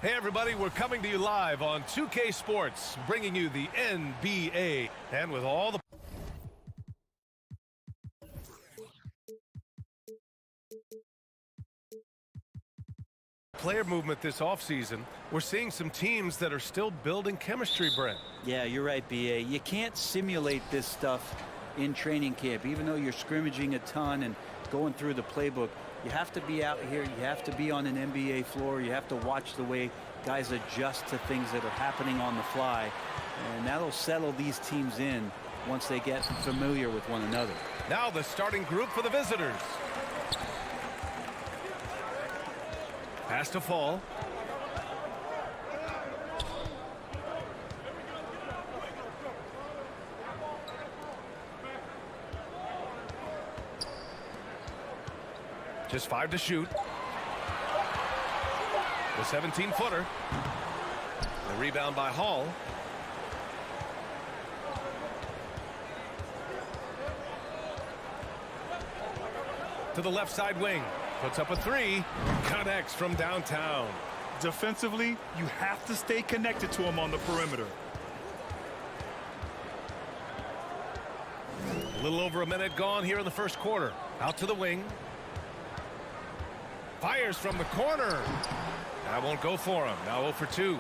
Hey everybody, we're coming to you live on 2K Sports, bringing you the NBA. And with all the player movement this offseason, we're seeing some teams that are still building chemistry, Brent. Yeah, you're right, B.A. You can't simulate this stuff in training camp. Even though you're scrimmaging a ton and going through the playbook, you have to be out here. You have to be on an NBA floor. You have to watch the way guys adjust to things that are happening on the fly. And that'll settle these teams in once they get familiar with one another. Now the starting group for the visitors. Pass to Fall. Just 5 to shoot. The 17-footer. The rebound by Hall. To the left side wing. Puts up a 3. Connects from downtown. Defensively, you have to stay connected to him on the perimeter. A little over a minute gone here in the first quarter. Out to the wing. Fires from the corner. That won't go for him. Now 0 for 2.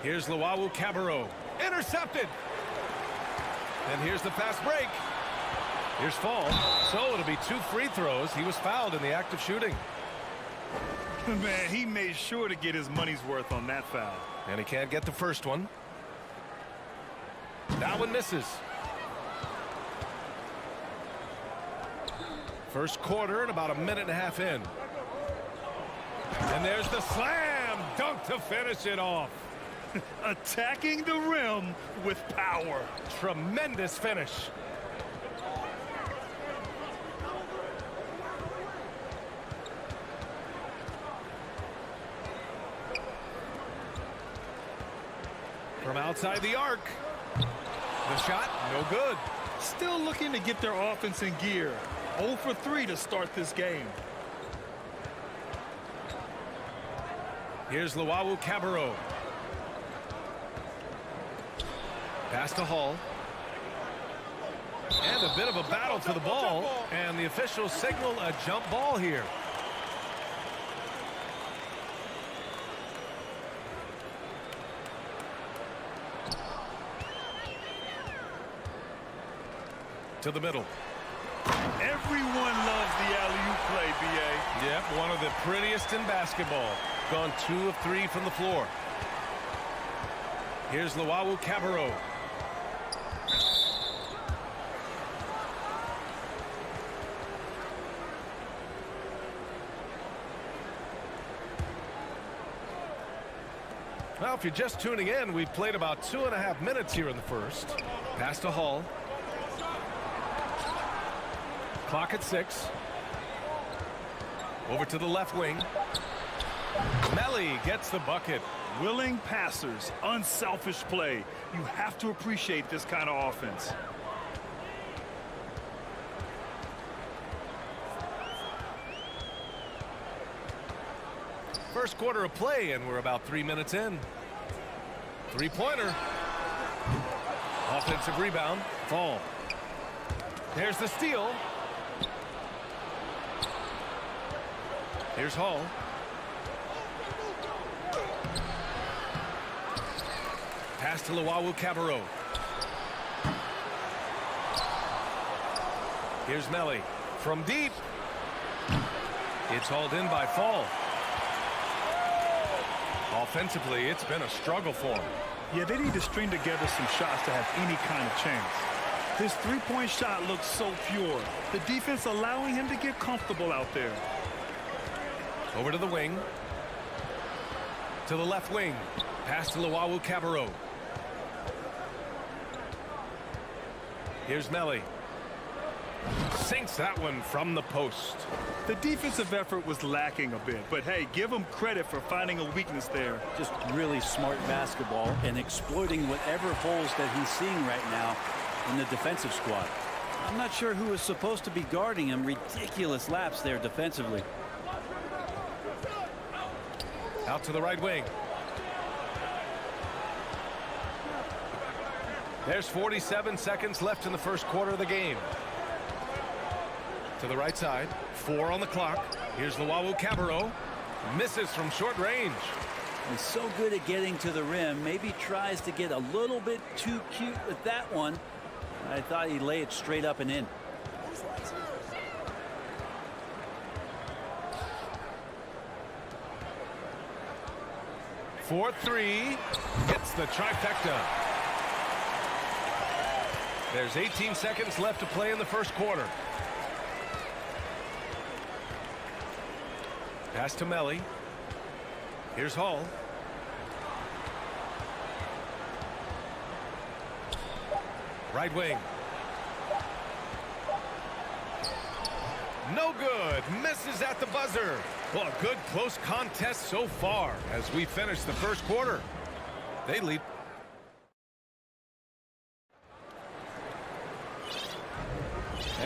Here's Luwawu-Cabarrot. Intercepted. And here's the fast break. Here's Fall. So it'll be 2 free throws. He was fouled in the act of shooting. Man, he made sure to get his money's worth on that foul. And he can't get the first one. That one misses. First quarter and about a minute and a half in. And there's the slam dunk to finish it off. Attacking the rim with power. Tremendous finish. From outside the arc. The shot, no good. Still looking to get their offense in gear. 0 for 3 to start this game. Here's Luwawu-Cabarrot. Pass to Hall. And a bit of a battle for the ball. And the officials signal a jump ball here. To the middle. Everyone loves the alley-oop play, B.A. Yep, one of the prettiest in basketball. Gone 2 of 3 from the floor. Here's Luwawu-Cabarrot. Well, if you're just tuning in, we've played about 2.5 minutes here in the first. Pass to Hall. Clock at 6. Over to the left wing. Melly gets the bucket. Willing passers, unselfish play. You have to appreciate this kind of offense. First quarter of play, and we're about 3 minutes in. Three-pointer. Offensive rebound. Fall. There's the steal. Here's Hall. Pass to Luwawu-Cabarrot. Here's Melly. From deep. It's hauled in by Fall. Offensively, it's been a struggle for him. Yeah, they need to string together some shots to have any kind of chance. His three-point shot looks so pure. The defense allowing him to get comfortable out there. Over to the wing. To the left wing. Pass to Luwawu-Cabarrot. Here's Melly. Sinks that one from the post. The defensive effort was lacking a bit, but hey, give him credit for finding a weakness there. Just really smart basketball and exploiting whatever holes that he's seeing right now in the defensive squad. I'm not sure who is supposed to be guarding him. Ridiculous laps there defensively. Out to the right wing. There's 47 seconds left in the first quarter of the game. To the right side. 4 on the clock. Here's Luau Cabarro. Misses from short range. He's so good at getting to the rim. Maybe tries to get a little bit too cute with that one. I thought he'd lay it straight up and in. For 3. Hits the trifecta. There's 18 seconds left to play in the first quarter. Pass to Melly. Here's Hall. Right wing. No good. Misses at the buzzer. Well, a good close contest so far as we finish the first quarter. They lead.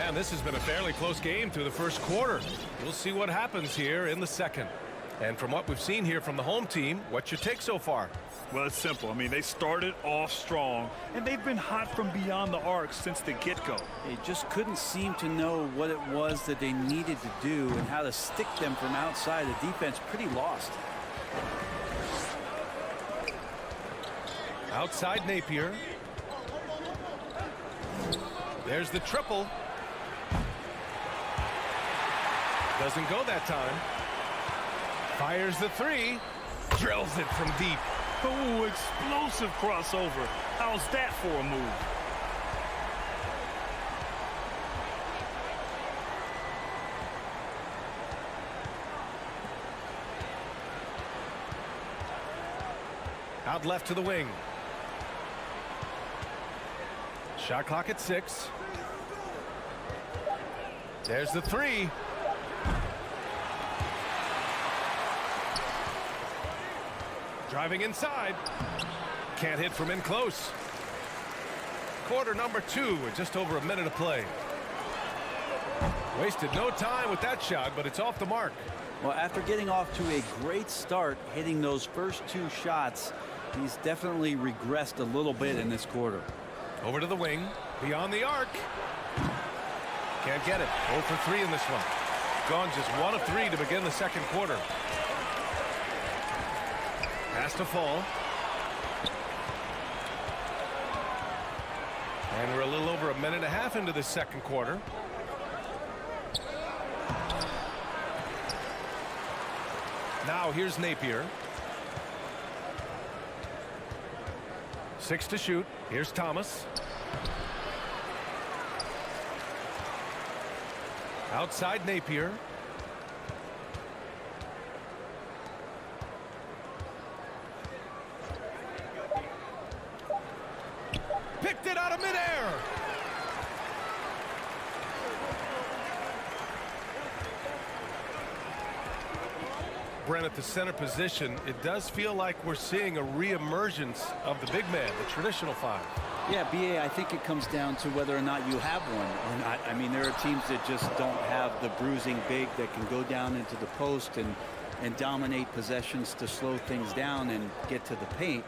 And this has been a fairly close game through the first quarter. We'll see what happens here in the second. And from what we've seen here from the home team, what's your take so far? Well, it's simple. I mean, they started off strong, and they've been hot from beyond the arc since the get-go. They just couldn't seem to know what it was that they needed to do and how to stick them from outside. The defense pretty lost. Outside Napier. There's the triple. Doesn't go that time. Fires the 3. Drills it from deep. Oh, explosive crossover. How's that for a move? Out left to the wing. Shot clock at 6. There's the 3. Driving inside. Can't hit from in close. Quarter number 2 with just over a minute of play. Wasted no time with that shot, but it's off the mark. Well, after getting off to a great start, hitting those first 2 shots, he's definitely regressed a little bit in this quarter. Over to the wing. Beyond the arc. Can't get it. 0 for 3 in this one. Gone just 1 of 3 to begin the second quarter. Has to fall. And we're a little over a minute and a half into the second quarter. Now here's Napier. 6 to shoot. Here's Thomas. Outside Napier. Picked it out of midair. Brent, at the center position, it does feel like we're seeing a reemergence of the big man, the traditional 5. Yeah, BA, I think it comes down to whether or not you have one or not. I mean, there are teams that just don't have the bruising big that can go down into the post and dominate possessions to slow things down and get to the paint.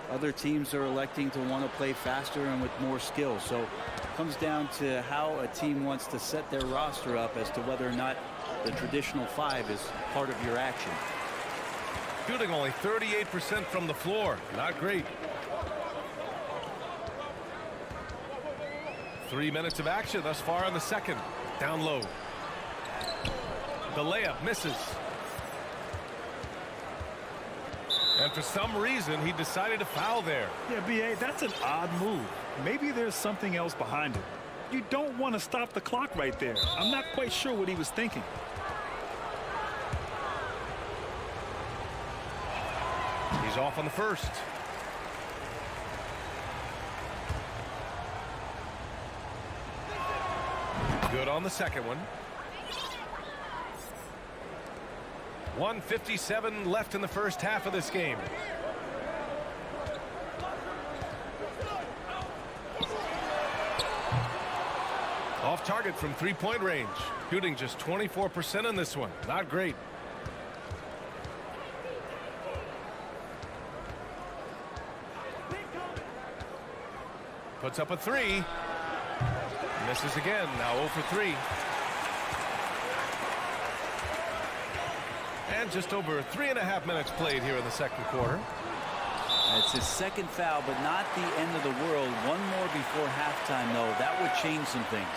Other teams are electing to want to play faster and with more skill. So it comes down to how a team wants to set their roster up as to whether or not the traditional 5 is part of your action. Shooting only 38% from the floor. Not great. 3 minutes of action thus far in the second. Down low. The layup misses. And for some reason, he decided to foul there. Yeah, BA, that's an odd move. Maybe there's something else behind it. You don't want to stop the clock right there. I'm not quite sure what he was thinking. He's off on the first. Good on the second one. 1:57 left in the first half of this game. Off target from three-point range. Shooting just 24% in this one. Not great. Puts up a three. Misses again. Now 0 for 3. And just over 3.5 minutes played here in the second quarter. It's his second foul, but not the end of the world. One more before halftime, though. That would change some things.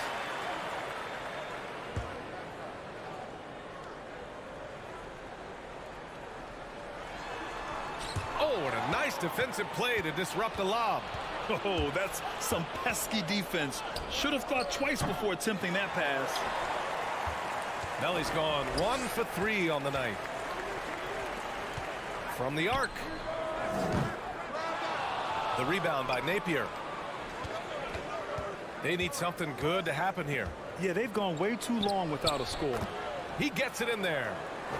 Oh, and a nice defensive play to disrupt the lob. Oh, that's some pesky defense. Should have thought twice before attempting that pass. Melly's gone 1 for 3 on the night. From the arc. The rebound by Napier. They need something good to happen here. Yeah, they've gone way too long without a score. He gets it in there.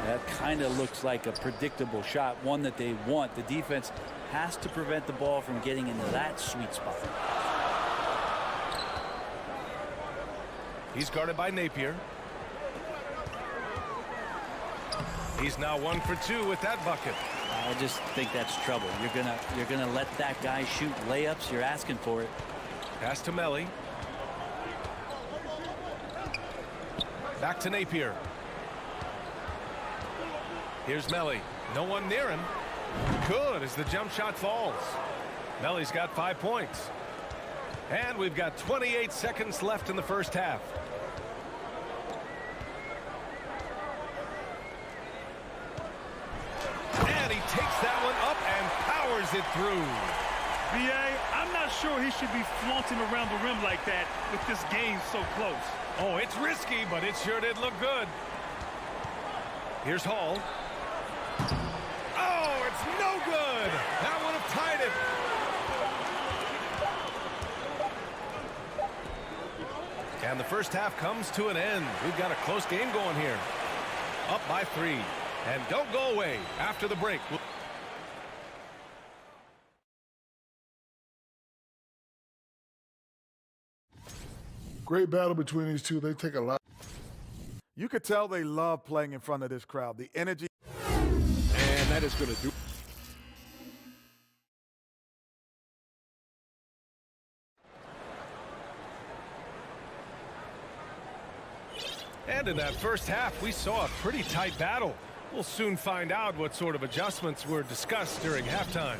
That kind of looks like a predictable shot, one that they want. The defense has to prevent the ball from getting into that sweet spot. He's guarded by Napier. He's now 1 for 2 with that bucket. I just think that's trouble. You're gonna let that guy shoot layups. You're asking for it. Pass to Melly. Back to Napier. Here's Melly. No one near him. Good as the jump shot falls. Melly's got 5 points. And we've got 28 seconds left in the first half. And he takes that one up and powers it through. B.A., I'm not sure he should be flaunting around the rim like that with this game so close. Oh, it's risky, but it sure did look good. Here's Hall. Oh, it's no good. That would have tied it. And the first half comes to an end. We've got a close game going here. Up by 3. And don't go away after the break. Great battle between these two. They take a lot. You could tell they love playing in front of this crowd. The energy. And that is going to do. And in that first half, we saw a pretty tight battle. We'll soon find out what sort of adjustments were discussed during halftime.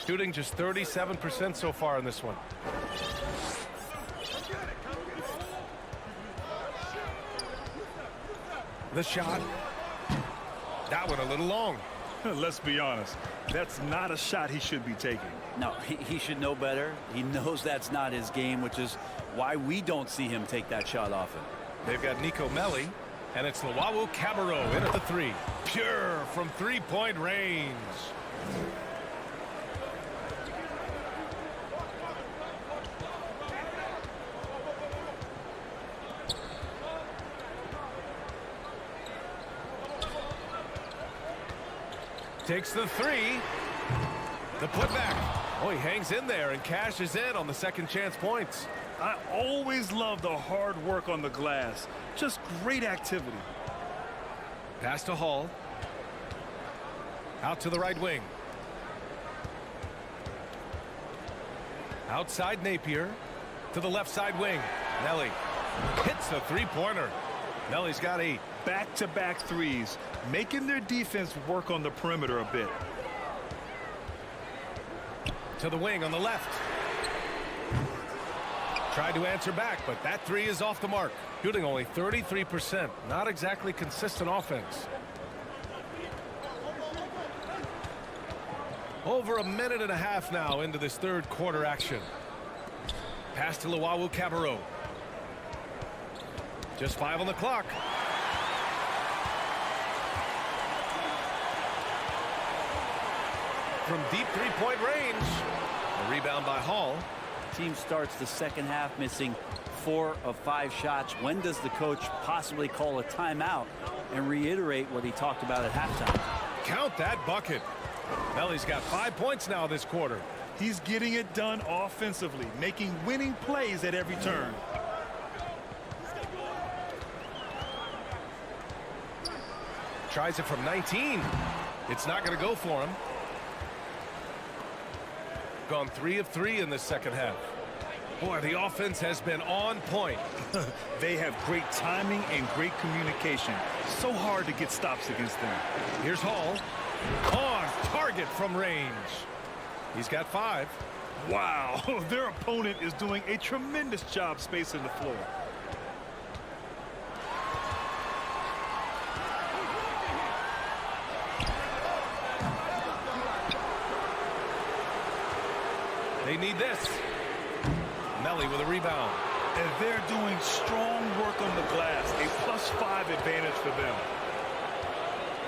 Shooting just 37% so far in this one. The shot. That one a little long. Let's be honest. That's not a shot he should be taking. No, he should know better. He knows that's not his game, which is why we don't see him take that shot often. They've got Nico Melli, and it's Luau Cabarro in at the 3. Pure from 3-point range. Takes the 3. The putback. Oh, he hangs in there and cashes in on the second chance points. I always love the hard work on the glass. Just great activity. Pass to Hall. Out to the right wing. Outside Napier. To the left side wing. Melly hits a 3-pointer. Melly's got 8. Back-to-back threes, making their defense work on the perimeter a bit. To the wing on the left. Tried to answer back, but that 3 is off the mark. Shooting only 33%. Not exactly consistent offense. Over a minute and a half now into this third quarter action. Pass to Luau Cabarro. Just 5 on the clock. From deep 3-point range. A rebound by Hall. Team starts the second half missing 4 of 5 shots. When does the coach possibly call a timeout and reiterate what he talked about at halftime? Count that bucket. Melly's got 5 points now this quarter. He's getting it done offensively, making winning plays at every turn. Tries it from 19. It's not going to go for him. gone 3 of 3 in this second half. Boy, the offense has been on point. They have great timing and great communication. So hard to get stops against them. Here's Hall. On target from range. He's got 5. Wow, their opponent is doing a tremendous job spacing the floor. They need this. Melly with a rebound. And they're doing strong work on the glass. A +5 advantage for them.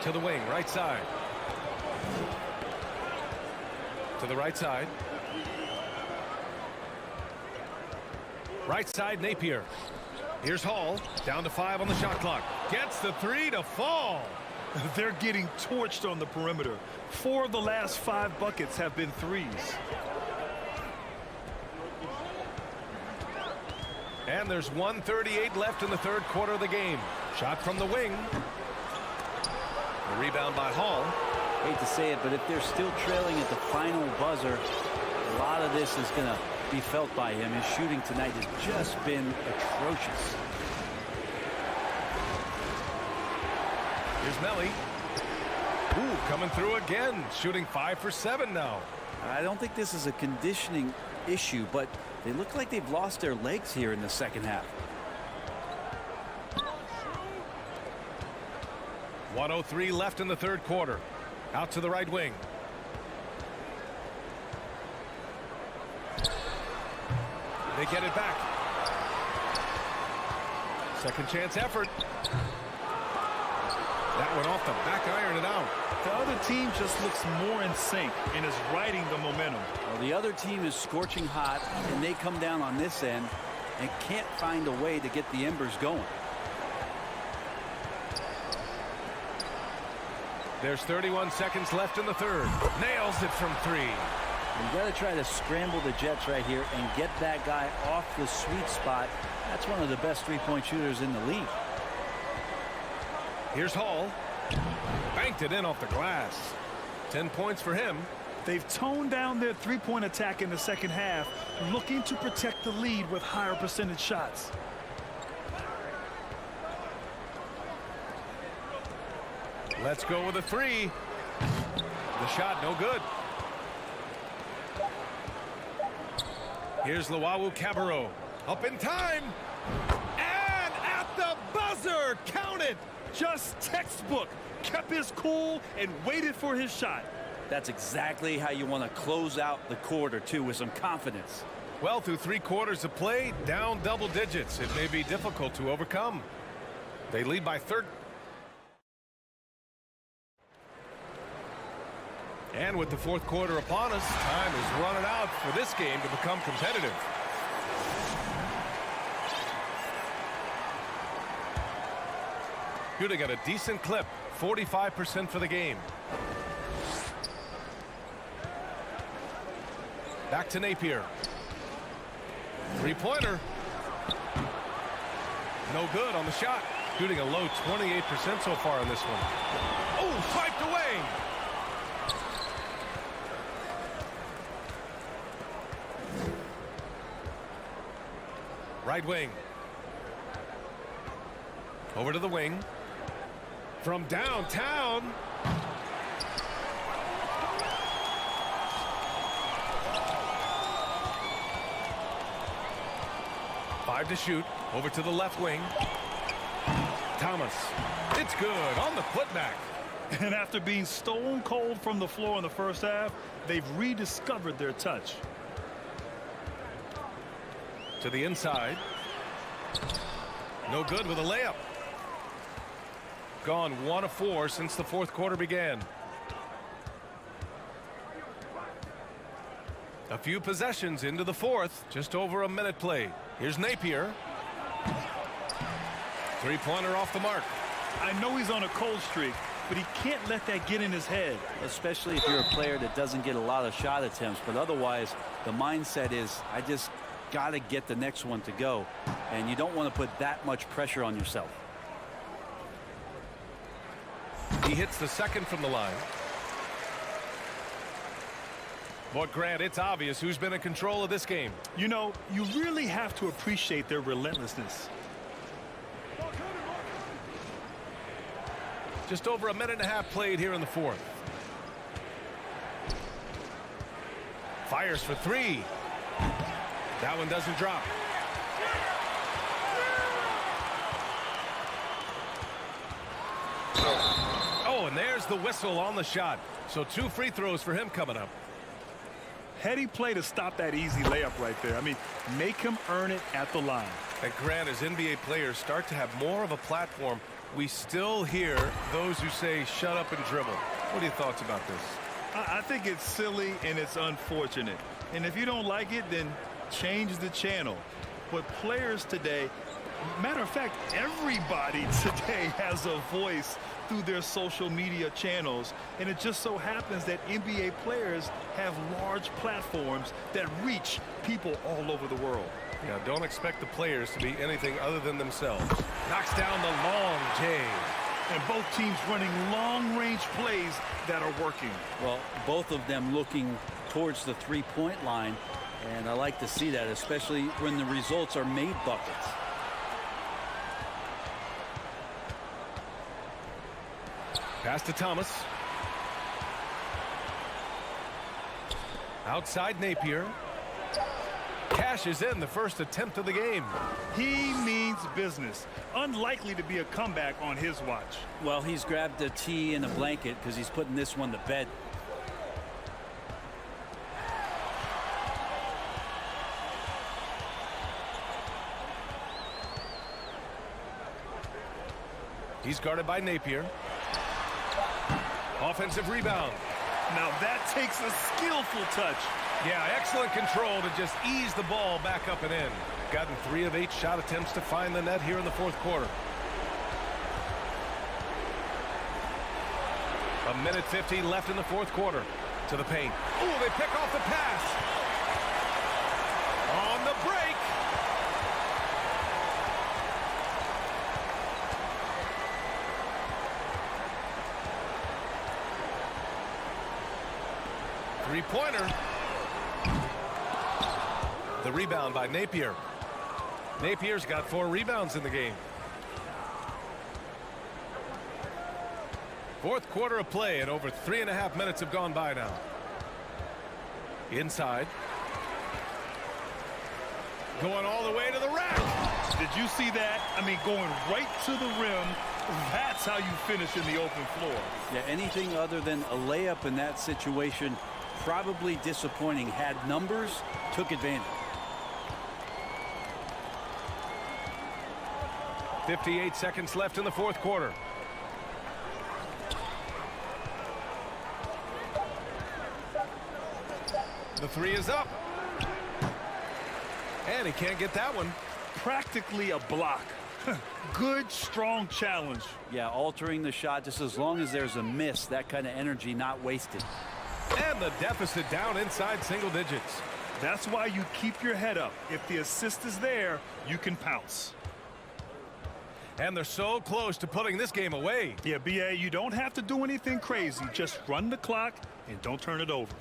To the wing, right side. To the right side. Right side, Napier. Here's Hall. Down to 5 on the shot clock. Gets the 3 to fall. They're getting torched on the perimeter. 4 of the last 5 buckets have been threes. And there's 1:38 left in the third quarter of the game. Shot from the wing. A rebound by Hall. Hate to say it, but if they're still trailing at the final buzzer, a lot of this is going to be felt by him. His shooting tonight has just been atrocious. Here's Melly. Ooh, coming through again. Shooting 5 for 7 now. I don't think this is a conditioning issue, but they look like they've lost their legs here in the second half. 1:03 left in the third quarter. Out to the right wing. They get it back. Second chance effort. That went off the back iron and out. The other team just looks more in sync and is riding the momentum. Well, the other team is scorching hot, and they come down on this end and can't find a way to get the embers going. There's 31 seconds left in the third. Nails it from 3. You got to try to scramble the Jets right here and get that guy off the sweet spot. That's one of the best three-point shooters in the league. Here's Hall. Banked it in off the glass. 10 points for him. They've toned down their three-point attack in the second half, looking to protect the lead with higher percentage shots. Let's go with a 3. The shot no good. Here's Luau Cabarro. Up in time. And at the buzzer. Count it. Just textbook. Kept his cool and waited for his shot. That's exactly how you want to close out the quarter, too, with some confidence. Well, through 3 quarters of play, down double digits. It may be difficult to overcome. They lead by 13. And with the fourth quarter upon us, time is running out for this game to become competitive. Shooting at a decent clip, 45% for the game. Back to Napier. 3-pointer. No good on the shot. Shooting a low 28% so far on this one. Oh, swiped away. Right wing. Over to the wing. From downtown. Five to shoot. Over to the left wing. Thomas. It's good on the putback. And after being stone cold from the floor in the first half, they've rediscovered their touch. To the inside. No good with a layup. Gone 1 of 4 since the fourth quarter began. A few possessions into the fourth. Just over a minute played. Here's Napier. 3-pointer off the mark. I know he's on a cold streak, but he can't let that get in his head. Especially if you're a player that doesn't get a lot of shot attempts. But otherwise, the mindset is, I just got to get the next one to go. And you don't want to put that much pressure on yourself. He hits the second from the line. But Grant, it's obvious who's been in control of this game. You know, you really have to appreciate their relentlessness. Just over a minute and a half played here in the fourth. Fires for three. That one doesn't drop. Oh, and there's the whistle on the shot. So 2 free throws for him coming up. Heady play to stop that easy layup right there. I mean, make him earn it at the line. And Grant, as NBA players start to have more of a platform, we still hear those who say shut up and dribble. What are your thoughts about this? I think it's silly and it's unfortunate. And if you don't like it, then change the channel. But players today, matter of fact, everybody today has a voice through their social media channels. And it just so happens that NBA players have large platforms that reach people all over the world. Yeah, don't expect the players to be anything other than themselves. Knocks down the long J. And both teams running long-range plays that are working. Well, both of them looking towards the three-point line, and I like to see that, especially when the results are made buckets. Pass to Thomas. Outside Napier. Cashes in the first attempt of the game. He means business. Unlikely to be a comeback on his watch. Well, he's grabbed a tee and a blanket because he's putting this one to bed. He's guarded by Napier. Offensive rebound. Now that takes a skillful touch. Yeah, excellent control to just ease the ball back up and in. Gotten 3 of 8 shot attempts to find the net here in the fourth quarter. 1:50 left in the fourth quarter. To the paint. Oh, they pick off the pass. On the break. Three-pointer. The rebound by Napier. Napier's got 4 rebounds in the game. Fourth quarter of play, and over 3.5 minutes have gone by now. Inside. Going all the way to the rack. Did you see that? I mean, going right to the rim. That's how you finish in the open floor. Yeah, anything other than a layup in that situation, probably disappointing. Had numbers, took advantage. 58 seconds left in the fourth quarter. The 3 is up. And he can't get that one. Practically a block. Good, strong challenge. Yeah, altering the shot just as long as there's a miss, that kind of energy not wasted. And the deficit down inside single digits. That's why you keep your head up. If the assist is there, you can pounce. And they're so close to putting this game away. Yeah, BA, you don't have to do anything crazy. Just run the clock and don't turn it over.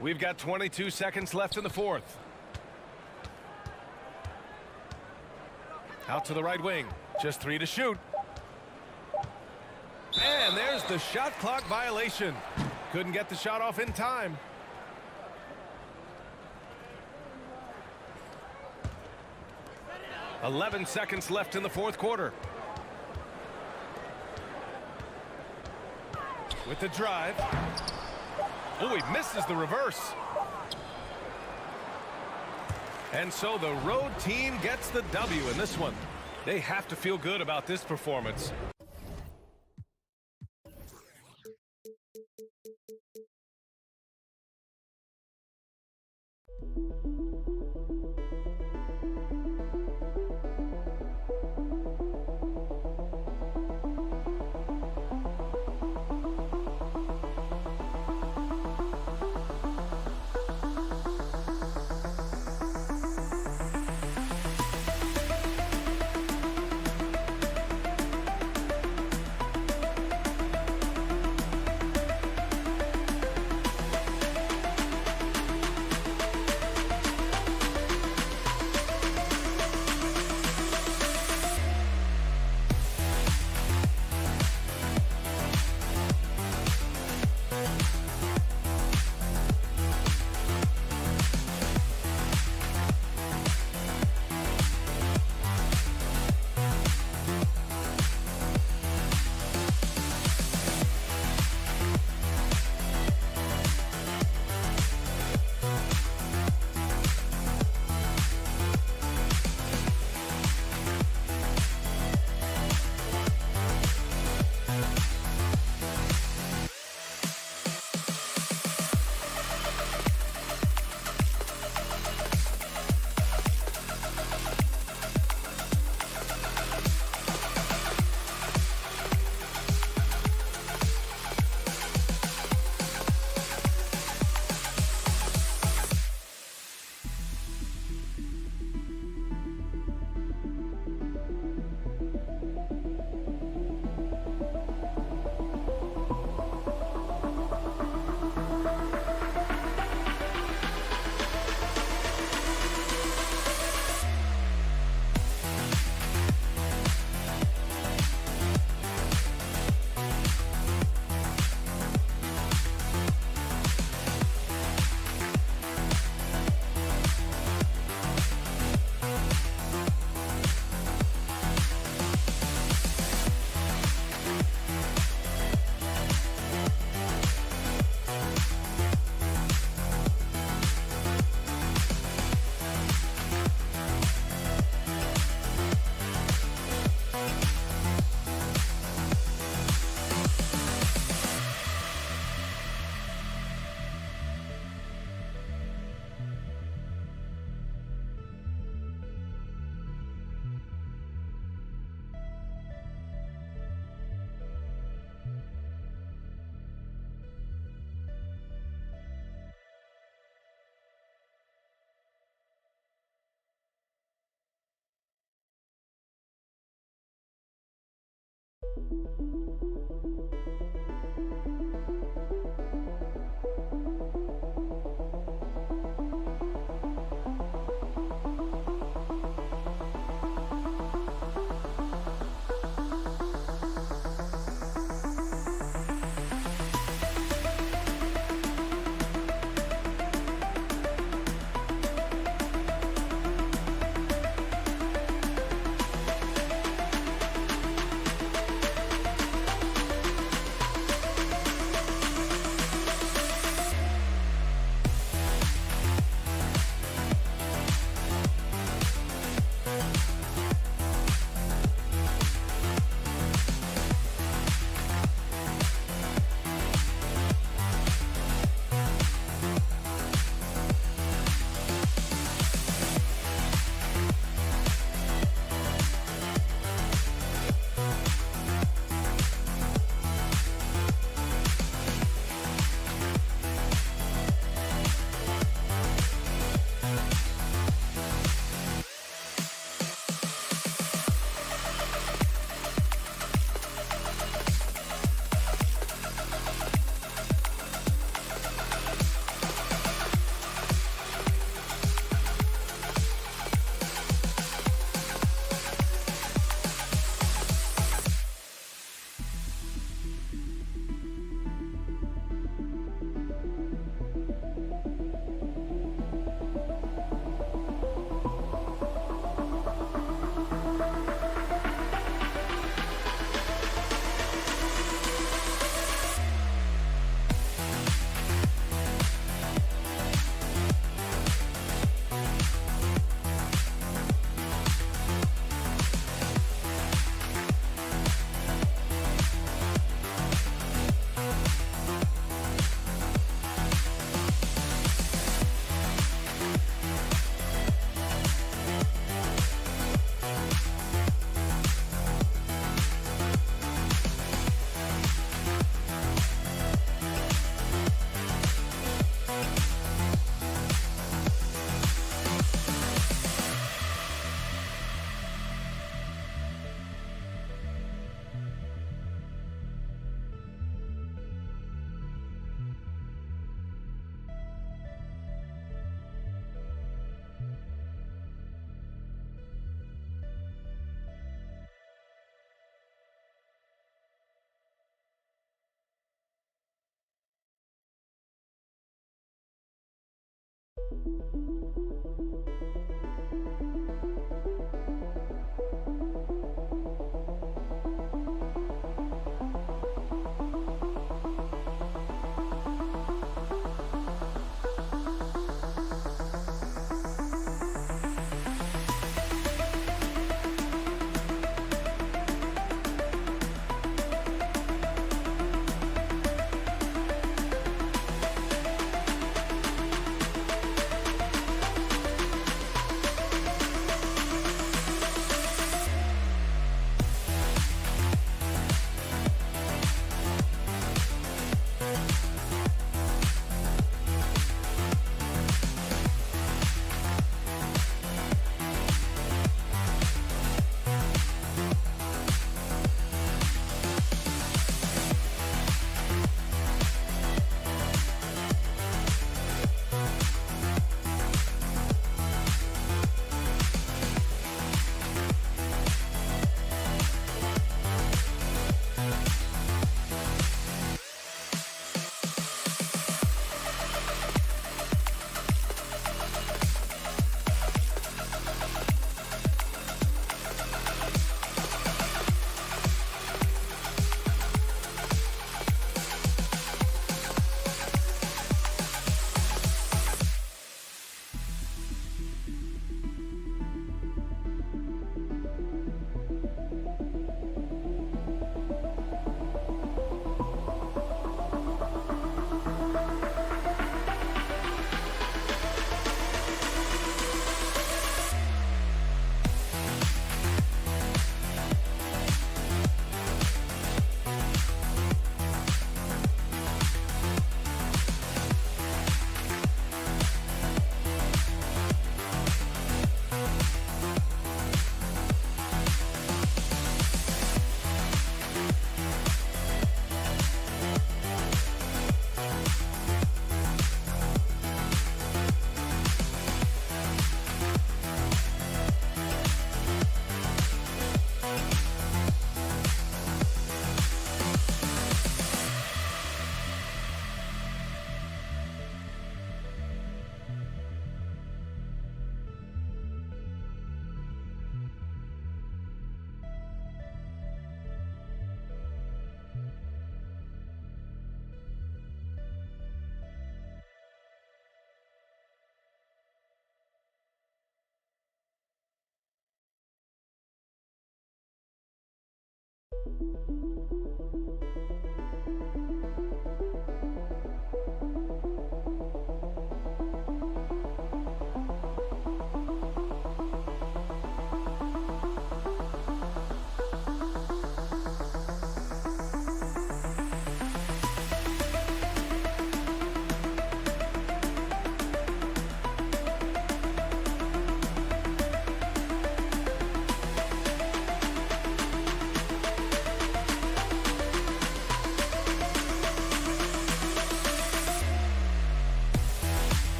We've got 22 seconds left in the fourth. Out to the right wing. Just 3 to shoot. And there's the shot clock violation. Couldn't get the shot off in time. .11 seconds left in the fourth quarter. With the drive. Oh, he misses the reverse. And so the road team gets the W in this one. They have to feel good about this performance.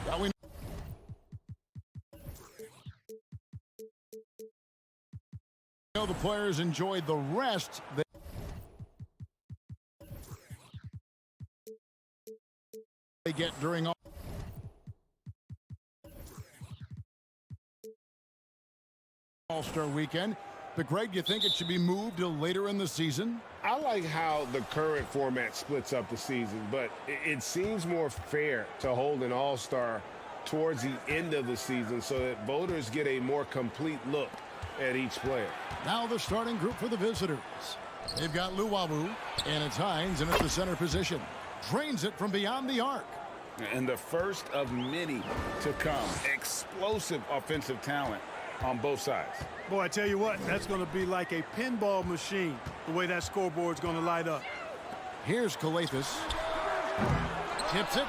Well, we know the players enjoyed the rest they get during All-Star Weekend. But Greg, you think it should be moved to later in the season? I like how the current format splits up the season, but it seems more fair to hold an all-star towards the end of the season so that voters get a more complete look at each player. Now the starting group for the visitors. They've got Luwawu, and it's Hines in at the center position. Drains it from beyond the arc. And the first of many to come. Explosive offensive talent on both sides. Boy, I tell you what, that's going to be like a pinball machine, the way that scoreboard's going to light up. Here's Calathis. Tips it.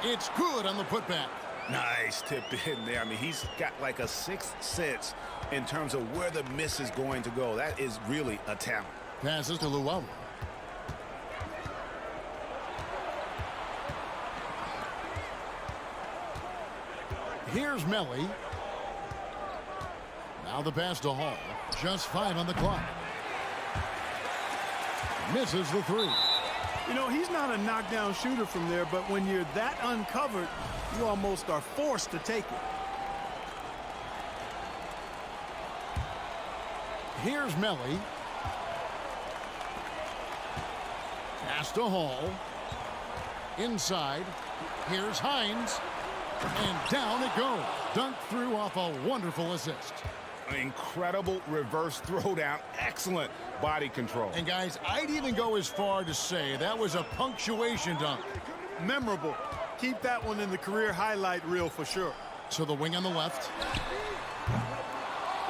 It's good on the putback. Nice tip in there. I mean, he's got like a sixth sense in terms of where the miss is going to go. That is really a talent. Passes to Luwawu. Here's Melly. Now the pass to Hall. Just 5 on the clock. Misses the 3. You know, he's not a knockdown shooter from there, but when you're that uncovered, you almost are forced to take it. Here's Melly. Pass to Hall. Inside. Here's Hines. And down it goes. Dunked through off a wonderful assist. Incredible reverse throwdown. Excellent body control. And guys, I'd even go as far to say that was a punctuation dunk. Memorable. Keep that one in the career highlight reel for sure. So the wing on the left.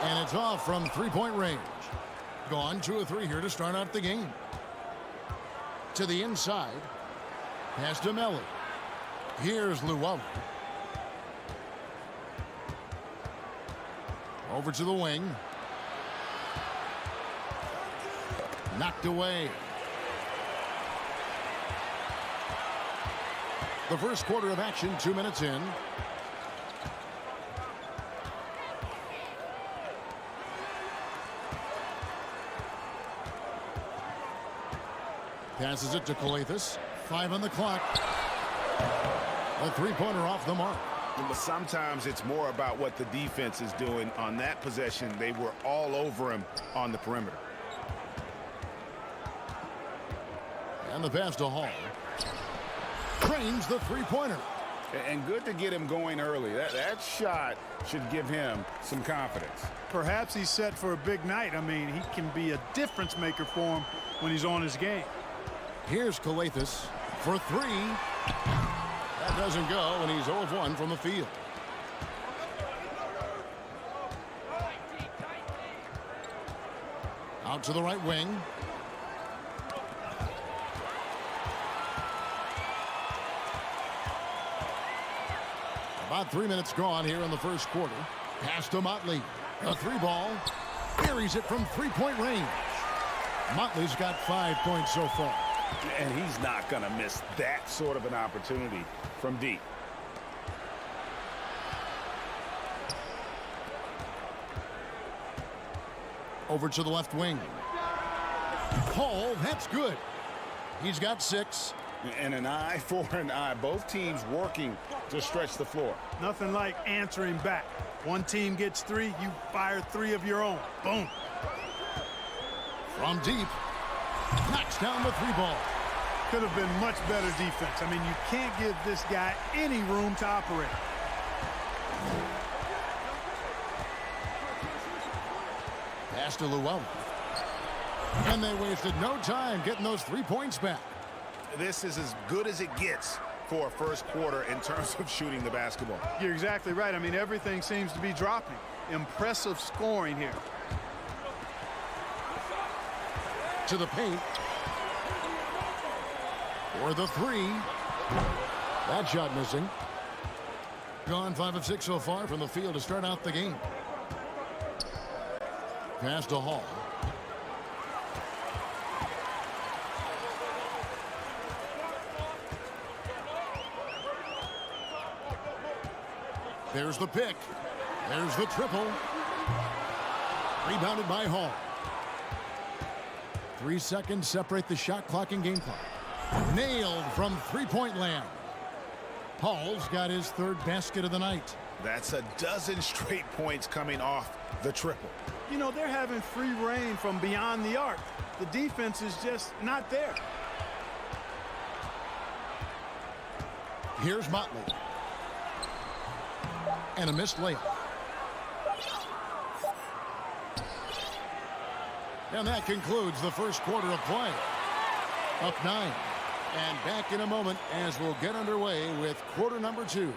And it's off from three-point range. Gone 2 of 3 here to start out the game. To the inside. Pass to Melli. Here's Luwawu. Over to the wing. Knocked away. The first quarter of action, 2 minutes in. Passes it to Calathes. 5 on the clock. A three-pointer off the mark. But sometimes it's more about what the defense is doing. On that possession, they were all over him on the perimeter. And the pass to Hall. Trains the three-pointer. And good to get him going early. That shot should give him some confidence. Perhaps he's set for a big night. I mean, he can be a difference maker for him when he's on his game. Here's Calathes for 3. That doesn't go, and he's 0 of 1 from the field. Out to the right wing. About 3 minutes gone here in the first quarter. Pass to Motley. A 3-ball. Buries it from three-point range. Motley's got 5 points so far. And he's not going to miss that sort of an opportunity from deep. Over to the left wing. Hall, that's good. He's got 6. And an eye for an eye. Both teams working to stretch the floor. Nothing like answering back. One team gets 3, you fire 3 of your own. Boom. From deep. Knocks down the 3-ball. Could have been much better defense. I mean, you can't give this guy any room to operate. Pass to Luwawu. And they wasted no time getting those 3 points back. This is as good as it gets for a first quarter in terms of shooting the basketball. You're exactly right. I mean, everything seems to be dropping. Impressive scoring here. To the paint. For the 3. That shot missing. Gone 5 of 6 so far from the field to start out the game. Pass to Hall. There's the pick. There's the triple. Rebounded by Hall. 3 seconds separate the shot clock and game clock. Nailed from three-point land. Hall's got his 3rd basket of the night. That's a dozen straight points coming off the triple. You know, they're having free reign from beyond the arc. The defense is just not there. Here's Motley. And a missed layup. And that concludes the first quarter of play. Up 9. And back in a moment as we'll get underway with quarter number 2.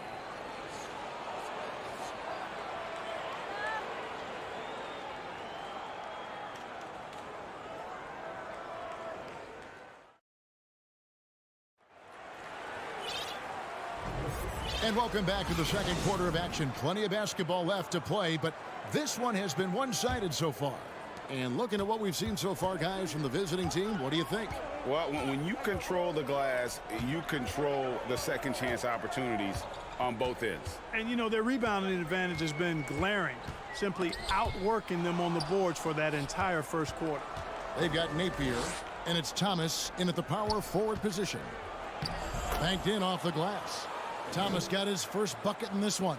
And welcome back to the second quarter of action. Plenty of basketball left to play, but this one has been one-sided so far. And looking at what we've seen so far, guys, from the visiting team, what do you think? Well, when you control the glass, you control the second chance opportunities on both ends. And, you know, their rebounding advantage has been glaring, simply outworking them on the boards for that entire first quarter. They've got Napier, and it's Thomas in at the power forward position. Banked in off the glass. Thomas got his first bucket in this one.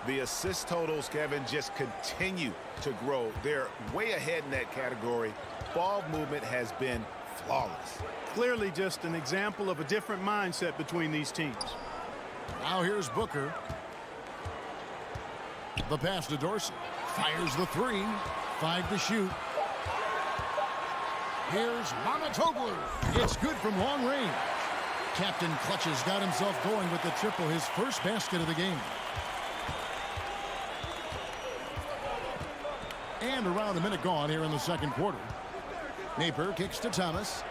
The assist totals, Kevin, just continue to grow. They're way ahead in that category. Ball movement has been flawless. Clearly just an example of a different mindset between these teams. Now here's Booker. The pass to Dorsey. Fires the three. 5 to shoot. Here's Mamatoglu. It's good from long range. Captain Clutch has got himself going with the triple, his first basket of the game. And around a minute gone here in the second quarter. Napier kicks to Thomas.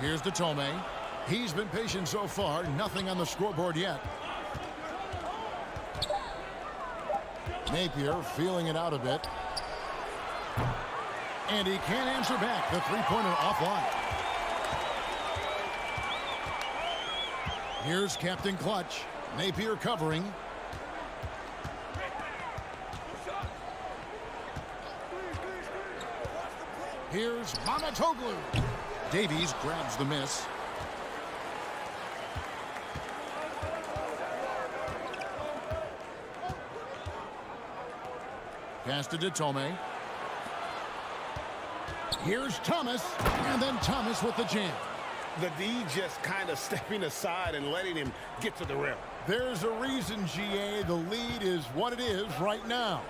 Here's to Tome. He's been patient so far. Nothing on the scoreboard yet. Napier feeling it out a bit. And he can't answer back. The three-pointer offline. Here's Captain Clutch. Napier covering. Here's Mamatoglu. Davies grabs the miss. Pass to Tome. Here's Thomas, and then Thomas with the jam. The D just kind of stepping aside and letting him get to the rim. There's a reason, GA, the lead is what it is right now.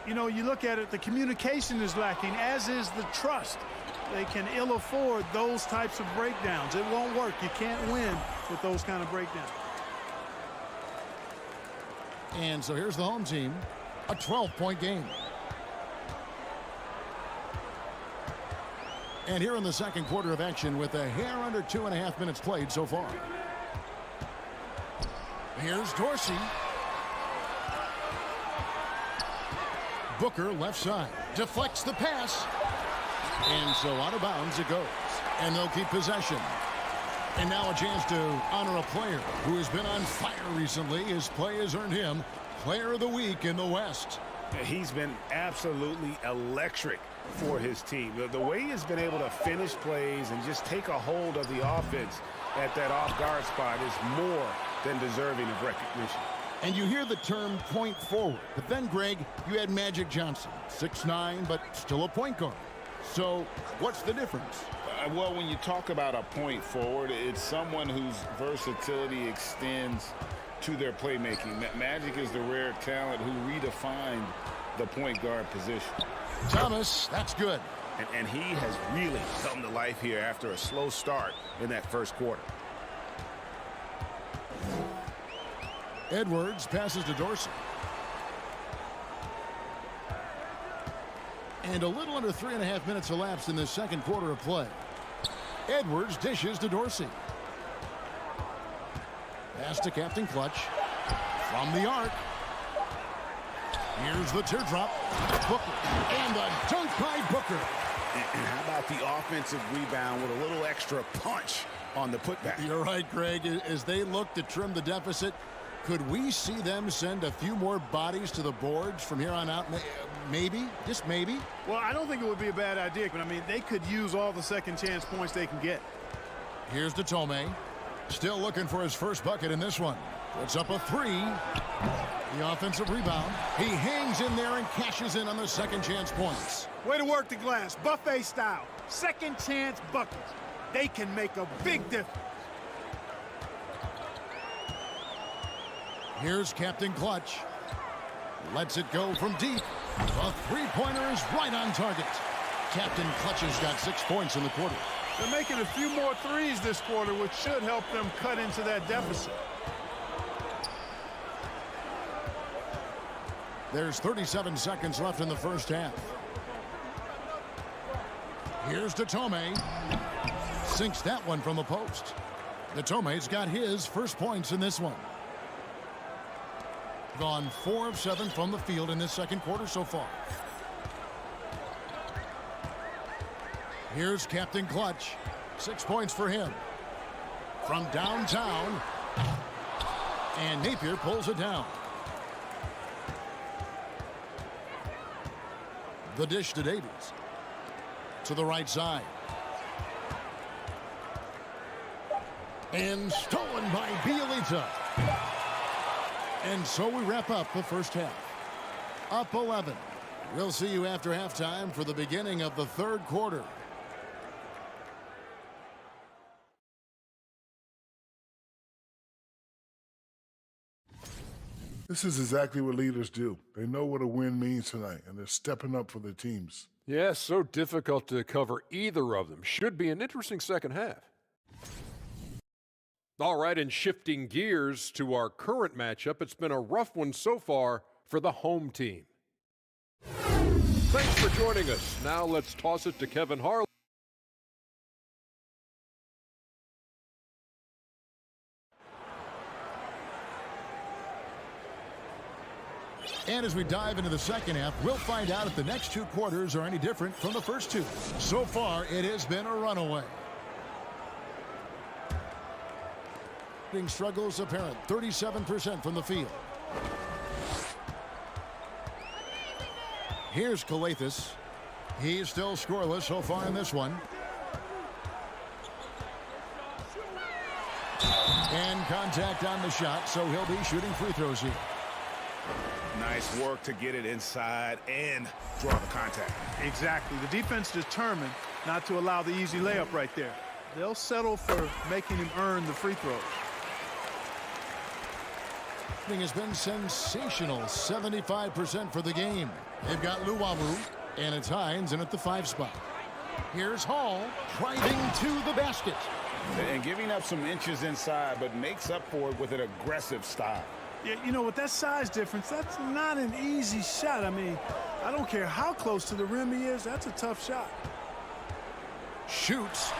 You know, you look at it, the communication is lacking, as is the trust. They can ill afford those types of breakdowns. It won't work. You can't win with those kind of breakdowns. And so here's the home team, a 12-point game. And here in the second quarter of action with a hair under 2.5 minutes played so far. Here's Dorsey. Booker left side. Deflects the pass. And so out of bounds it goes. And they'll keep possession. And now a chance to honor a player who has been on fire recently. His play has earned him Player of the Week in the West. He's been absolutely electric for his team. The way he's been able to finish plays and just take a hold of the offense at that off-guard spot is more than deserving of recognition. And you hear the term point forward. But then, Greg, you had Magic Johnson, 6'9", but still a point guard. So what's the difference? Well, when you talk about a point forward, it's someone whose versatility extends to their playmaking. Magic is the rare talent who redefined the point guard position. Thomas, that's good. And he has really come to life here after a slow start in that first quarter. Edwards passes to Dorsey. And a little under 3.5 minutes elapsed in the second quarter of play. Edwards dishes to Dorsey. Pass to Captain Clutch. From the arc. Here's the teardrop. Booker. And the dunk by Booker. And how about the offensive rebound with a little extra punch on the putback? You're right, Greg. As they look to trim the deficit, could we see them send a few more bodies to the boards from here on out? Maybe, just maybe. Well, I don't think it would be a bad idea, but I mean, they could use all the second chance points they can get. Here's to Tome. Still looking for his first bucket in this one. Puts up a three. The offensive rebound. He hangs in there and cashes in on the second chance points. Way to work the glass, buffet style. Second chance buckets. They can make a big difference. Here's Captain Clutch. Lets it go from deep. The three-pointer is right on target. Captain Clutch has got 6 points in the quarter. They're making a few more threes this quarter, which should help them cut into that deficit. There's 37 seconds left in the first half. Here's to Tome. Sinks that one from the post. The Tome's got his first points in this one. Gone 4 of 7 from the field in this second quarter so far. Here's Captain Clutch. 6 points for him. From downtown. And Napier pulls it down. The dish to Davies. To the right side. And stolen by Bielitsa. And so we wrap up the first half. Up 11. We'll see you after halftime for the beginning of the third quarter. This is exactly what leaders do. They know what a win means tonight, and they're stepping up for their teams. Yeah, so difficult to cover either of them. Should be an interesting second half. All right, and shifting gears to our current matchup, it's been a rough one so far for the home team. Thanks for joining us. Now let's toss it to Kevin Harlan. And as we dive into the second half, we'll find out if the next two quarters are any different from the first two. So far, it has been a runaway. Struggles apparent, 37% from the field. Here's Calathis. He's still scoreless so far in this one. And contact on the shot, so he'll be shooting free throws here. Nice work to get it inside and draw the contact. Exactly. The defense determined not to allow the easy layup right there. They'll settle for making him earn the free throws. Has been sensational, 75% for the game. They've got Luwawu, and it's Hines in at the 5 spot. Here's Hall driving to the basket. And giving up some inches inside, but makes up for it with an aggressive style. Yeah, you know, with that size difference, that's not an easy shot. I mean, I don't care how close to the rim he is, that's a tough shot. Shoots.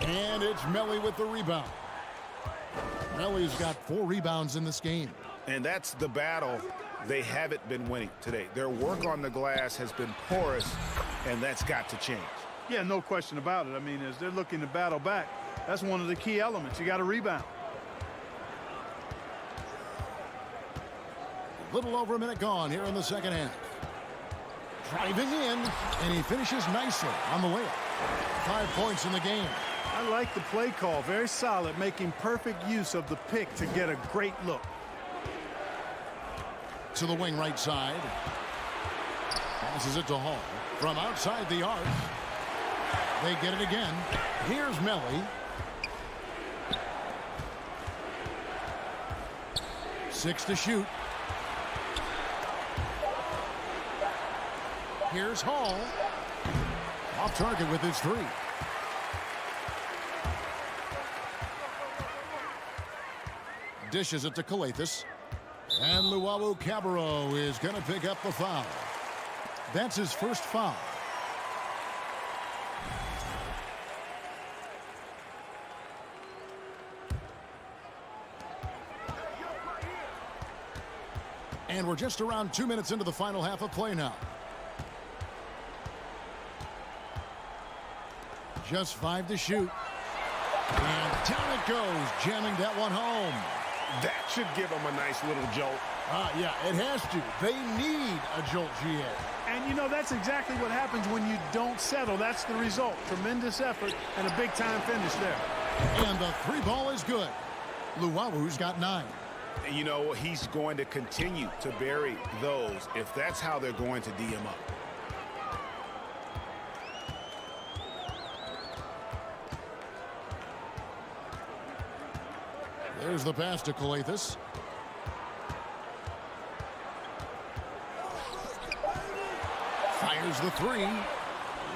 And it's Melly with the rebound. Melly's got 4 rebounds in this game. And that's the battle they haven't been winning today. Their work on the glass has been porous, and that's got to change. Yeah, no question about it. I mean, as they're looking to battle back, that's one of the key elements. You got to rebound. A little over a minute gone here in the second half. Driving in, and he finishes nicely on the layup. 5 points in the game. I like the play call. Very solid, making perfect use of the pick to get a great look. To the wing right side. Passes it to Hall. From outside the arc. They get it again. Here's Melly. 6 to shoot. Here's Hall. Off target with his 3. Dishes it to Calathis. And Luwawu Cabarro is going to pick up the foul. That's his first foul. And we're just around 2 minutes into the final half of play now. Just 5 to shoot. And down it goes, jamming that one home. That should give them a nice little jolt. Yeah, it has to. They need a jolt, GA. And, you know, that's exactly what happens when you don't settle. That's the result. Tremendous effort and a big-time finish there. And the 3 ball is good. Luwawu's got 9. And, you know, he's going to continue to bury those if that's how they're going to D him up. There's the pass to Calathis. Fires the 3.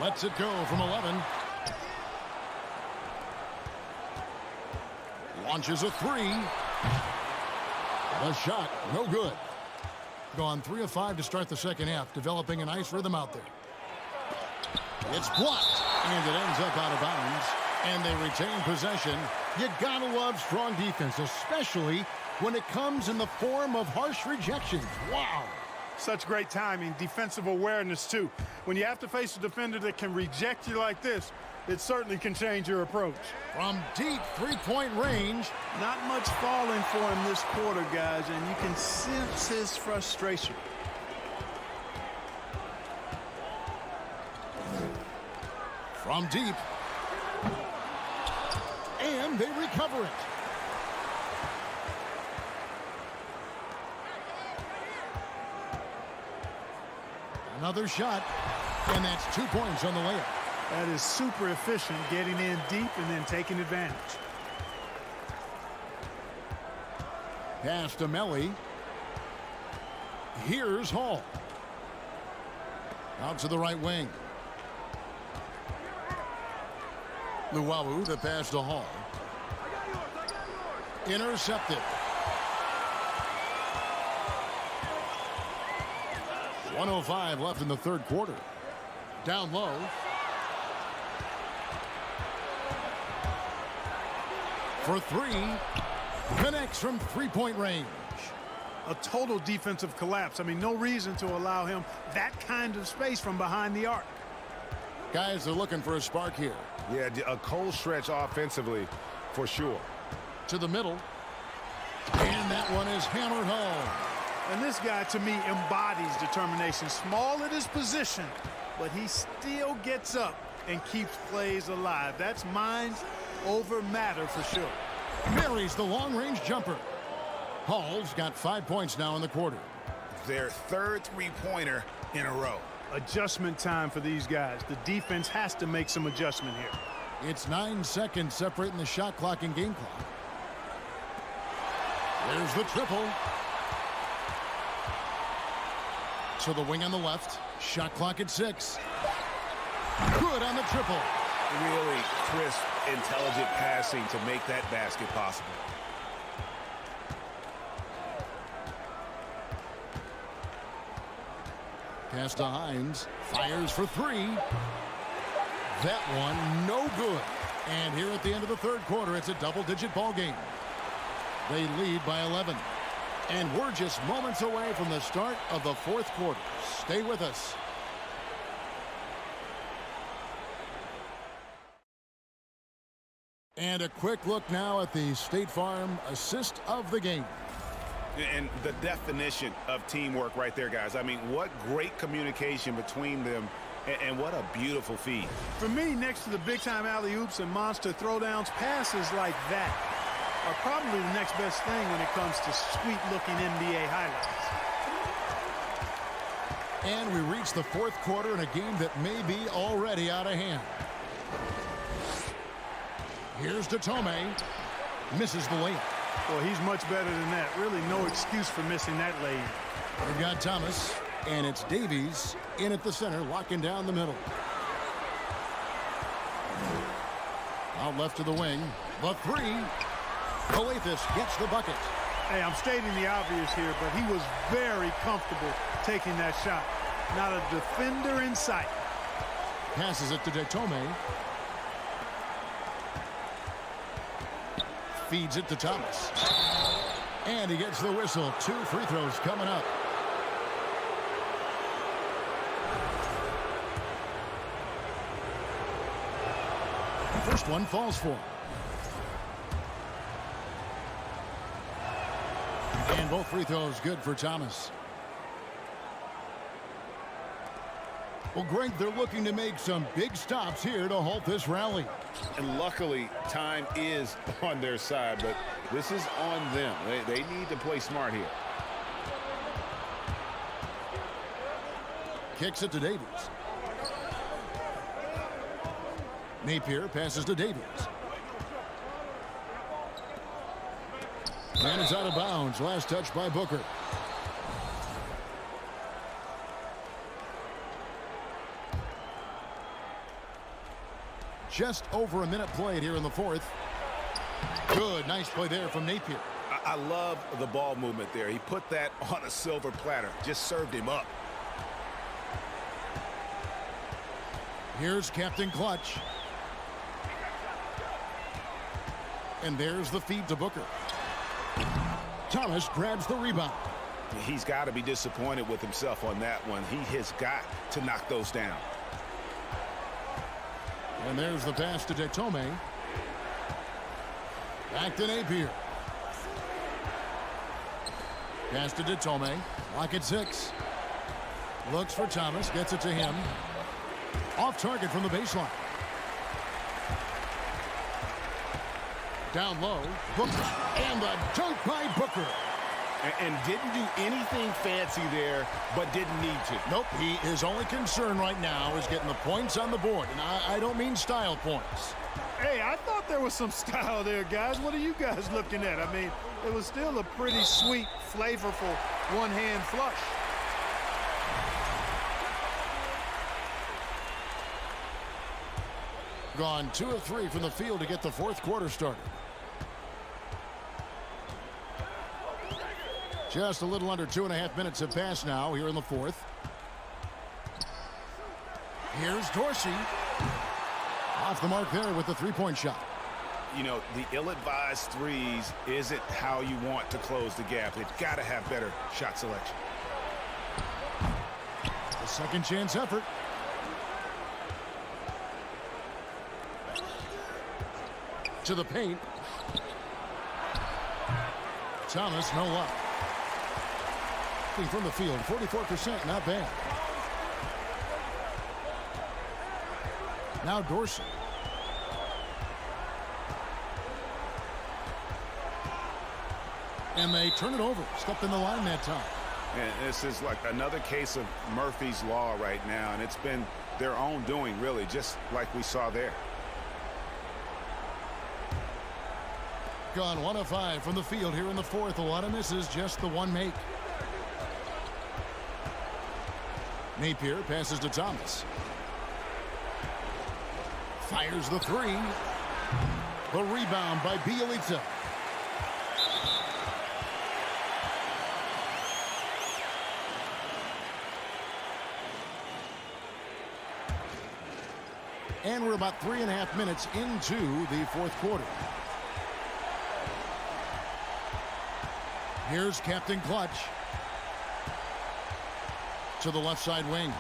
Lets it go from 11. Launches a 3. The shot, no good. Gone 3 of 5 to start the second half, developing a nice rhythm out there. It's blocked, and it ends up out of bounds. And they retain possession. You gotta love strong defense, especially when it comes in the form of harsh rejections. Wow. Such great timing, defensive awareness, too. When you have to face a defender that can reject you like this, it certainly can change your approach. From deep three-point range. Not much falling for him this quarter, guys, and you can sense his frustration. From deep. And they recover it. Another shot, and that's 2 points on the layup. That is super efficient, getting in deep and then taking advantage. Pass to Melly. Here's Hall. Out to the right wing. Luwawu, the pass to Hall. Intercepted. 1:05 left in the third quarter. Down low. For three. Connects from three-point range. A total defensive collapse. I mean, no reason to allow him that kind of space from behind the arc. Guys are looking for a spark here. Yeah, a cold stretch offensively for sure. To the middle. And that one is hammered home. And this guy, to me, embodies determination. Small at his position, but he still gets up and keeps plays alive. That's mind over matter for sure. Marries the long-range jumper. Hall's got 5 points now in the quarter. Their third three-pointer in a row. Adjustment time for these guys. The defense has to make some adjustment here. It's 9 seconds separating the shot clock and game clock. There's the triple. So the wing on the left. Shot clock at 6. Good on the triple. Really crisp, intelligent passing to make that basket possible. Pass to Hines. Fires for three. That one no good. And here at the end of the third quarter, it's a double-digit ball game. They lead by 11. And we're just moments away from the start of the fourth quarter. Stay with us. And a quick look now at the State Farm assist of the game. And the definition of teamwork right there, guys. I mean, what great communication between them, and what a beautiful feed. For me, next to the big-time alley-oops and monster throwdowns, passes like that are probably the next best thing when it comes to sweet-looking NBA highlights. And we reach the fourth quarter in a game that may be already out of hand. Here's Datome. Misses the layup. Well, he's much better than that. Really no excuse for missing that lay. We've got Thomas, and it's Davies in at the center, locking down the middle. Out left to the wing. The three. Coathis gets the bucket. Hey, I'm stating the obvious here, but he was very comfortable taking that shot. Not a defender in sight. Passes it to Datome. Feeds it to Thomas. And he gets the whistle. 2 free throws coming up. First one falls for him. And both free throws good for Thomas. Well, Greg, they're looking to make some big stops here to halt this rally. And luckily, time is on their side, but this is on them. They need to play smart here. Kicks it to Davies. Napier passes to Davies. And it's out of bounds. Last touch by Booker. Just over a minute played here in the fourth. Good, nice play there from Napier. I love the ball movement there. He put that on a silver platter. Just served him up. Here's Captain Clutch. And there's the feed to Booker. Thomas grabs the rebound. He's got to be disappointed with himself on that one. He has got to knock those down. And there's the pass to Datome. Back to Napier. Pass to Datome. Lock at 6. Looks for Thomas. Gets it to him. Off target from the baseline. Down low. Booker. And the dunk by Booker. And didn't do anything fancy there, but didn't need to. Nope, his only concern right now is getting the points on the board. And I don't mean style points. Hey, I thought there was some style there, guys. What are you guys looking at? I mean, it was still a pretty sweet, flavorful one-hand flush. Gone 2 of 3 from the field to get the fourth quarter started. Just a little under 2.5 minutes have passed now here in the fourth. Here's Dorsey. Off the mark there with the three-point shot. You know, the ill-advised threes isn't how you want to close the gap. They've got to have better shot selection. A second chance effort. To the paint. Thomas, no luck. From the field, 44%, not bad. Now Dorsey. And they turn it over. Stepped in the line that time. And this is like another case of Murphy's Law right now, and it's been their own doing, really, just like we saw there. Gone 1 of 5 from the field here in the fourth. A lot of misses, just the one make. Napier passes to Thomas. Fires the three. The rebound by Bielitsa. And we're about 3.5 minutes into the fourth quarter. Here's Captain Clutch. To the left side wing.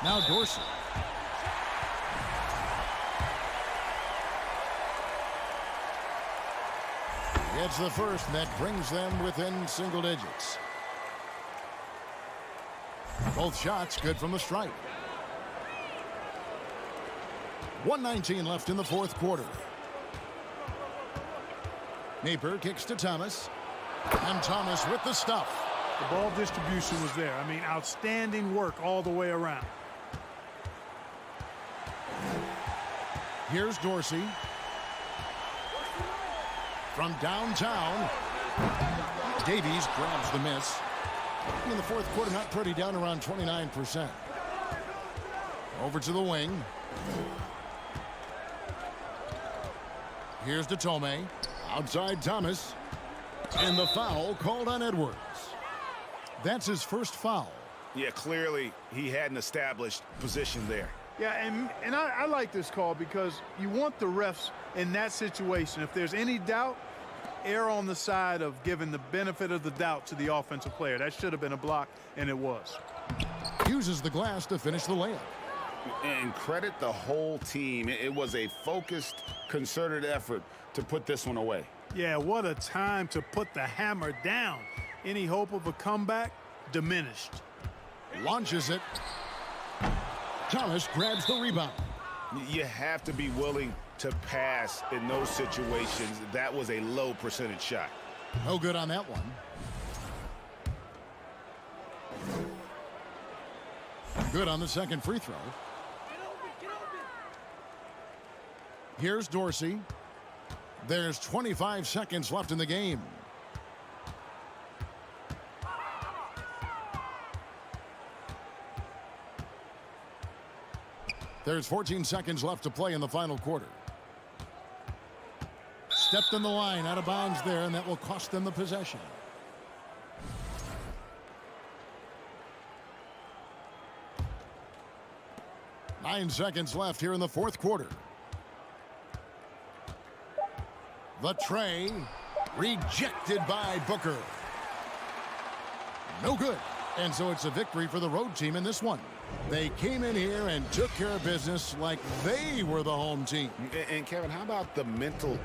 Now Dorsey. Gets the first, and that brings them within single digits. Both shots good from the stripe. 1:19 left in the fourth quarter. Napier kicks to Thomas. And Thomas with the stuff. The ball distribution was there. I mean, outstanding work all the way around. Here's Dorsey. From downtown. Davies grabs the miss. In the fourth quarter, not pretty, down around 29%. Over to the wing. Here's Datome. Outside Thomas. And the foul called on Edwards. That's his first foul. Yeah, clearly he hadn't established position there. Yeah, and I like this call because you want the refs in that situation. If there's any doubt, err on the side of giving the benefit of the doubt to the offensive player. That should have been a block, and it was. Uses the glass to finish the layup. And credit the whole team. It was a focused, concerted effort to put this one away. Yeah, what a time to put the hammer down. Any hope of a comeback? Diminished. Launches it. Thomas grabs the rebound. You have to be willing to pass in those situations. That was a low percentage shot. No good on that one. Good on the second free throw. Here's Dorsey. There's 25 seconds left in the game. There's 14 seconds left to play in the final quarter. Stepped in the line, out of bounds there, and that will cost them the possession. Nine seconds left here in the fourth quarter. The tray rejected by Booker. No good. And so it's a victory for the road team in this one. They came in here and took care of business like they were the home team. And Kevin, how about the mental...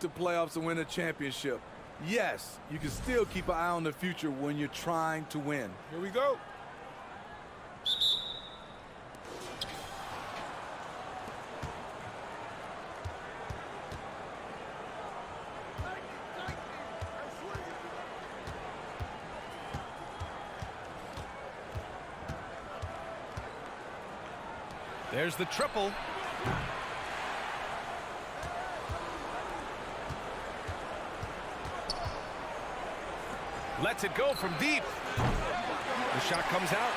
to playoffs and win a championship. Yes, you can still keep an eye on the future when you're trying to win. Here we go. There's the triple. Lets it go from deep. The shot comes out.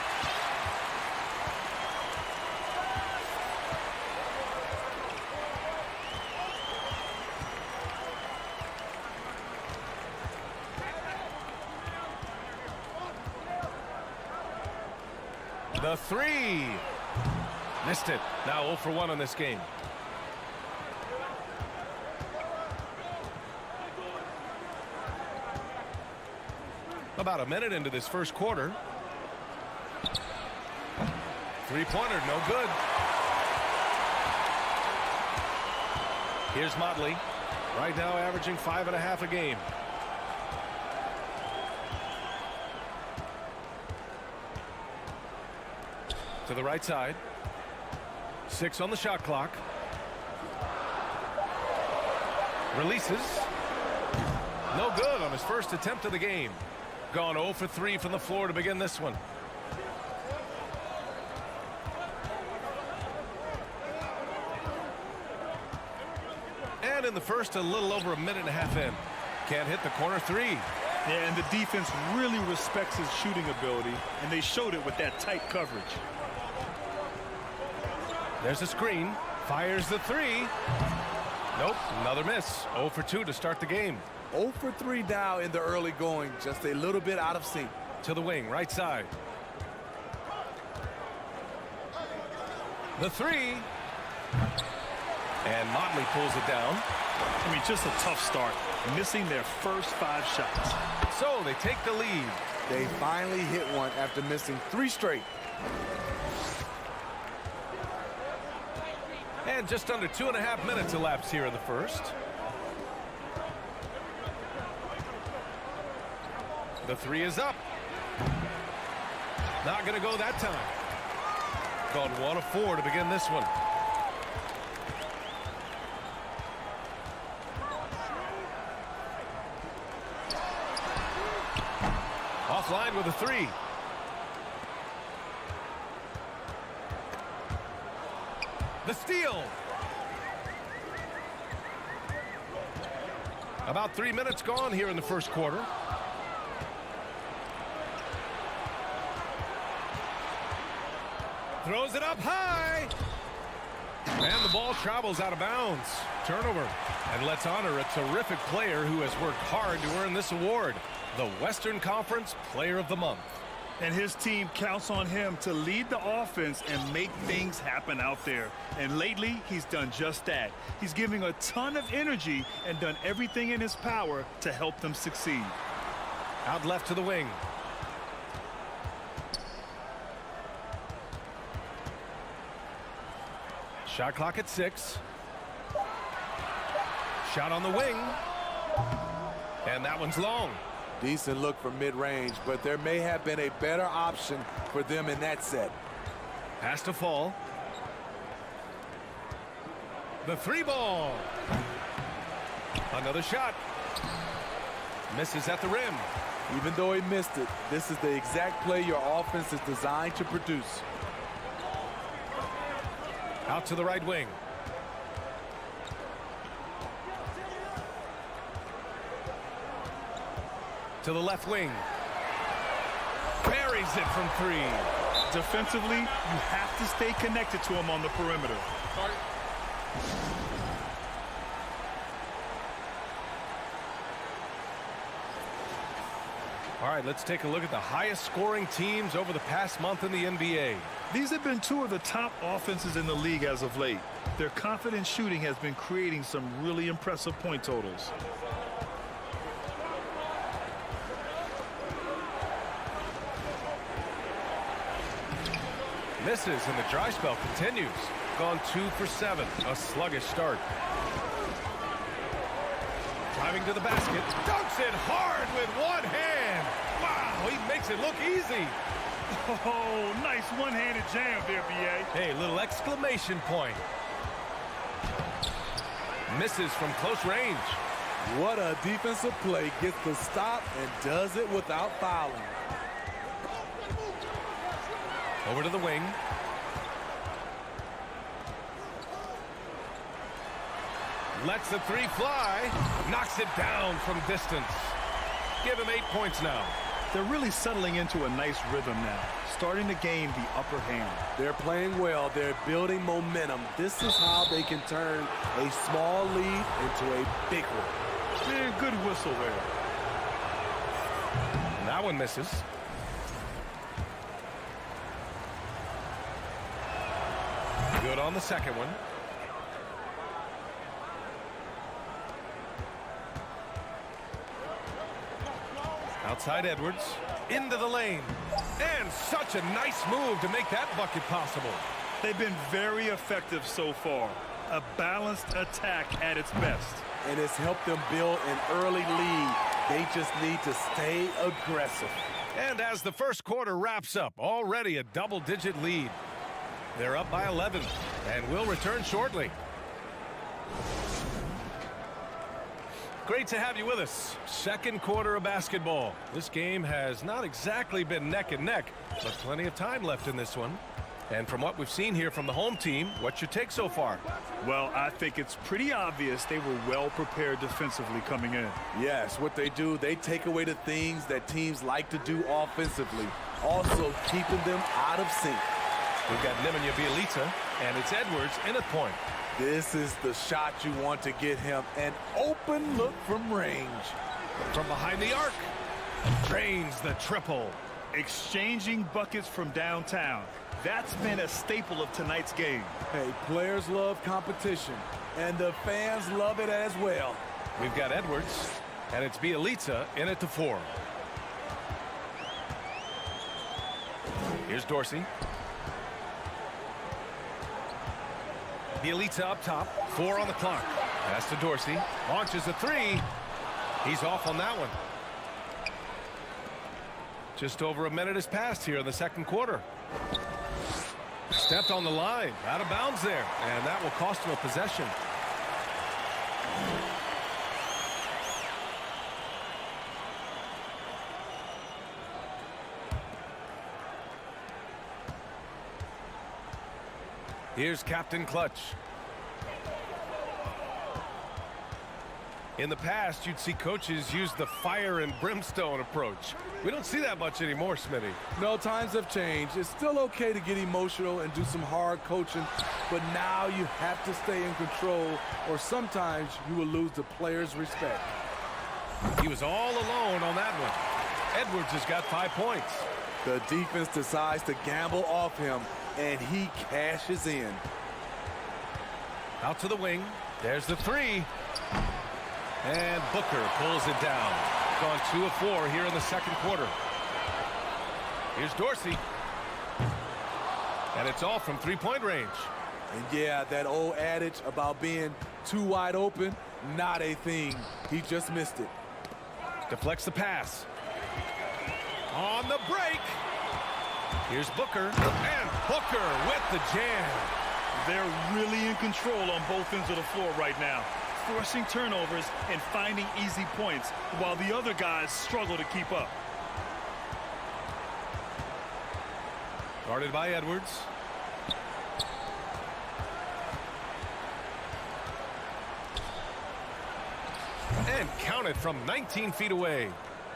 The three. Missed it. Now 0 for 1 on this game. About a minute into this first quarter. Three-pointer, no good. Here's Motley. Right now averaging 5.5 a game. To the right side. 6 on the shot clock. Releases. No good on his first attempt of the game. Gone 0 for 3 from the floor to begin this one. And in the first, a little over a minute and a half in. Can't hit the corner three. Yeah, and the defense really respects his shooting ability, and they showed it with that tight coverage. There's a screen. Fires the three. Nope, another miss. 0 for 2 to start the game. 0 for 3 now in the early going, just a little bit out of sync. To the wing, right side. The three. And Motley pulls it down. I mean, just a tough start, missing their first 5 shots. So they take the lead. They finally hit one after missing 3 straight. And just under 2.5 minutes elapsed here in the first. The three is up. Not going to go that time. Gone 1 of 4 to begin this one. Offline with a three. The steal. About 3 minutes gone here in the first quarter. Throws it up high. And the ball travels out of bounds. Turnover. And let's honor a terrific player who has worked hard to earn this award. The Western Conference Player of the Month. And his team counts on him to lead the offense and make things happen out there. And lately, he's done just that. He's giving a ton of energy and done everything in his power to help them succeed. Out left to the wing. Shot clock at 6. Shot on the wing. And that one's long. Decent look from mid-range, but there may have been a better option for them in that set. Has to fall. The three ball. Another shot. Misses at the rim. Even though he missed it, this is the exact play your offense is designed to produce. Out to the right wing. To the left wing. Buries it from 3. Defensively, you have to stay connected to him on the perimeter. All right, let's take a look at the highest scoring teams over the past month in the NBA. These have been 2 of the top offenses in the league as of late. Their confident shooting has been creating some really impressive point totals. Misses, and the dry spell continues. Gone 2 for 7. A sluggish start. Driving to the basket. Dunks it hard with one hand. Wow, he makes it look easy. Oh, nice one-handed jam there, B.A. Hey, little exclamation point. Misses from close range. What a defensive play. Gets the stop and does it without fouling. Over to the wing. Lets the three fly. Knocks it down from distance. Give him 8 points now. They're really settling into a nice rhythm now, starting to gain the upper hand. They're playing well. They're building momentum. This is how they can turn a small lead into a big one. Yeah, good whistle there. And that one misses. Good on the second one. Outside Edwards, into the lane, and such a nice move to make that bucket possible. They've been very effective so far. A balanced attack at its best. And it's helped them build an early lead. They just need to stay aggressive. And as the first quarter wraps up, already a double-digit lead. They're up by 11, and will return shortly. Great to have you with us. Second quarter of basketball. This game has not exactly been neck and neck, but plenty of time left in this one. And from what we've seen here from the home team, what's your take so far? Well, I think it's pretty obvious they were well prepared defensively coming in. Yes, what they do, they take away the things that teams like to do offensively, also keeping them out of sync. We've got Nemanja Bjelica, and it's Edwards in at point. This is the shot you want to get him. An open look from range. From behind the arc. Drains the triple. Exchanging buckets from downtown. That's been a staple of tonight's game. Hey, players love competition, and the fans love it as well. We've got Edwards, and it's Bjelica in at the 4. Here's Dorsey. Bjelica up top, 4 on the clock. Pass to Dorsey, launches a 3. He's off on that one. Just over a minute has passed here in the second quarter. Stepped on the line, out of bounds there, and that will cost him a possession. Here's Captain Clutch. In the past, you'd see coaches use the fire and brimstone approach. We don't see that much anymore, Smitty. No, times have changed. It's still okay to get emotional and do some hard coaching, but now you have to stay in control, or sometimes you will lose the players' respect. He was all alone on that one. Edwards has got 5 points. The defense decides to gamble off him, and he cashes in. Out to the wing. There's the 3. And Booker pulls it down. Gone 2 of 4 here in the second quarter. Here's Dorsey. And it's all from 3-point range. And yeah, that old adage about being too wide open, not a thing. He just missed it. Deflects the pass. On the break. Here's Booker. And Booker with the jam. They're really in control on both ends of the floor right now, forcing turnovers and finding easy points while the other guys struggle to keep up. Guarded by Edwards. And counted from 19 feet away.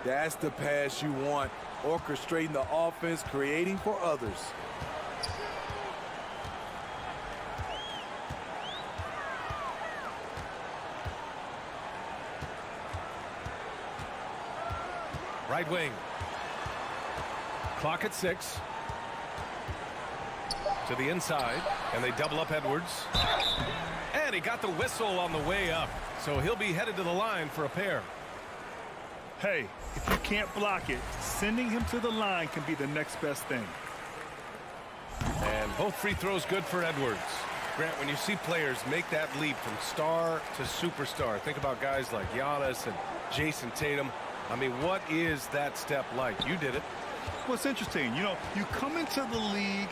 That's the pass you want. Orchestrating the offense, creating for others. Right wing. Clock at 6. To the inside, and they double up Edwards. And he got the whistle on the way up, so he'll be headed to the line for a pair. Hey, if you can't block it, sending him to the line can be the next best thing. And both free throws good for Edwards. Grant, when you see players make that leap from star to superstar, think about guys like Giannis and Jason Tatum. I mean, what is that step like? You did it. Well, it's interesting. You know, you come into the league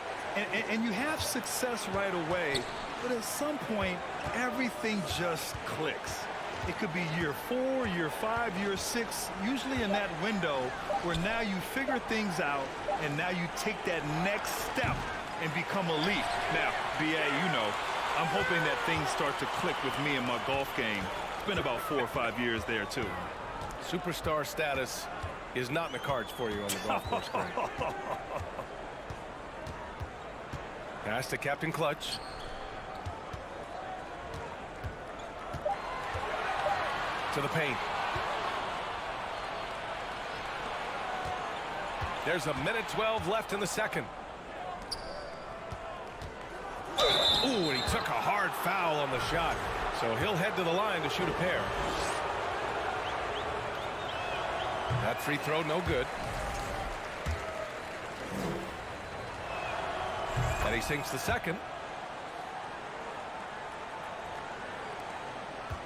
and you have success right away, but at some point, everything just clicks. It could be year 4, year 5, year 6, usually in that window where now you figure things out and now you take that next step and become elite. Now, BA, you know, I'm hoping that things start to click with me in my golf game. It's been about 4 or 5 years there, too. Superstar status is not in the cards for you on the golf course, Grant. Pass to Captain Clutch. To the paint. There's a minute 12 left in the second. Ooh, and he took a hard foul on the shot. So he'll head to the line to shoot a pair. That free throw, no good. And he sinks the second.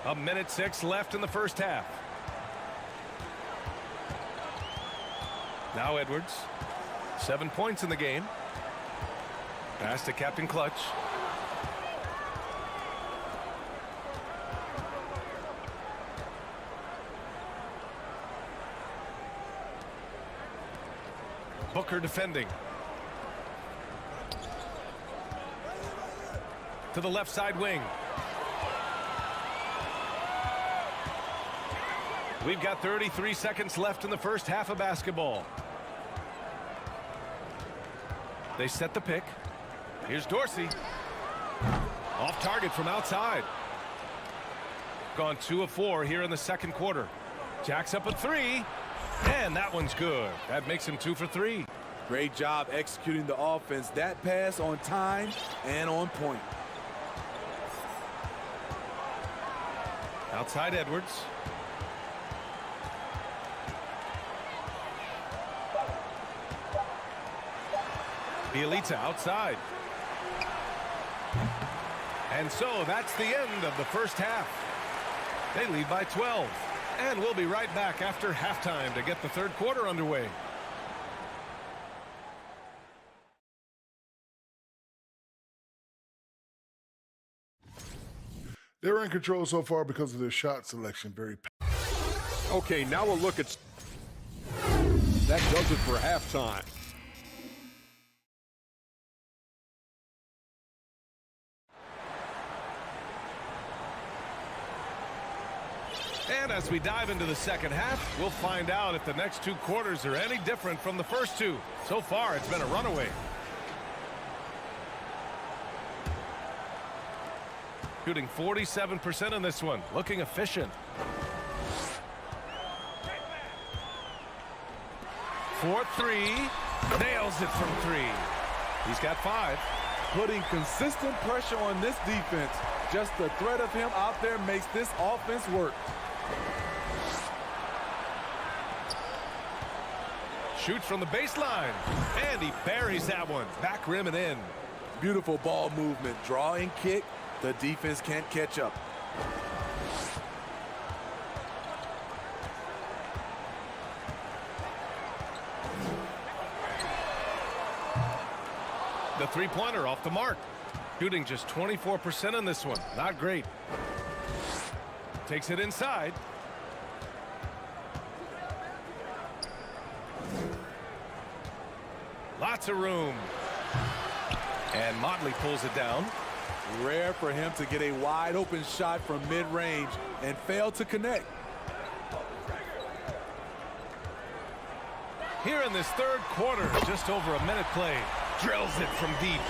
A minute 6 left in the first half. Now Edwards. 7 points in the game. Pass to Captain Clutch. Booker defending. To the left side wing. We've got 33 seconds left in the first half of basketball. They set the pick. Here's Dorsey. Off target from outside. Gone 2 of 4 here in the second quarter. Jacks up a 3. And that one's good. That makes him 2 for 3. Great job executing the offense. That pass on time and on point. Outside Edwards. Bielitsa outside. And so that's the end of the first half. They lead by 12. And we'll be right back after halftime to get the third quarter underway. They're in control so far because of their shot selection. Very. Okay, now a look at that does it for halftime. And as we dive into the second half, we'll find out if the next 2 quarters are any different from the first 2. So far, it's been a runaway. Shooting 47% in this one, looking efficient. 4-3, nails it from 3. He's got 5. Putting consistent pressure on this defense. Just the threat of him out there makes this offense work. Shoots from the baseline, and he buries that one. Back rim and in. Beautiful ball movement. Draw and kick. The defense can't catch up. The three-pointer off the mark. Shooting just 24% on this one. Not great. Takes it inside. Lots of room. And Motley pulls it down. Rare for him to get a wide open shot from mid-range and fail to connect. Here in this third quarter, just over a minute played. Drills it from deep.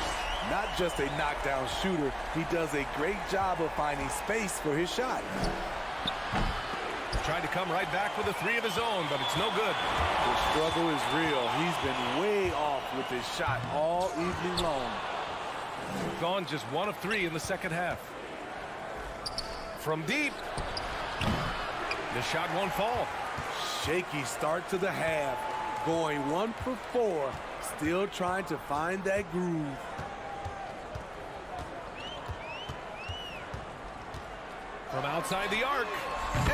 Not just a knockdown shooter, he does a great job of finding space for his shot. Tried to come right back with a 3 of his own, but it's no good. The struggle is real. He's been way off with his shot all evening long. Gone just 1 of 3 in the second half. From deep. The shot won't fall. Shaky start to the half. Going 1 for 4. Still trying to find that groove. From outside the arc.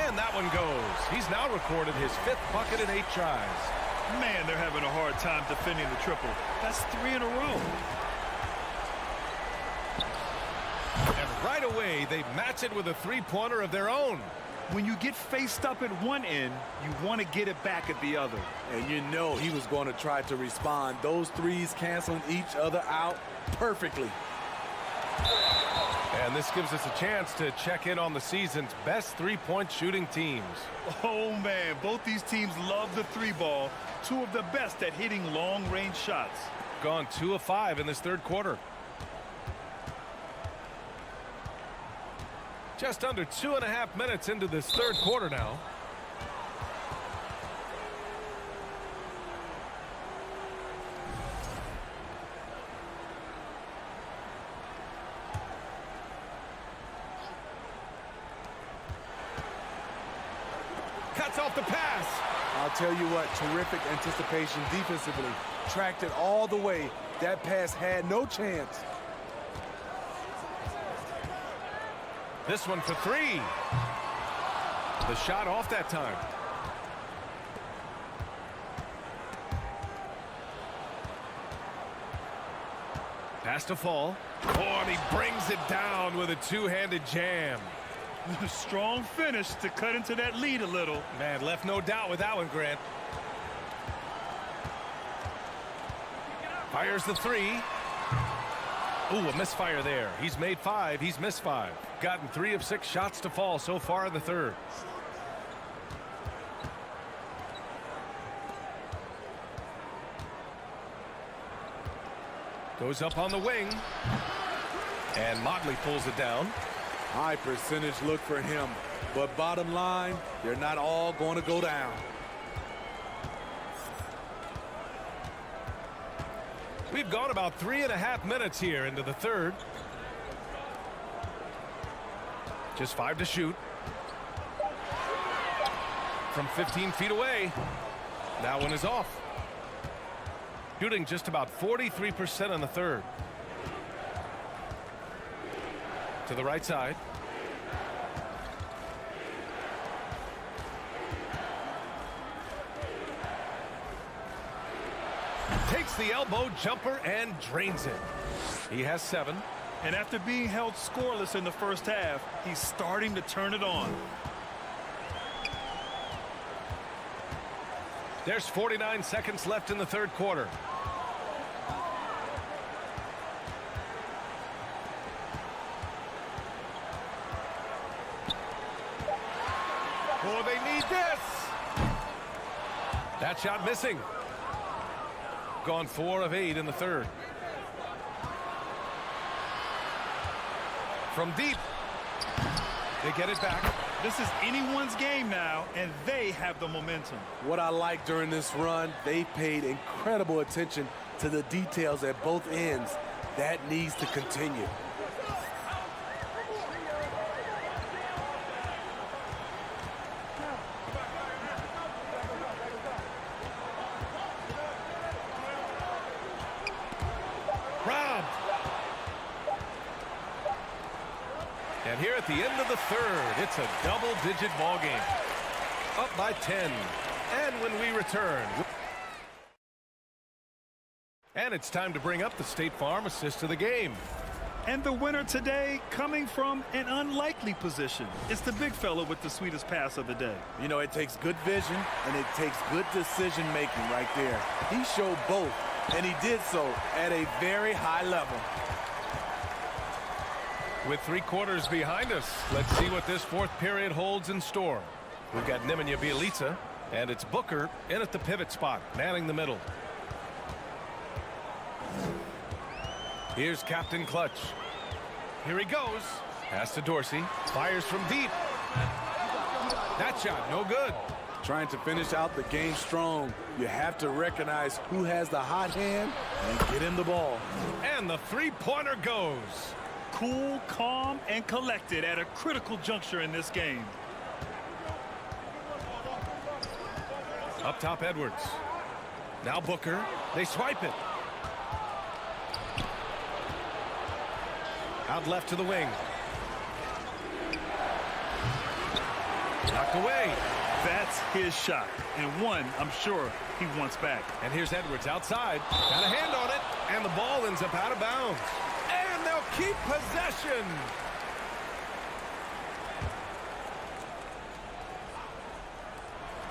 And that one goes. He's now recorded his 5th bucket in 8 tries. Man, they're having a hard time defending the triple. That's 3 in a row. And right away, they match it with a 3-pointer of their own. When you get faced up at one end, you want to get it back at the other. And you know he was going to try to respond. Those threes canceling each other out perfectly. And this gives us a chance to check in on the season's best 3-point shooting teams. Oh, man, both these teams love the 3-ball. 2 of the best at hitting long-range shots. Gone 2 of 5 in this 3rd quarter. Just under 2.5 minutes into this 3rd quarter now. Cuts off the pass. I'll tell you what, terrific anticipation defensively. Tracked it all the way. That pass had no chance. This one for 3. The shot off that time. Pass to fall. Oh, and he brings it down with a 2-handed jam. Strong finish to cut into that lead a little. Man, left no doubt with that one, Grant. Fires the 3. Ooh, a misfire there. He's made 5. He's missed 5. Gotten 3 of 6 shots to fall so far in the 3rd. Goes up on the wing. And Motley pulls it down. High percentage look for him. But bottom line, they're not all going to go down. We've gone about 3.5 minutes here into the 3rd. Just 5 to shoot. From 15 feet away. That one is off. Shooting just about 43% in the 3rd. To the right side. Takes the elbow jumper and drains it. He has 7. And after being held scoreless in the 1st half, he's starting to turn it on. There's 49 seconds left in the 3rd quarter. Oh, they need this. That shot missing. Gone 4 of 8 in the 3rd. From deep. They get it back. This is anyone's game now, and they have the momentum. What I like during this run, they paid incredible attention to the details at both ends. That needs to continue. And here at the end of the 3rd, it's a double-digit ball game. Up by 10. And when we return. And it's time to bring up the State Farm assist of the game. And the winner today coming from an unlikely position. It's the big fella with the sweetest pass of the day. You know, it takes good vision and it takes good decision making right there. He showed both, and he did so at a very high level. With 3 quarters behind us, let's see what this 4th period holds in store. We've got Nemanja Bjelica, and it's Booker in at the pivot spot, manning the middle. Here's Captain Clutch. Here he goes. Pass to Dorsey. Fires from deep. That shot, no good. Trying to finish out the game strong. You have to recognize who has the hot hand and get him the ball. And the 3-pointer goes. Cool, calm, and collected at a critical juncture in this game. Up top, Edwards. Now Booker. They swipe it. Out left to the wing. Knocked away. That's his shot, and one I'm sure he wants back. And here's Edwards outside. Got a hand on it, and the ball ends up out of bounds. And they'll keep possession.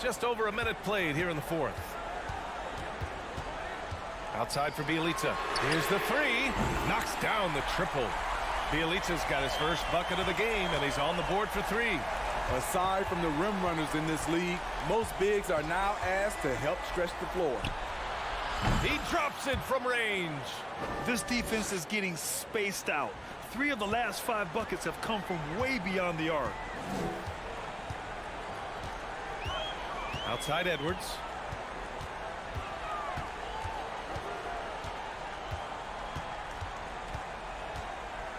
Just over a minute played here in the fourth. Outside for Bielitsa. Here's the three. Knocks down the triple. Bielitsa's got his first bucket of the game, and he's on the board for three. Aside from the rim runners in this league, most bigs are now asked to help stretch the floor. He drops it from range. This defense is getting spaced out. 3 of the last 5 buckets have come from way beyond the arc. Outside Edwards.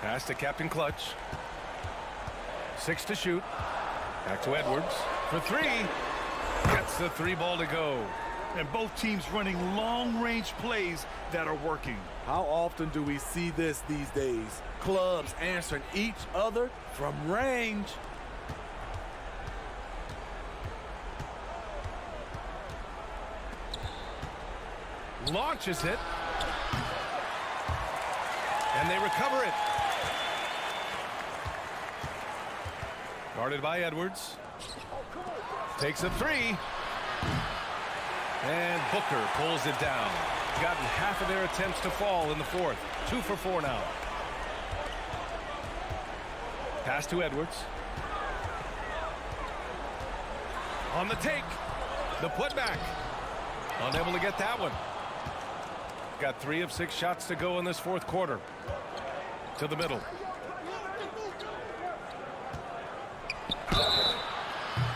Pass to Captain Clutch. 6 to shoot. Back to Edwards for 3. Gets the 3 ball to go. And both teams running long-range plays that are working. How often do we see this these days? Clubs answering each other from range. Launches it. And they recover it. Guarded by Edwards. Takes a 3. And Booker pulls it down. Gotten half of their attempts to fall in the fourth. 2 for 4 now. Pass to Edwards. On the take. The putback. Unable to get that one. Got 3 of 6 shots to go in this fourth quarter. To the middle.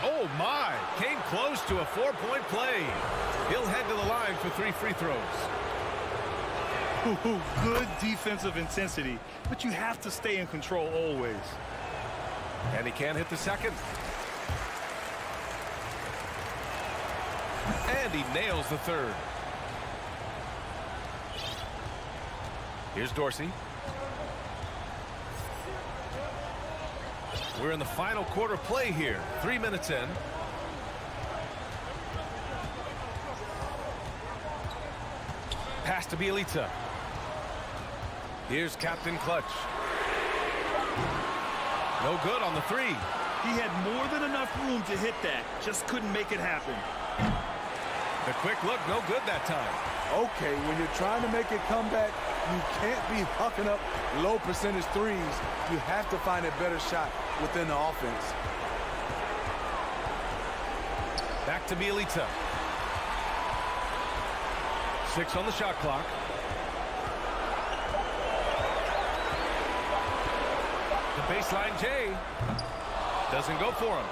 Oh my, came close to a 4-point play. He'll head to the line for 3 free throws. Good defensive intensity, but you have to stay in control always. And he can't hit the second. And he nails the third. Here's Dorsey. We're in the final quarter play here. 3 minutes in. Pass to Bielitsa. Here's Captain Clutch. No good on the 3. He had more than enough room to hit that. Just couldn't make it happen. The quick look, no good that time. Okay, when you're trying to make a comeback, you can't be hucking up low percentage threes. You have to find a better shot within the offense. Back to Bielitsa. 6 on the shot clock. The baseline J. Doesn't go for him.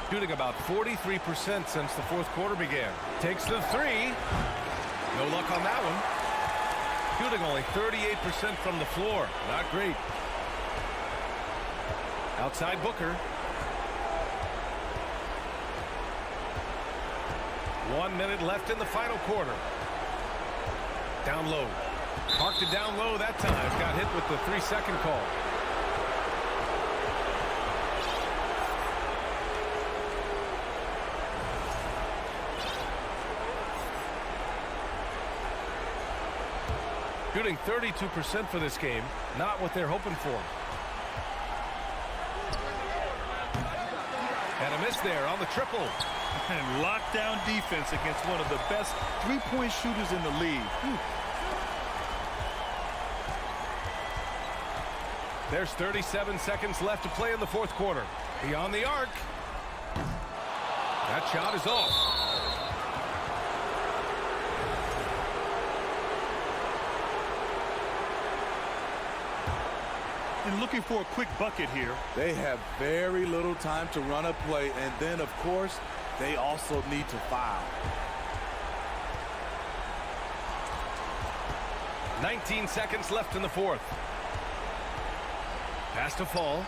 Shooting about 43% since the fourth quarter began. Takes the 3. No luck on that one. Shooting only 38% from the floor. Not great. Outside Booker. 1 minute left in the final quarter. Down low. Parked it down low that time. Got hit with the 3-second call. Shooting 32% for this game. Not what they're hoping for. And a miss there on the triple. And lockdown defense against one of the best three-point shooters in the league. There's 37 seconds left to play in the fourth quarter. Beyond the arc. That shot is off. And looking for a quick bucket here. They have very little time to run a play, and then, of course, they also need to foul. 19 seconds left in the fourth. Pass to Fall.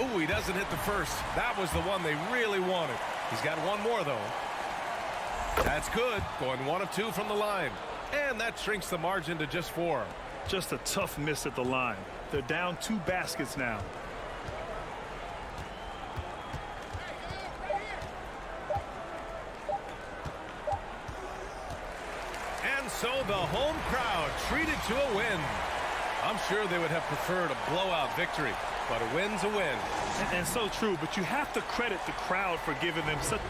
Ooh, he doesn't hit the first. That was the one they really wanted. He's got one more, though. That's good. Going 1 of 2 from the line. And that shrinks the margin to just 4. Just a tough miss at the line. They're down 2 baskets now. And so the home crowd treated to a win. I'm sure they would have preferred a blowout victory, but a win's a win. And so true, but you have to credit the crowd for giving them such...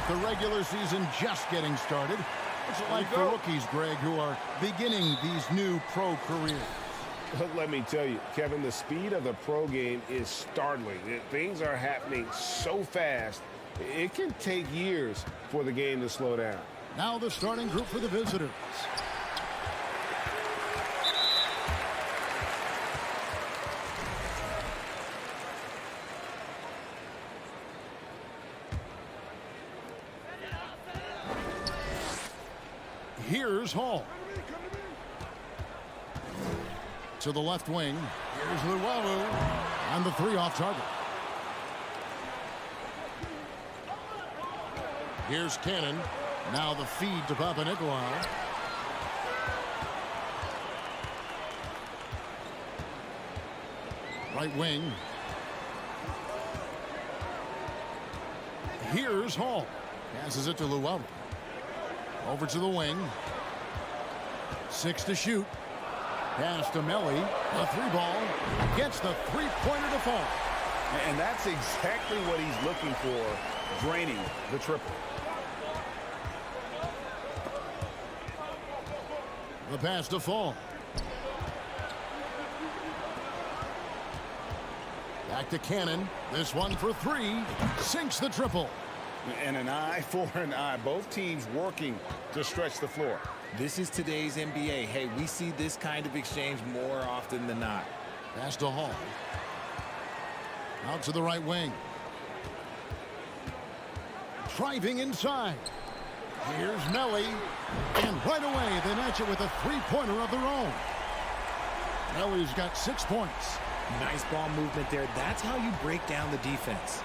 The regular season just getting started. What's it like for rookies, Greg, who are beginning these new pro careers? Let me tell you, Kevin, the speed of the pro game is startling. Things are happening so fast, it can take years for the game to slow down. Now the starting group for the visitors. Here's Hall. To the left wing. Here's Luwawu. And the 3 off target. Here's Cannon. Now the feed to Papa Nicolau. Right wing. Here's Hall. Passes it to Luwawu. Over to the wing. 6 to shoot. Pass to Melly. The 3 ball. Gets the 3-pointer to fall. And that's exactly what he's looking for, draining the triple. The pass to Fall. Back to Cannon. This one for 3. Sinks the triple. And an eye for an eye. Both teams working to stretch the floor. This is today's NBA. Hey, we see this kind of exchange more often than not. Pass to Hall. Out to the right wing. Driving inside. Here's Melly. And right away, they match it with a 3-pointer of their own. Melly's got 6 points. Nice ball movement there. That's how you break down the defense.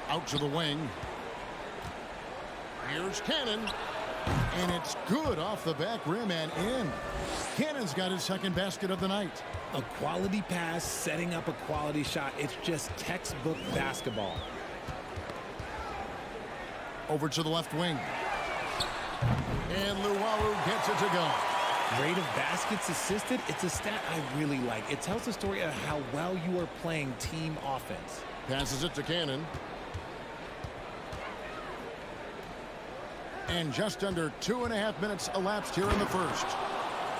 Out to the wing. Here's Cannon. And it's good off the back rim and in. Cannon's got his 2nd basket of the night. A quality pass, setting up a quality shot. It's just textbook basketball. Over to the left wing. And Luwawu gets it to go. Rate of baskets assisted, it's a stat I really like. It tells the story of how well you are playing team offense. Passes it to Cannon. And just under 2.5 minutes elapsed here in the first.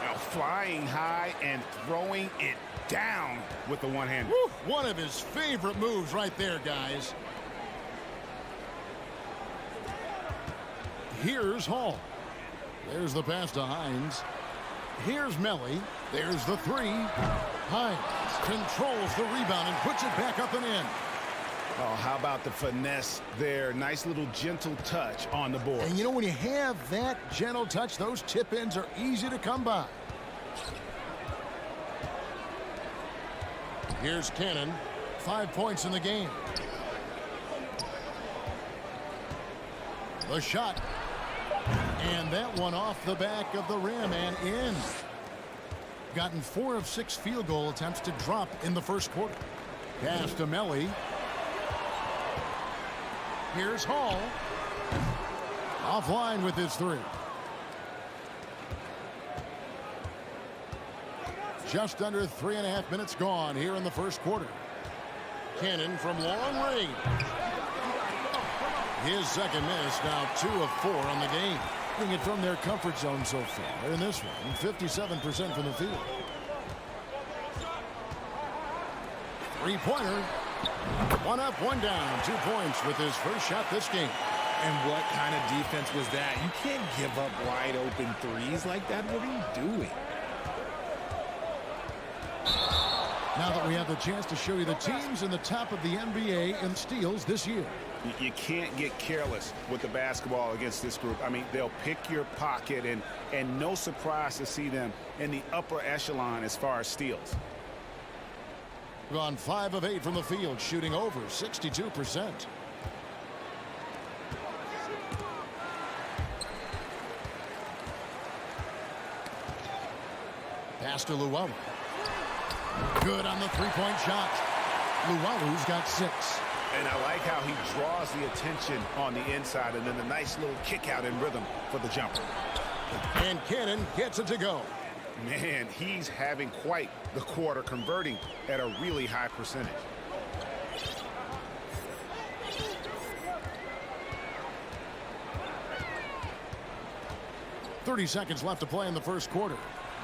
Now flying high and throwing it down with the one-hand. One of his favorite moves right there, guys. Here's Hall. There's the pass to Hines. Here's Melly. There's the 3. Hines controls the rebound and puts it back up and in. Oh, how about the finesse there? Nice little gentle touch on the board. And you know, when you have that gentle touch, those tip-ins are easy to come by. Here's Cannon. 5 points in the game. The shot. And that one off the back of the rim and in. Gotten 4 of 6 field goal attempts to drop in the first quarter. Pass to Melly. Here's Hall. Offline with his 3. Just under 3.5 minutes gone here in the first quarter. Cannon from long range. His 2nd miss, now 2 of 4 on the game. Bring it from their comfort zone so far. In this one, 57% from the field. 3-pointer. 1 up, 1 down. 2 points with his first shot this game. And what kind of defense was that? You can't give up wide open threes like that. What are you doing? Now that we have the chance to show you the teams in the top of the NBA in steals this year. You can't get careless with the basketball against this group. I mean, they'll pick your pocket, and no surprise to see them in the upper echelon as far as steals. Gone 5 of 8 from the field, shooting over 62%. Pass to Luwawu. Good on the 3-point shot. Luwawu's got 6. And I like how he draws the attention on the inside, and then a nice little kick out in rhythm for the jumper. And Cannon gets it to go. Man, he's having quite the quarter, converting at a really high percentage. 30 seconds left to play in the first quarter.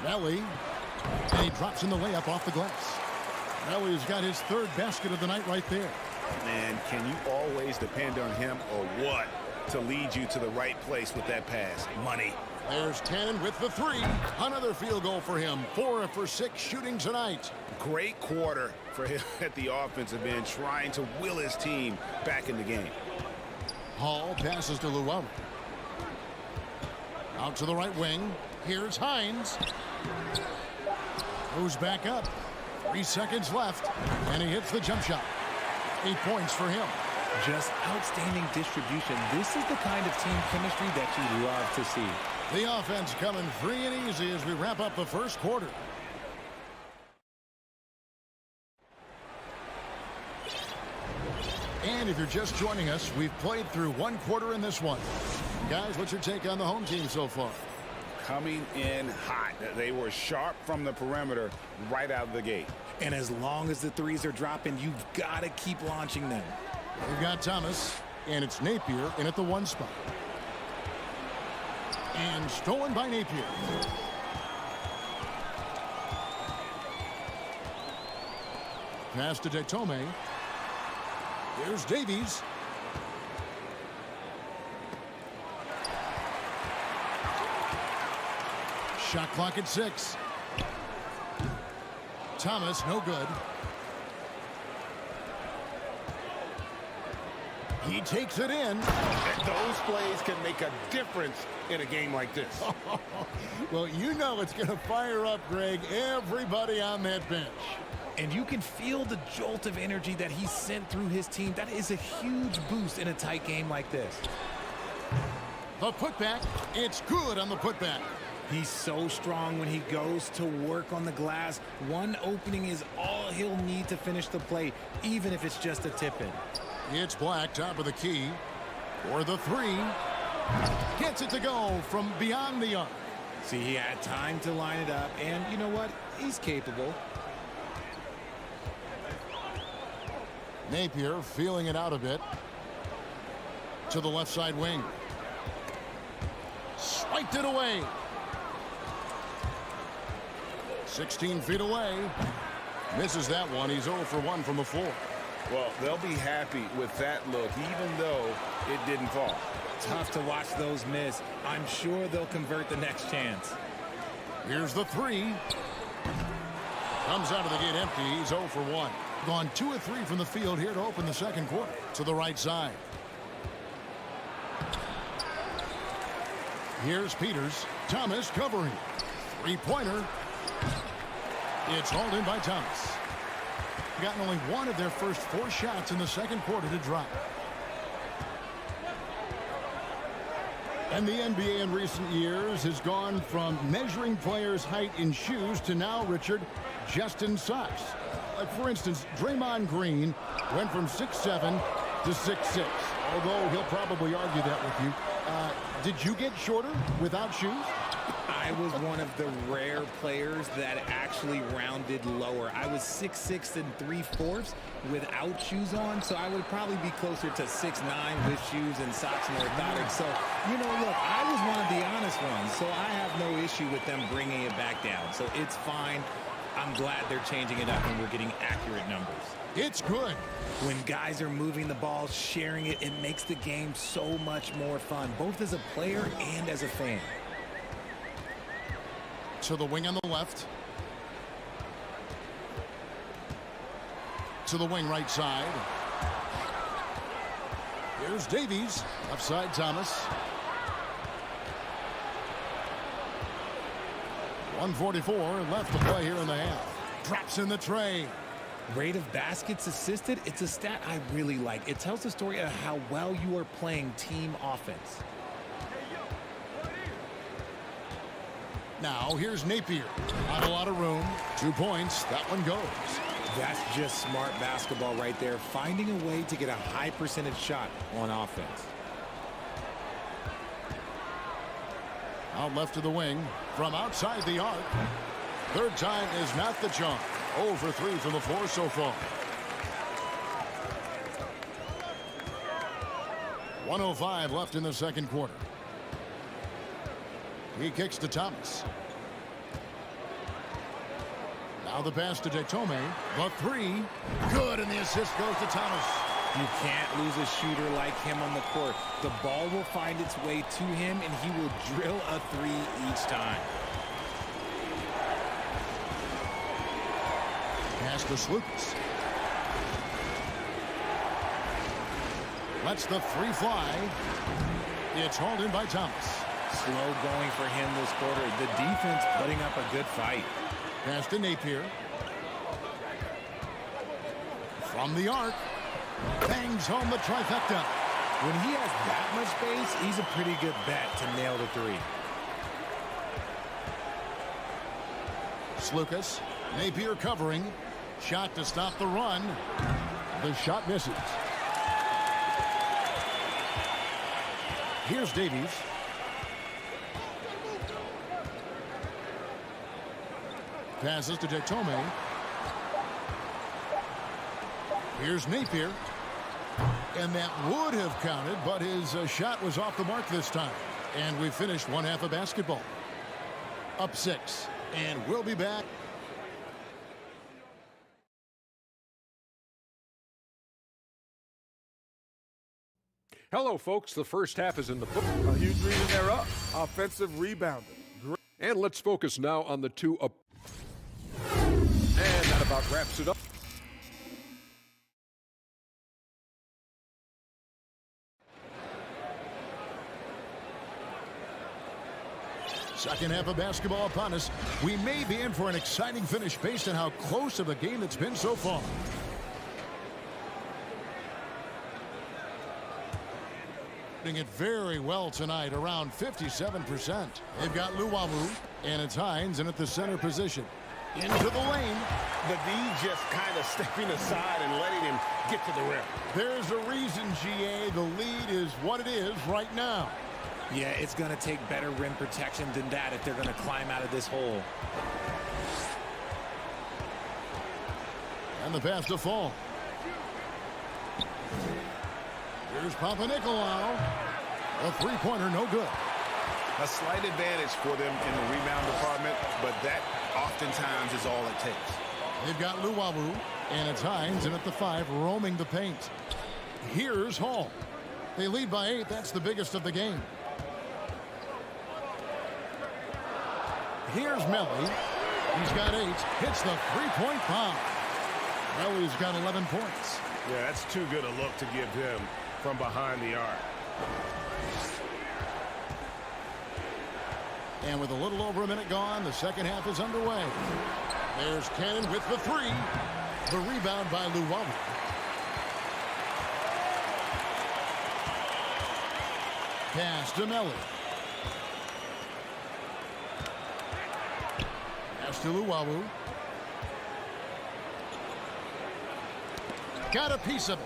Melli, and he drops in the layup off the glass. Melli's got his third basket of the night right there. Man, can you always depend on him or what to lead you to the right place with that pass? Money. There's 10 with the three. Another field goal for him. 4 for 6 shooting tonight. Great quarter for him at the offensive end, trying to will his team back in the game. Hall passes to Llewellyn. Out to the right wing. Here's Hines. Moves back up. 3 seconds left. And he hits the jump shot. 8 points for him. Just outstanding distribution. This is the kind of team chemistry that you love to see. The offense coming free and easy as we wrap up the first quarter. And if you're just joining us, we've played through 1 quarter in this one. Guys, what's your take on the home team so far? Coming in hot. They were sharp from the perimeter right out of the gate. And as long as the threes are dropping, you've got to keep launching them. We've got Thomas, and it's Napier in at the 1 spot. And stolen by Napier. Pass to Detome. Here's Davies. Shot clock at 6. Thomas, no good. He takes it in. Those plays can make a difference in a game like this. Well, you know it's going to fire up, Greg, everybody on that bench. And you can feel the jolt of energy that he sent through his team. That is a huge boost in a tight game like this. The putback, it's good on the putback. He's so strong when he goes to work on the glass. One opening is all he'll need to finish the play, even if it's just a tip-in. It's Black, top of the key. For the 3. Gets it to go from beyond the arc. See, he had time to line it up, and you know what? He's capable. Napier feeling it out a bit. To the left side wing. Swiped it away. 16 feet away. Misses that one. He's 0 for 1 from the floor. Well, they'll be happy with that look, even though it didn't fall. Tough to watch those miss. I'm sure they'll convert the next chance. Here's the 3. Comes out of the gate empty. He's 0 for 1. Gone 2 of 3 from the field here to open the second quarter. To the right side. Here's Peters. Thomas covering. 3-pointer. It's hauled in by Thomas. Gotten only 1 of their first 4 shots in the second quarter to drop. And the NBA in recent years has gone from measuring players' height in shoes to now, Richard, just in socks. Like, for instance, Draymond Green went from 6'7" to 6'6", although he'll probably argue that with you. Did you get shorter without shoes? I was one of the rare players that actually rounded lower. I was 6'6" 3/4 without shoes on, so I would probably be closer to 6'9" with shoes and socks and orthotics. So, you know, look, I was one of the honest ones, so I have no issue with them bringing it back down. So it's fine. I'm glad they're changing it up and we're getting accurate numbers. It's good. When guys are moving the ball, sharing it, it makes the game so much more fun, both as a player and as a fan. To the wing on the left. To the wing right side. Here's Davies. Left side Thomas. 1:44 left to play here in the half. Drops in the tray. Rate of baskets assisted, it's a stat I really like. It tells the story of how well you are playing team offense. Now here's Napier. Not a lot of room. 2 points. That one goes. That's just smart basketball right there. Finding a way to get a high percentage shot on offense. Out left to the wing. From outside the arc. Third time is not the charm. 0 for 3 from the floor so far. 1:05 left in the second quarter. He kicks to Thomas. Now the pass to Detome. The three. Good, and the assist goes to Thomas. You can't lose a shooter like him on the court. The ball will find its way to him, and he will drill a three each time. Pass to Slukas. Lets the three fly. It's hauled in by Thomas. Slow going for him this quarter. The defense putting up a good fight. Pass to Napier. From the arc. Bangs home the trifecta. When he has that much space, he's a pretty good bet to nail the three. Slukas. Napier covering. Shot to stop the run. The shot misses. Here's Davies. Passes to Detome. Here's Napier. And that would have counted, but his shot was off the mark this time. And we finished one half of basketball. Up 6. And we'll be back. Hello, folks. The first half is in the book. A huge reason they're up. Offensive rebounding. And let's focus now on the two up. And that about wraps it up. Second half of basketball upon us. We may be in for an exciting finish based on how close of a game it's been so far. Doing it very well tonight, around 57%. They've got Luwawu, and it's Hines in at the center position. Into the lane. The D just kind of stepping aside and letting him get to the rim. There's a reason, GA, the lead is what it is right now. Yeah, it's going to take better rim protection than that if they're going to climb out of this hole. And the pass to Fall. Here's Papanikolaou. A three-pointer, no good. A slight advantage for them in the rebound department, but that oftentimes is all it takes. They've got Luwawu, and it's Hines in at the 5, roaming the paint. Here's Hall. They lead by 8. That's the biggest of the game. Here's Melly. He's got 8. Hits the three-point bomb. Melly's got 11 points. Yeah, that's too good a look to give him from behind the arc. And with a little over a minute gone, the second half is underway. There's Cannon with the 3. The rebound by Luwawu. Pass to Melly. Pass to Luwawu. Got a piece of it.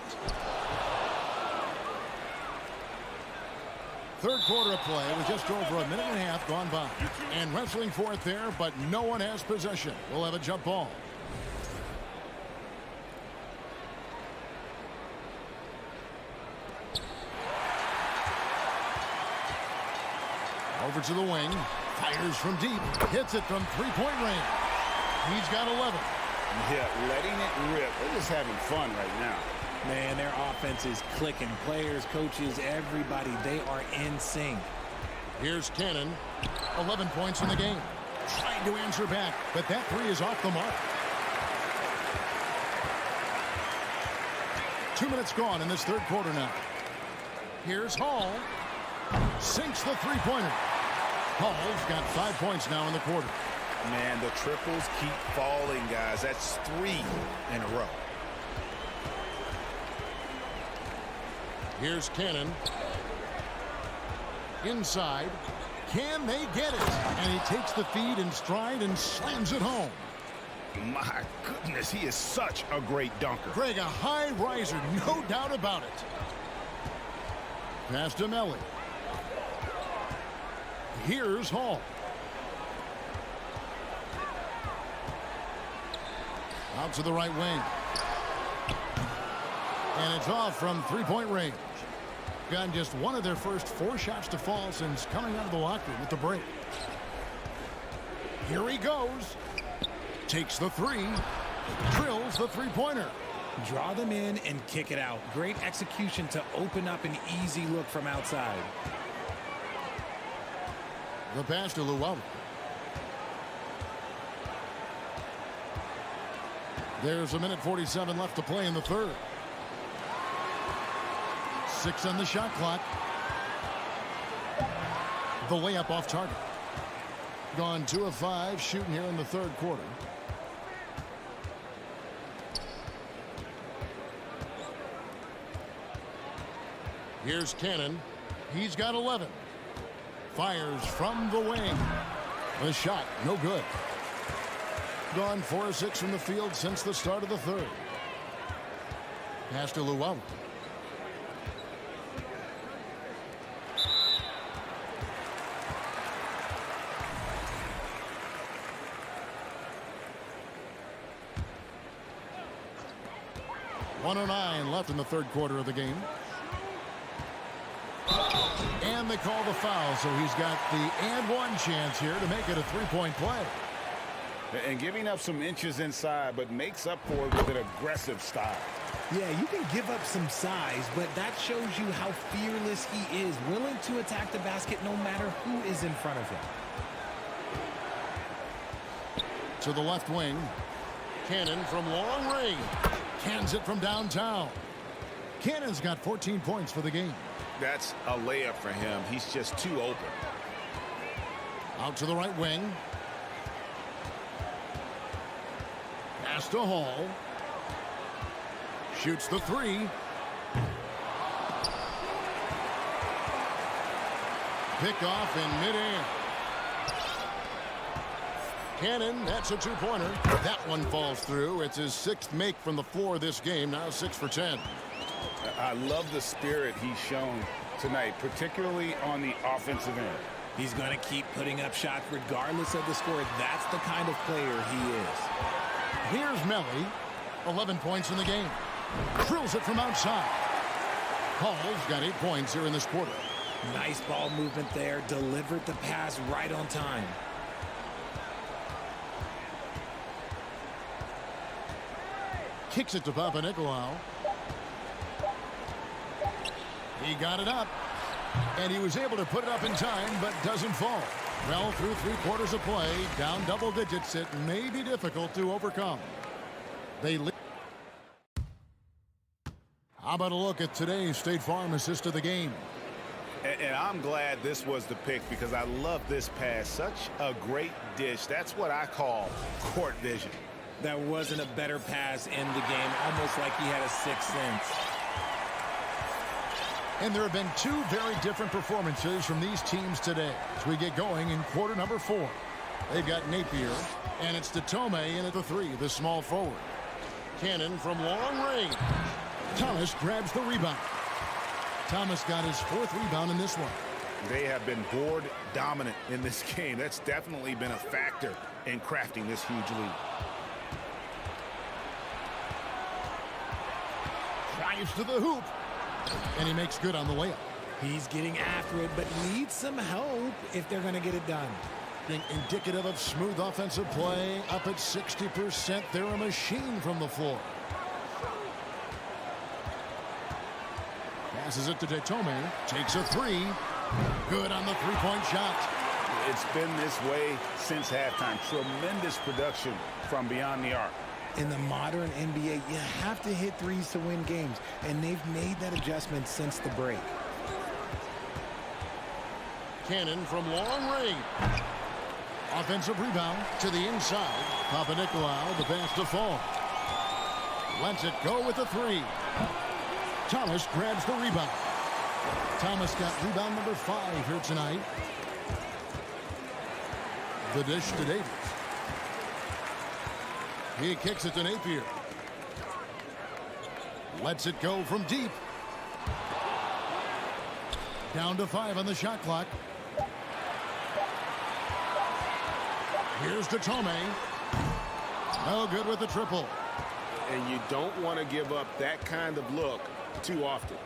Third quarter of play with just over a minute and a half gone by. And wrestling for it there, but no one has possession. We'll have a jump ball. Over to the wing. Fires from deep. Hits it from three-point range. He's got 11. Yeah, letting it rip. They're just having fun right now. Man, their offense is clicking. Players, coaches, everybody, they are in sync. Here's Cannon. 11 points in the game. Trying to answer back, but that 3 is off the mark. 2 minutes gone in this third quarter now. Here's Hall. Sinks the three-pointer. Hall's got 5 points now in the quarter. Man, the triples keep falling, guys. That's 3 in a row. Here's Cannon. Inside. Can they get it? And he takes the feed in stride and slams it home. My goodness, he is such a great dunker. Greg, a high riser, no doubt about it. Pass to Melly. Here's Hall. Out to the right wing. And it's off from three-point range. on just one of their first 4 shots to fall since coming out of the locker room at the break. Here he goes. Takes the 3. Drills the three-pointer. Draw them in and kick it out. Great execution to open up an easy look from outside. The pass to Luwawu. There's 1:47 left to play in the third. 6 on the shot clock. The layup off target. Gone 2 of 5 shooting here in the third quarter. Here's Cannon. He's got 11. Fires from the wing. The shot, no good. Gone 4 of 6 from the field since the start of the third. Pass to Luwawu. .109 left in the third quarter of the game. And they call the foul, so he's got the and one chance here to make it a three-point play. And giving up some inches inside, but makes up for it with an aggressive style. Yeah, you can give up some size, but that shows you how fearless he is, willing to attack the basket no matter who is in front of him. To the left wing. Cannon from long range. Cans it from downtown. Cannon's got 14 points for the game. That's a layup for him. He's just too open. Out to the right wing. Pass to Hall. Shoots the 3. Pick off in midair. Cannon, that's a 2-pointer. That one falls through. It's his 6th make from the floor this game. Now 6 for 10. I love the spirit he's shown tonight, particularly on the offensive end. He's going to keep putting up shots regardless of the score. That's the kind of player he is. Here's Melly. 11 points in the game. Drills it from outside. Hall's got 8 points here in this quarter. Nice ball movement there. Delivered the pass right on time. Kicks it to Papanikolaou. He got it up. And he was able to put it up in time, but doesn't fall. Well, through 3 quarters of play, down double digits, it may be difficult to overcome. They lead. How about a look at today's State Farm assist of the game? And I'm glad this was the pick because I love this pass. Such a great dish. That's what I call court vision. That wasn't a better pass in the game, almost like he had a 6th sense. And there have been 2 very different performances from these teams today as we get going in quarter number 4. They've got Napier, and it's Tome in at the 3, the small forward. Cannon from long range. Thomas grabs the rebound. Thomas got his 4th rebound in this one. They have been board dominant in this game. That's definitely been a factor in crafting this huge lead. Drives to the hoop. And he makes good on the layup. He's getting after it, but needs some help if they're going to get it done. Being indicative of smooth offensive play. Up at 60%. They're a machine from the floor. Passes it to Tome. Takes a 3. Good on the 3-point shot. It's been this way since halftime. Tremendous production from beyond the arc. In the modern NBA, you have to hit threes to win games, and they've made that adjustment since the break. Cannon from long range. Offensive rebound to the inside. Papanikolaou, the pass to Fall. Lets it go with the 3. Thomas grabs the rebound. Thomas got rebound number 5 here tonight. The dish to Davis. He kicks it to Napier. Lets it go from deep. Down to 5 on the shot clock. Here's to Tome. No good with the triple. And you don't want to give up that kind of look too often.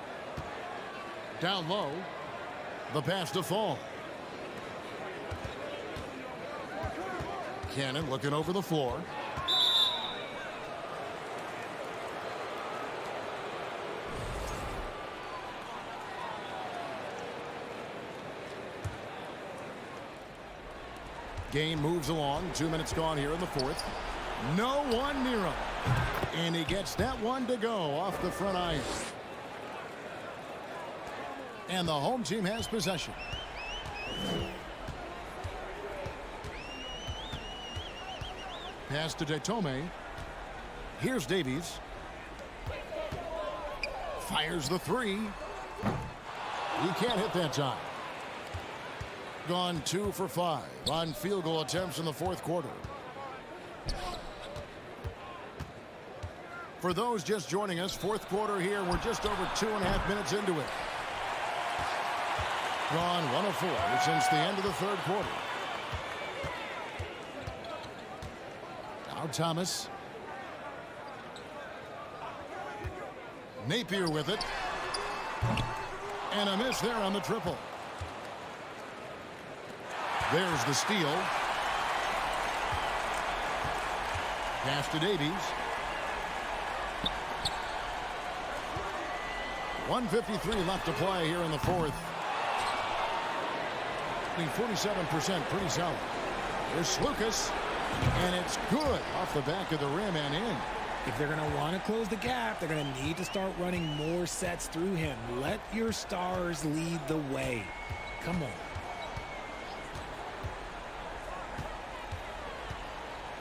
Down low. The pass to Fall. Cannon looking over the floor. Game moves along. 2 minutes gone here in the fourth. No one near him. And he gets that one to go off the front iron. And the home team has possession. Pass to Detome. Here's Davies. Fires the three. He can't hit that time. Gone 2 for 5 on field goal attempts in the fourth quarter. For those just joining us, fourth quarter here, we're just over 2.5 minutes into it. Gone 1 of 4 since the end of the third quarter. Now Thomas. Napier with it. And a miss there on the triple. There's the steal. Pass to Davies. 1:53 left to play here in the fourth. 47%, pretty solid. There's Lucas, and it's good off the back of the rim and in. If they're going to want to close the gap, they're going to need to start running more sets through him. Let your stars lead the way. Come on.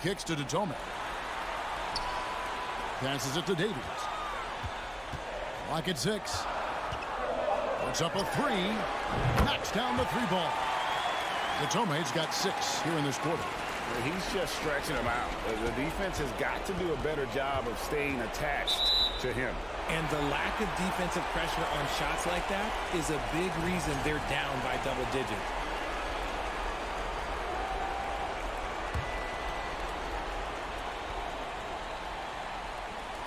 Kicks to Detome. Passes it to Davies. Lock at 6. Puts up a 3. Knocks down the 3 ball. Detome's got 6 here in this quarter. He's just stretching them out. The defense has got to do a better job of staying attached to him. And the lack of defensive pressure on shots like that is a big reason they're down by double digits.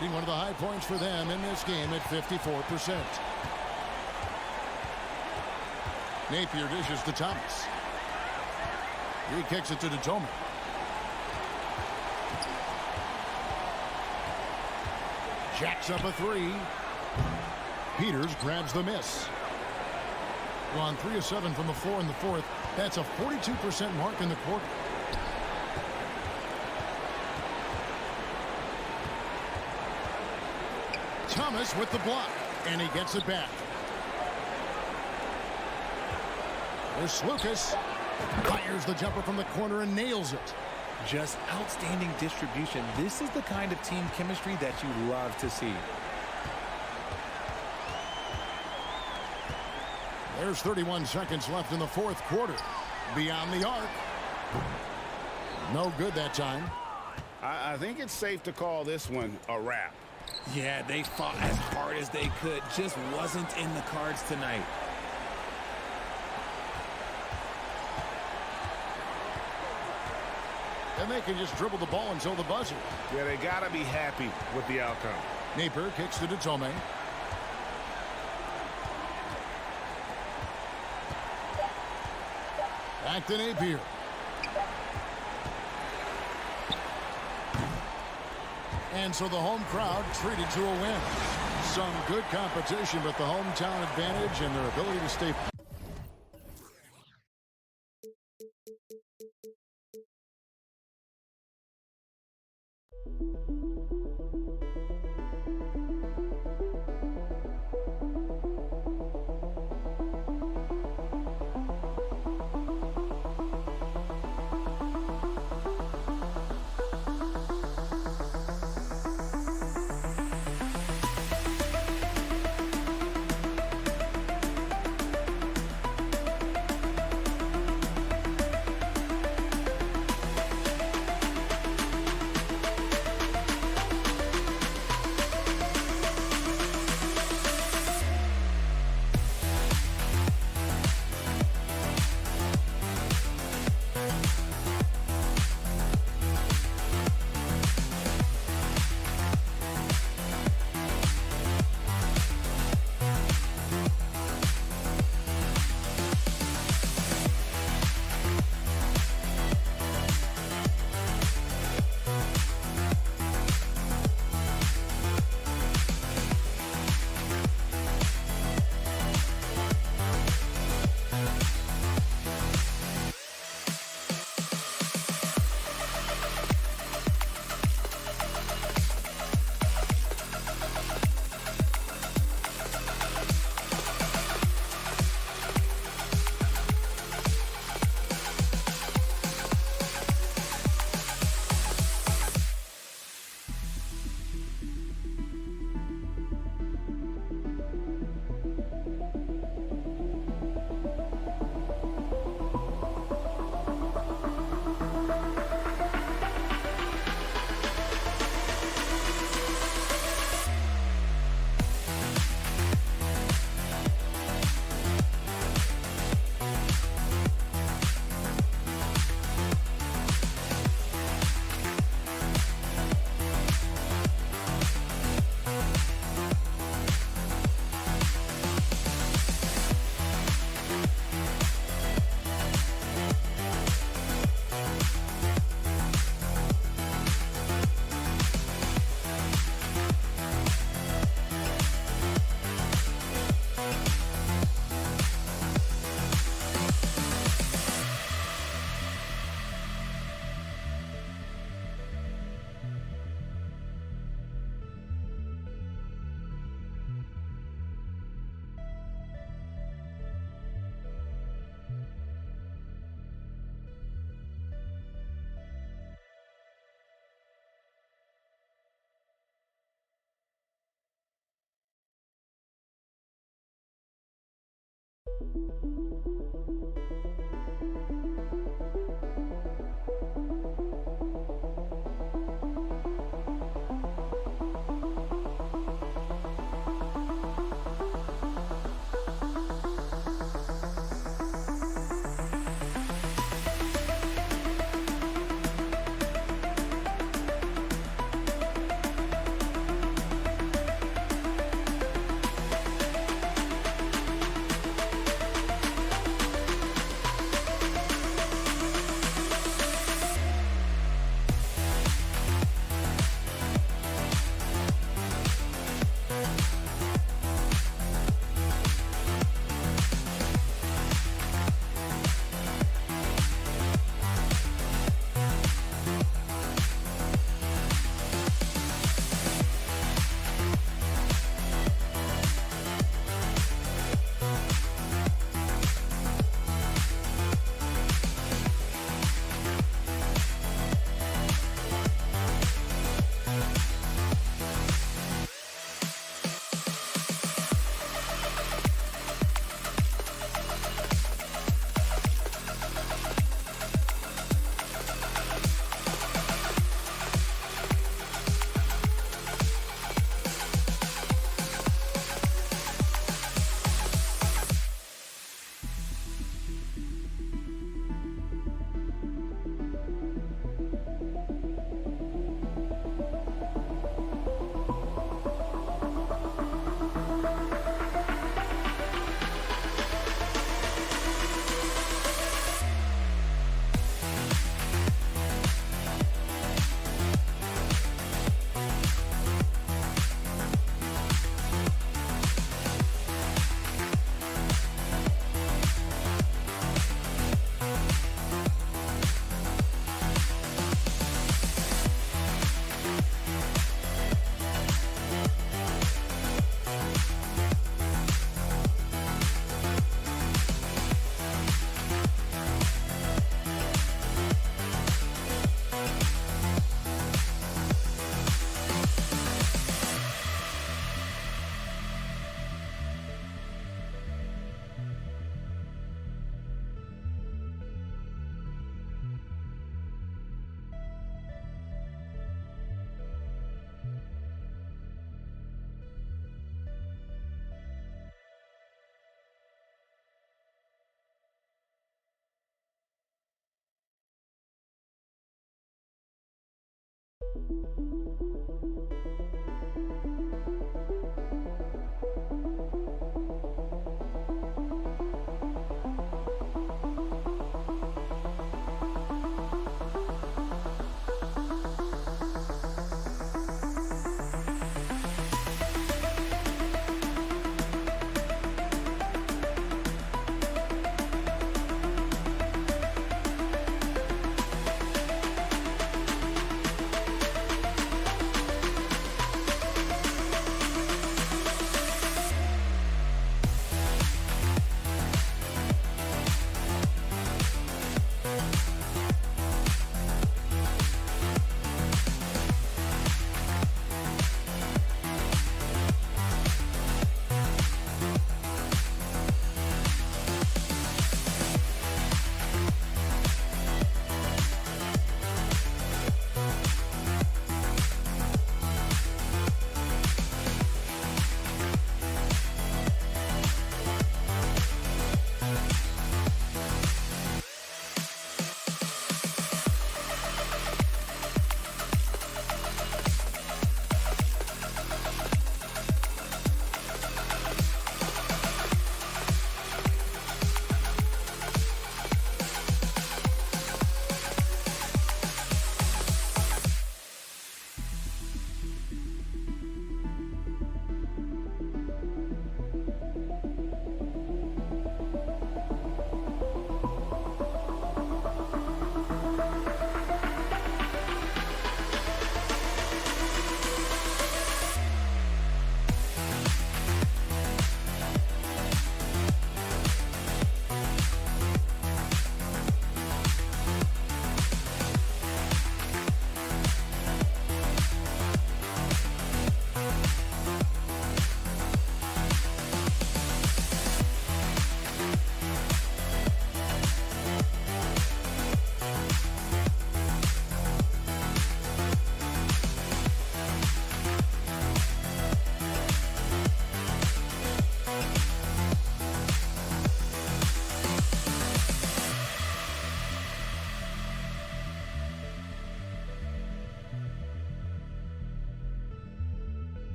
Being one of the high points for them in this game at 54%. Napier dishes to Thomas. He kicks it to Detome. Jacks up a 3. Peters grabs the miss. Gone 3 of 7 from the floor in the fourth. That's a 42% mark in the quarter. Thomas with the block, and he gets it back. There's Lucas. Fires the jumper from the corner and nails it. Just outstanding distribution. This is the kind of team chemistry that you love to see. There's 31 seconds left in the fourth quarter. Beyond the arc. No good that time. I think it's safe to call this one a wrap. Yeah, they fought as hard as they could. Just wasn't in the cards tonight. And they can just dribble the ball until the buzzer. Yeah, they got to be happy with the outcome. Napier kicks to Detome. Back to Napier. And so the home crowd treated to a win. Some good competition, but the hometown advantage and their ability to stay.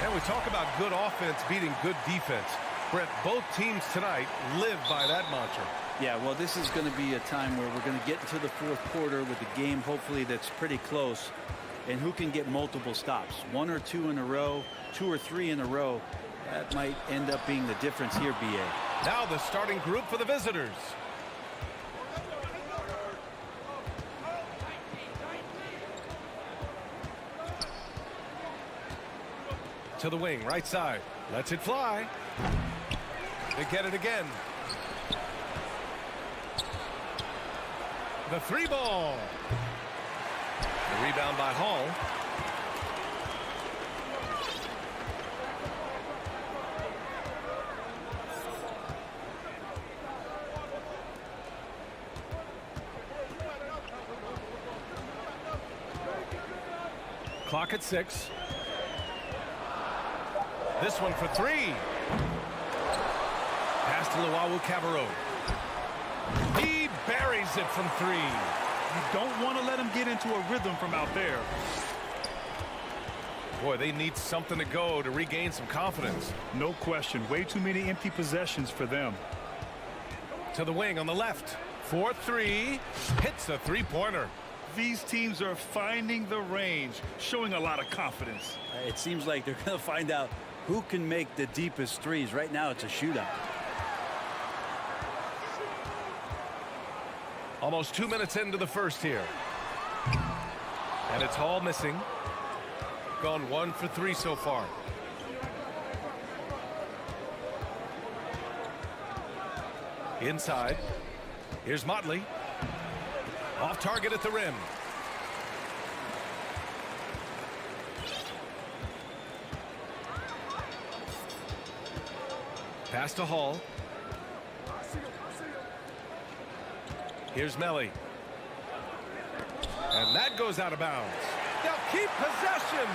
And we talk about good offense beating good defense. Brett, both teams tonight live by that mantra. Yeah, well, this is going to be a time where we're going to get into the fourth quarter with a game, hopefully, that's pretty close. And who can get multiple stops? One or two in a row, two or three in a row. That might end up being the difference here, BA. Now the starting group for the visitors. To the wing, right side. Lets it fly. They get it again. The three ball. The rebound by Hall. Clock at 6. This one for three. Pass to Luau Cabarro. He buries it from three. You don't want to let him get into a rhythm from out there. Boy, they need something to go to regain some confidence. No question. Way too many empty possessions for them. To the wing on the left. 4-3. Hits a three-pointer. These teams are finding the range, showing a lot of confidence. It seems like they're going to find out who can make the deepest threes. Right now, it's a shootout. Almost 2 minutes into the first here. And it's Hall missing. Gone 1 for 3 so far. Inside. Here's Motley. Off target at the rim. Pass to Hall. Here's Melly. And that goes out of bounds. They'll keep possession.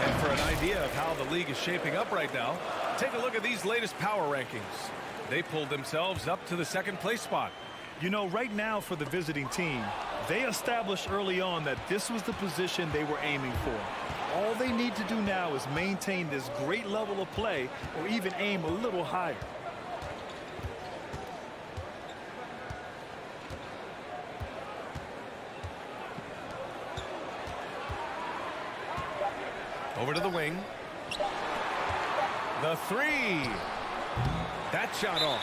And for an idea of how the league is shaping up right now, take a look at these latest power rankings. They pulled themselves up to the second place spot. You know, right now for the visiting team, they established early on that this was the position they were aiming for. All they need to do now is maintain this great level of play or even aim a little higher. Over to the wing. The three. That shot off.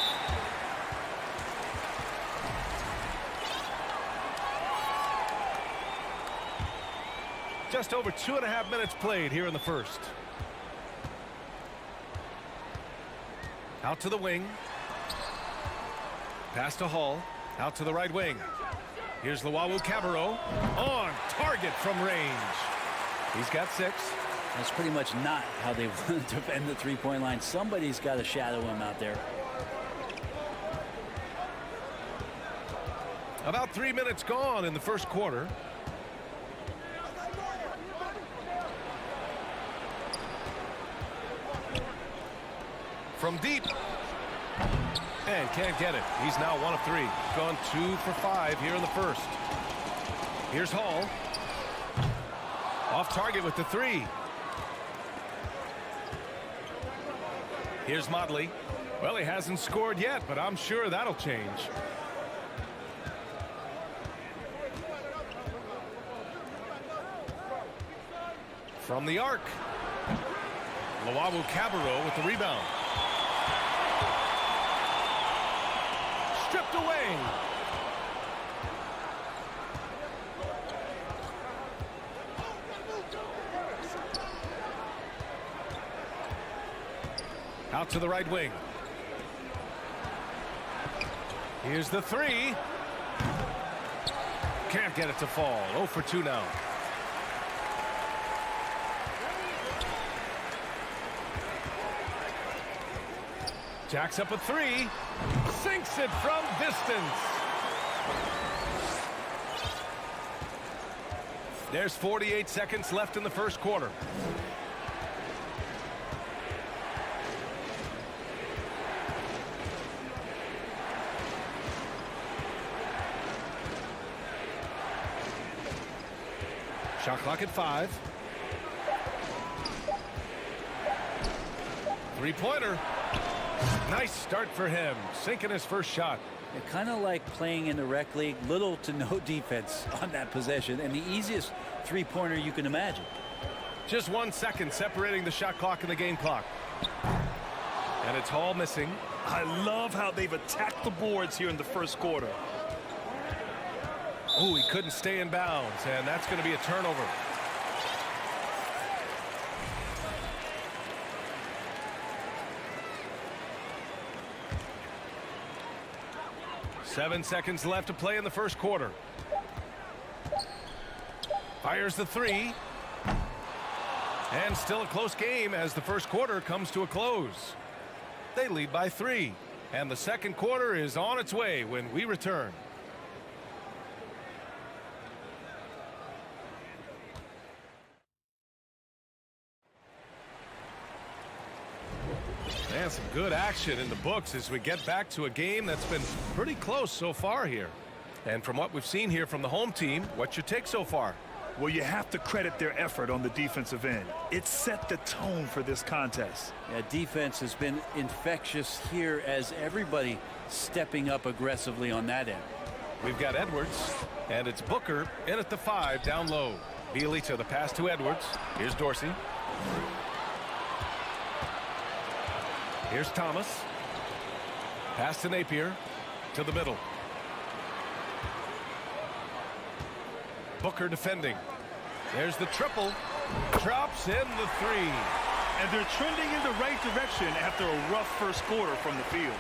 Just over 2.5 minutes played here in the first. Out to the wing. Pass to Hall. Out to the right wing. Here's Cabarro. On target from range. He's got 6. That's pretty much not how they want to defend the three-point line. Somebody's got to shadow him out there. About 3 minutes gone in the first quarter. From deep. And can't get it. He's now 1 of 3. Gone 2 for 5 here in the first. Here's Hall. Off target with the 3. Here's Motley. Well, he hasn't scored yet, but I'm sure that'll change. From the arc. Cabarro with the rebound. Stripped away. Out to the right wing. Here's the 3. Can't get it to fall. 0 for 2 now. Jacks up a 3. Sinks it from distance. There's 48 seconds left in the first quarter. Shot clock at 5. Three-pointer. Nice start for him. Sinking his first shot. They're kind of like playing in the rec league. Little to no defense on that possession. And the easiest three-pointer you can imagine. Just 1 second separating the shot clock and the game clock. And it's Hall missing. I love how they've attacked the boards here in the first quarter. Oh, he couldn't stay in bounds, and that's going to be a turnover. Seven seconds left to play in the first quarter. Fires the 3. And still a close game as the first quarter comes to a close. They lead by 3. And the second quarter is on its way when we return. And some good action in the books as we get back to a game that's been pretty close so far here. And from what we've seen here from the home team, what's your take so far? Well, you have to credit their effort on the defensive end. It set the tone for this contest. Yeah, defense has been infectious here as everybody stepping up aggressively on that end. We've got Edwards, and it's Booker in at the 5 down low. Bielitsa the pass to Edwards. Here's Dorsey. Here's Thomas. Pass to Napier. To the middle. Booker defending. There's the triple. Drops in the 3. And they're trending in the right direction after a rough first quarter from the field.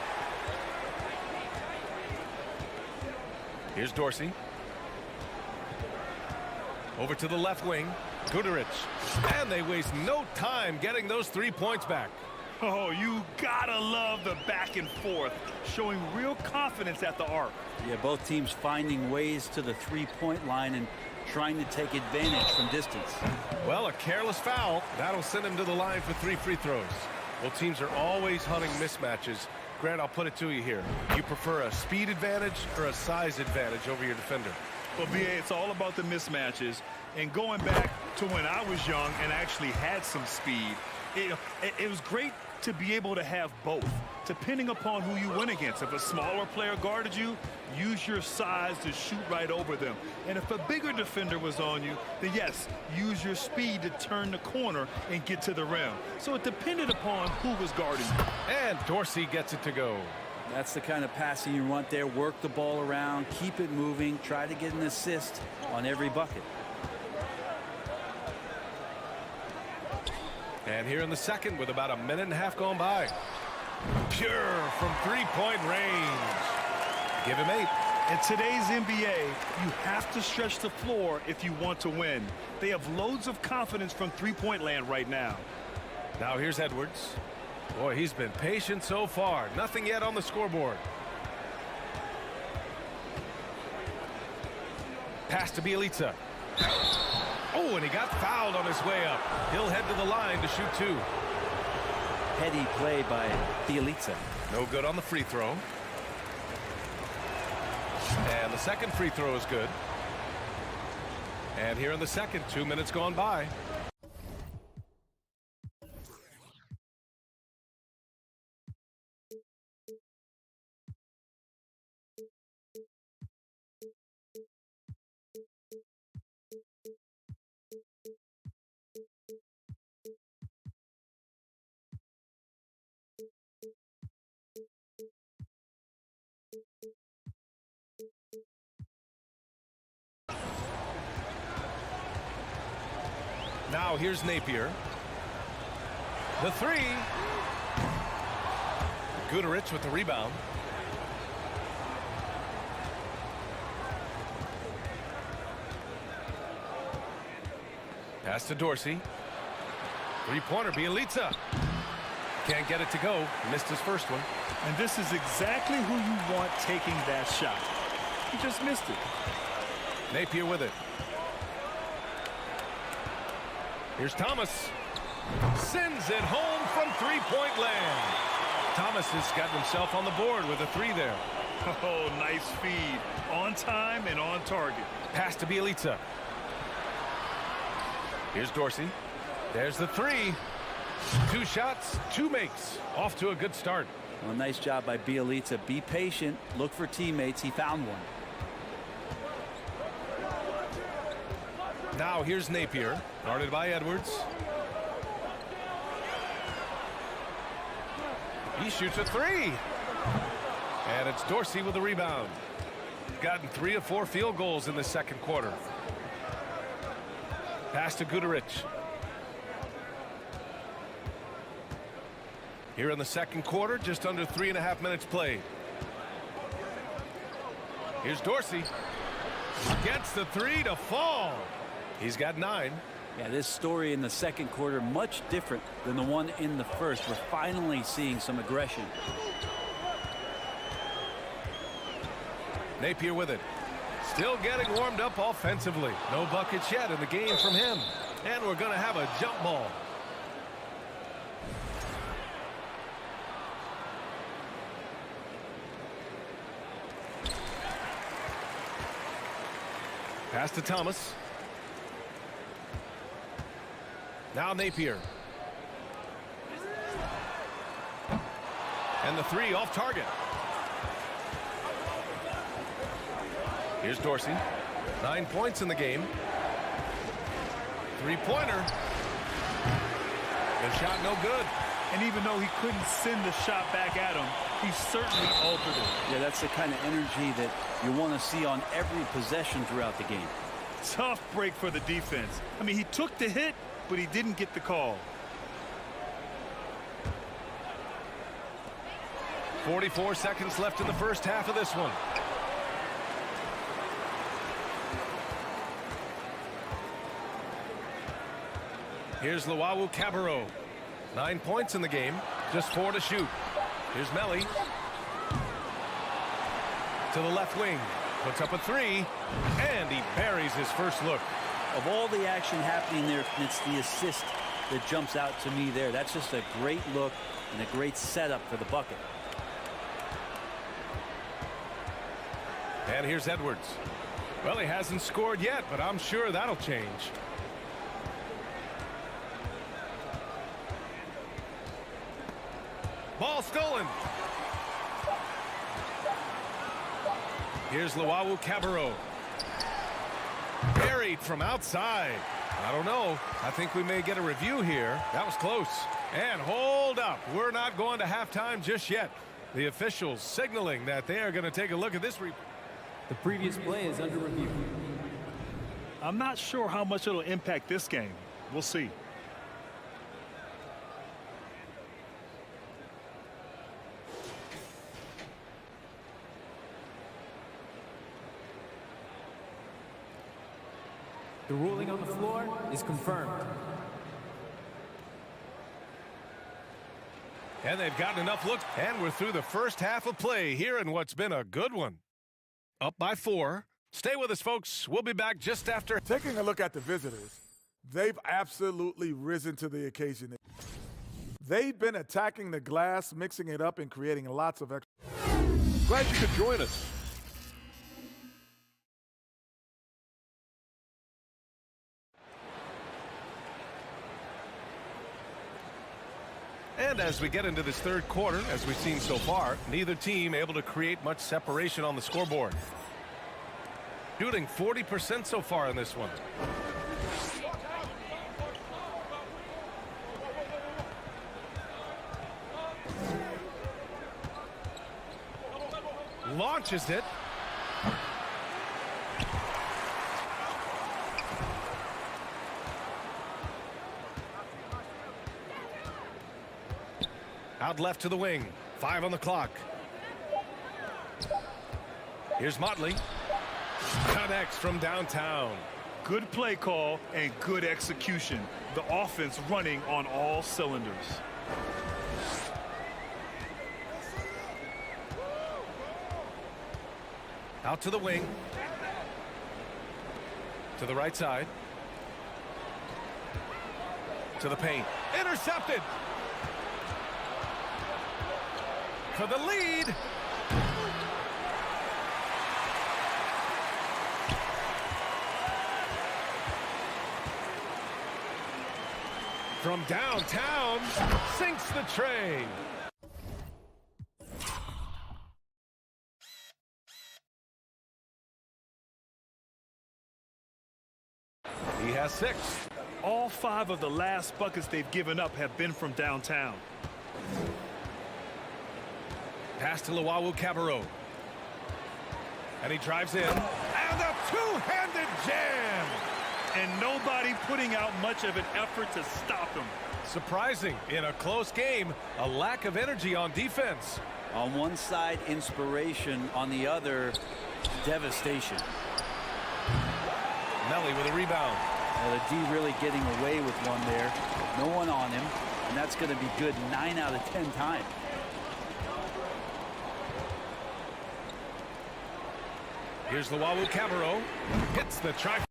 Here's Dorsey. Over to the left wing. Guduric. And they waste no time getting those 3 points back. Oh, you gotta love the back and forth, showing real confidence at the arc. Yeah, both teams finding ways to the three-point line and trying to take advantage from distance. Well, a careless foul. That'll send him to the line for 3 free throws. Well, teams are always hunting mismatches. Grant, I'll put it to you here. You prefer a speed advantage or a size advantage over your defender? Well, BA, it's all about the mismatches. And going back to when I was young and actually had some speed, it was great to be able to have both, depending upon who you went against. If a smaller player guarded you, use your size to shoot right over them. And if a bigger defender was on you, then yes, use your speed to turn the corner and get to the rim. So it depended upon who was guarding you. And Dorsey gets it to go. That's the kind of passing you want there. Work the ball around, keep it moving, try to get an assist on every bucket. And here in the second with about a minute and a half gone by. Pure from three-point range. Give him 8. In today's NBA, you have to stretch the floor if you want to win. They have loads of confidence from three-point land right now. Now here's Edwards. Boy, he's been patient so far. Nothing yet on the scoreboard. Pass to Bielitsa. Oh, and he got fouled on his way up. He'll head to the line to shoot 2. Heady play by Bielitsa. No good on the free throw. And the second free throw is good. And here in the second, 2 minutes gone by. Now here's Napier. The 3. Guduric with the rebound. Pass to Dorsey. Three-pointer, Bielitsa. Can't get it to go. Missed his first one. And this is exactly who you want taking that shot. He just missed it. Napier with it. Here's Thomas. Sends it home from three-point land. Thomas has got himself on the board with a 3 there. Oh, nice feed. On time and on target. Pass to Bielitsa. Here's Dorsey. There's the 3. 2 shots, 2 makes. Off to a good start. Well, nice job by Bielitsa. Be patient. Look for teammates. He found one. Now here's Napier, guarded by Edwards. He shoots a 3. And it's Dorsey with the rebound. Gotten 3 of 4 field goals in the second quarter. Pass to Guduric. Here in the second quarter, just under 3.5 minutes played. Here's Dorsey. Gets the 3 to fall. He's got 9. Yeah, this story in the second quarter much different than the one in the first. We're finally seeing some aggression. Napier with it. Still getting warmed up offensively. No buckets yet in the game from him. And we're going to have a jump ball. Pass to Thomas. Now Napier. And the 3 off target. Here's Dorsey. 9 points in the game. Three-pointer. The shot no good. And even though he couldn't send the shot back at him, he certainly altered it. Yeah, that's the kind of energy that you want to see on every possession throughout the game. Tough break for the defense. I mean, he took the hit, but he didn't get the call. 44 seconds left in the first half of this one. Here's Luau Cabarro. 9 points in the game, just 4 to shoot. Here's Melli. To the left wing. Puts up a 3, and he buries his first look. Of all the action happening there, it's the assist that jumps out to me there. That's just a great look and a great setup for the bucket. And here's Edwards. Well, he hasn't scored yet, but I'm sure that'll change. Ball stolen. Here's Luau Cabarro. Buried from outside. I don't know. I think we may get a review here. That was close. And hold up. We're not going to halftime just yet. The officials signaling that they are going to take a look at this replay. The previous play is under review. I'm not sure how much it'll impact this game. We'll see. The ruling on the floor is confirmed. And they've gotten enough look, and we're through the first half of play here in what's been a good one. Up by 4. Stay with us, folks. We'll be back just after. Taking a look at the visitors, they've absolutely risen to the occasion. They've been attacking the glass, mixing it up, and creating lots of extra. Glad you could join us. And as we get into this third quarter, as we've seen so far, neither team able to create much separation on the scoreboard. Shooting 40% so far in this one. Launches it. Out left to the wing. 5 on the clock. Here's Motley. Connects from downtown. Good play call and good execution. The offense running on all cylinders. Out to the wing. To the right side. To the paint. Intercepted. For the lead. From downtown, sinks the train. He has 6. All 5 of the last buckets they've given up have been from downtown. Pass to Luau Cabarro. And he drives in. And a two-handed jam. And nobody putting out much of an effort to stop him. Surprising. In a close game, a lack of energy on defense. On one side, inspiration. On the other, devastation. Melli with a rebound. The D really getting away with one there. No one on him. And that's going to be good 9 out of 10 times. Here's Luau Cabarro. Hits the trifecta.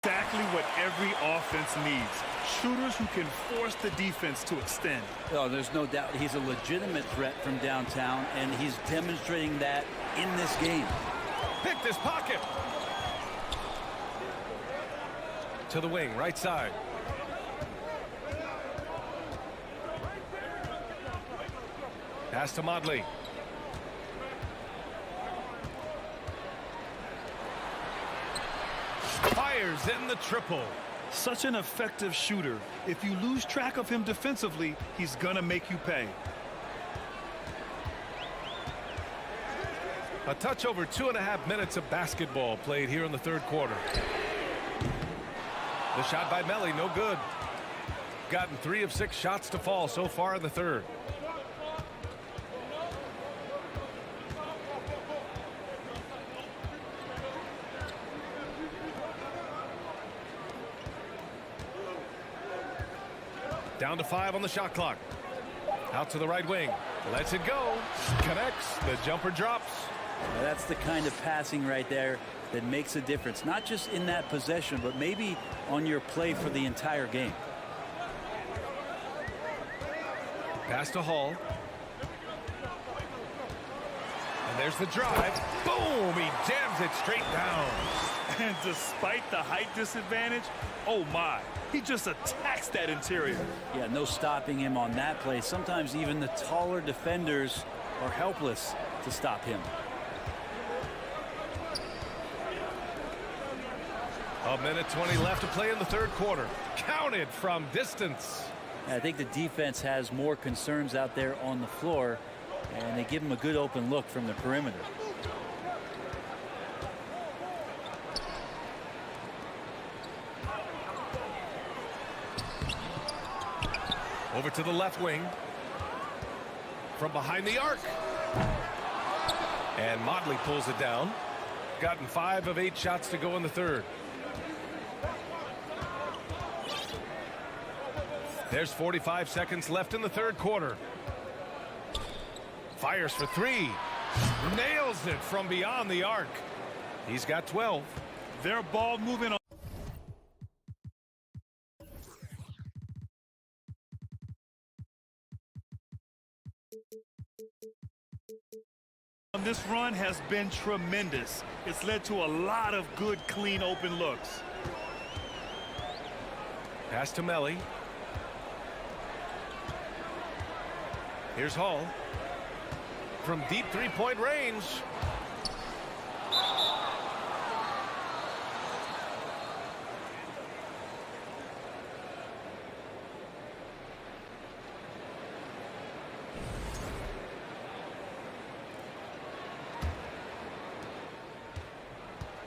Exactly what every offense needs. Shooters who can force the defense to extend. Oh, there's no doubt he's a legitimate threat from downtown, and he's demonstrating that in this game. Picked his pocket. To the wing, right side. Pass to Motley. Fires in the triple. Such an effective shooter. If you lose track of him defensively, he's gonna make you pay. A touch over 2.5 minutes of basketball played here in the third quarter. The shot by Melli, no good. Gotten 3 of 6 shots to fall so far in the third. Down to 5 on the shot clock. Out to the right wing. Lets it go. Connects. The jumper drops. Now that's the kind of passing right there that makes a difference. Not just in that possession, but maybe on your play for the entire game. Pass to Hall. And there's the drive. Boom! He jams it straight down. And despite the height disadvantage, oh my, he just attacks that interior. Yeah, no stopping him on that play. Sometimes even the taller defenders are helpless to stop him. A minute 20 left to play in the third quarter. Counted from distance. I think the defense has more concerns out there on the floor, and they give him a good open look from the perimeter. Over to the left wing. From behind the arc. And Motley pulls it down. Gotten 5 of 8 shots to go in the third. There's 45 seconds left in the third quarter. Fires for 3. Nails it from beyond the arc. He's got 12. Their ball moving on. This run has been tremendous. It's led to a lot of good, clean, open looks. Pass to Melli. Here's Hall. From deep three-point range.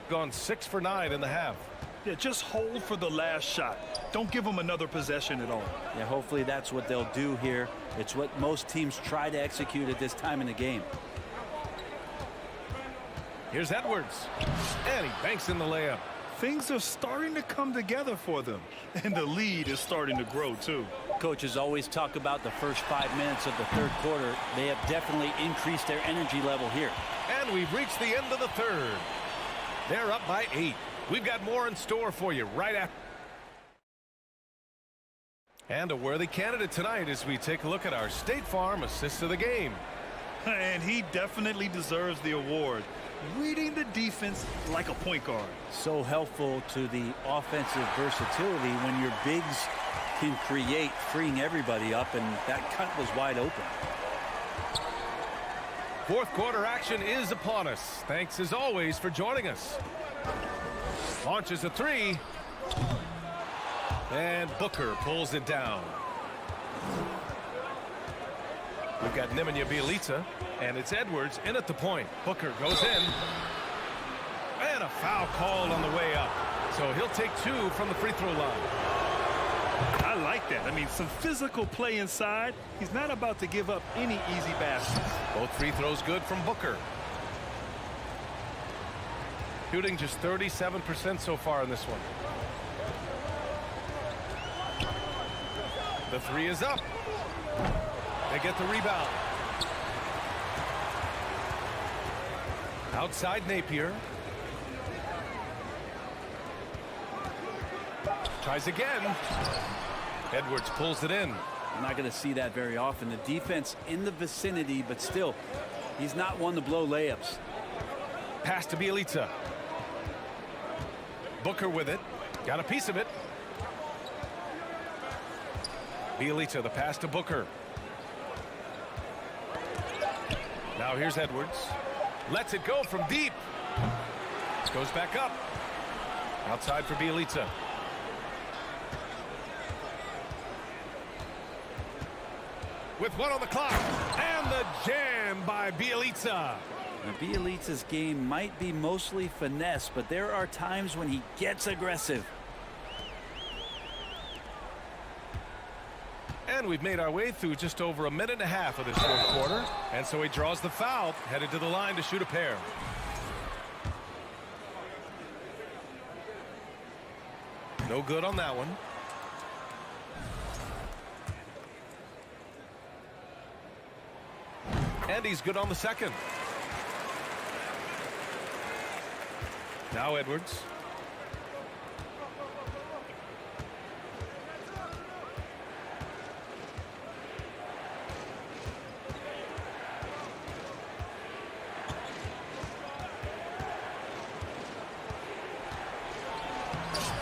Gone 6 for 9 in the half. Yeah, just hold for the last shot. Don't give them another possession at all. Yeah, hopefully that's what they'll do here. It's what most teams try to execute at this time in the game. Here's Edwards. And he banks in the layup. Things are starting to come together for them. And the lead is starting to grow, too. Coaches always talk about the first 5 minutes of the third quarter. They have definitely increased their energy level here. And we've reached the end of the third. They're up by 8. We've got more in store for you right after. And a worthy candidate tonight as we take a look at our State Farm Assist of the Game. And he definitely deserves the award. Reading the defense like a point guard. So helpful to the offensive versatility when your bigs can create, freeing everybody up, and that cut was wide open. Fourth quarter action is upon us. Thanks as always for joining us. Launches a 3. And Booker pulls it down. We've got Nemanja Bjelica, and it's Edwards in at the point. Booker goes in. And a foul called on the way up. So he'll take 2 from the free throw line. I like that. I mean, some physical play inside. He's not about to give up any easy baskets. Both free throws good from Booker. Shooting just 37% so far in this one. The 3 is up. They get the rebound. Outside Napier. Tries again. Edwards pulls it in. I'm not going to see that very often. The defense in the vicinity, but still, he's not one to blow layups. Pass to Bjelica. Booker with it. Got a piece of it. Bjelica, the pass to Booker. Now here's Edwards. Lets it go from deep. Goes back up. Outside for Bjelica. With 1 on the clock. And the jam by Bjelica. Now, Bjelica's game might be mostly finesse, but there are times when he gets aggressive. And we've made our way through just over a minute and a half of this fourth quarter. And so he draws the foul, headed to the line to shoot a pair. No good on that one. And he's good on the second. Now Edwards.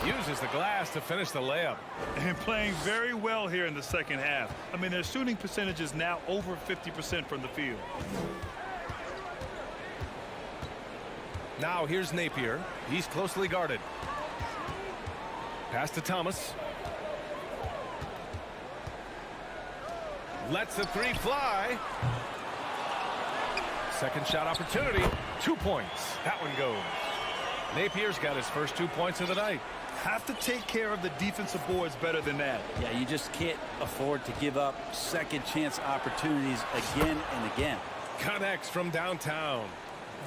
Uses the glass to finish the layup. And playing very well here in the second half. I mean, their shooting percentage is now over 50% from the field. Now here's Napier. He's closely guarded. Pass to Thomas. Lets the three fly. Second shot opportunity. 2 points. That one goes. Napier's got his first 2 points of the night. Have to take care of the defensive boards better than that. Yeah, you just can't afford to give up second chance opportunities again and again. Connects from downtown.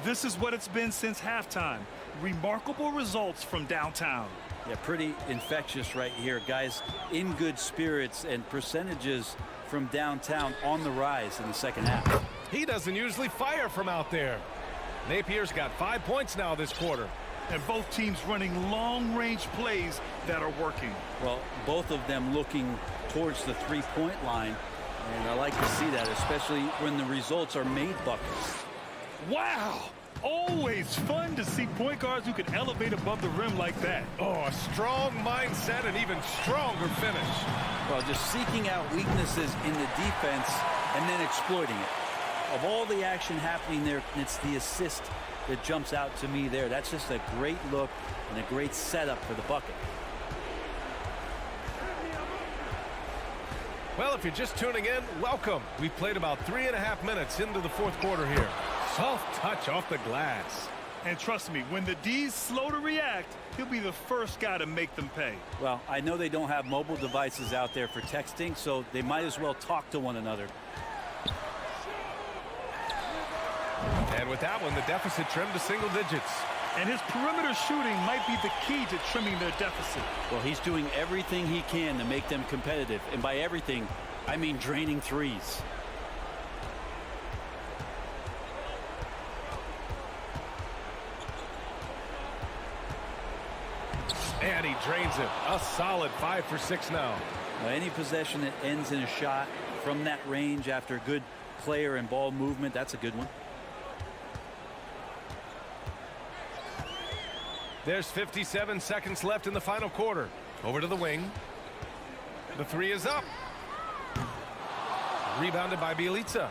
This is what it's been since halftime. Remarkable results from downtown. Yeah, pretty infectious right here. Guys in good spirits, and percentages from downtown on the rise in the second half. He doesn't usually fire from out there. Napier's got 5 points now this quarter. And both teams running long-range plays that are working. Well, both of them looking towards the three-point line. And I like to see that, especially when the results are made buckets. Wow! Always fun to see point guards who can elevate above the rim like that. Oh, a strong mindset and even stronger finish. Well, just seeking out weaknesses in the defense and then exploiting it. Of all the action happening there, it's the assist that jumps out to me there. That's just a great look and a great setup for the bucket. Well, if you're just tuning in, welcome. We've played about 3.5 minutes into the fourth quarter here. Soft touch off the glass. And trust me, when the D's slow to react, he'll be the first guy to make them pay. Well, I know they don't have mobile devices out there for texting, so they might as well talk to one another. And with that one, the deficit trimmed to single digits. And his perimeter shooting might be the key to trimming their deficit. Well, he's doing everything he can to make them competitive. And by everything, I mean draining threes. And he drains it. A solid 5 for 6 now. Now, any possession that ends in a shot from that range after good player and ball movement, that's a good one. There's 57 seconds left in the final quarter. Over to the wing. The three is up. Rebounded by Bielitsa.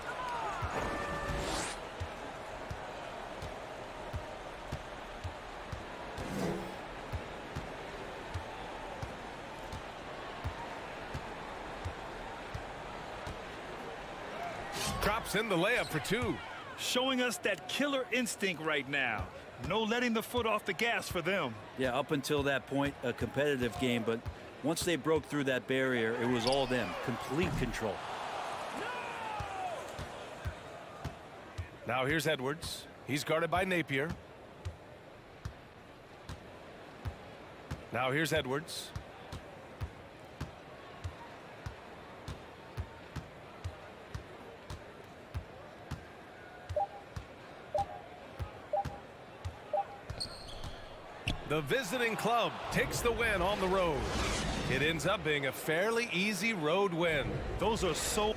Drops in the layup for 2. Showing us that killer instinct right now. No letting the foot off the gas for them. Yeah, up until that point, a competitive game, but once they broke through that barrier, it was all them. Complete control. Now here's Edwards. He's guarded by Napier. Now here's Edwards. The visiting club takes the win on the road. It ends up being a fairly easy road win. Those are so...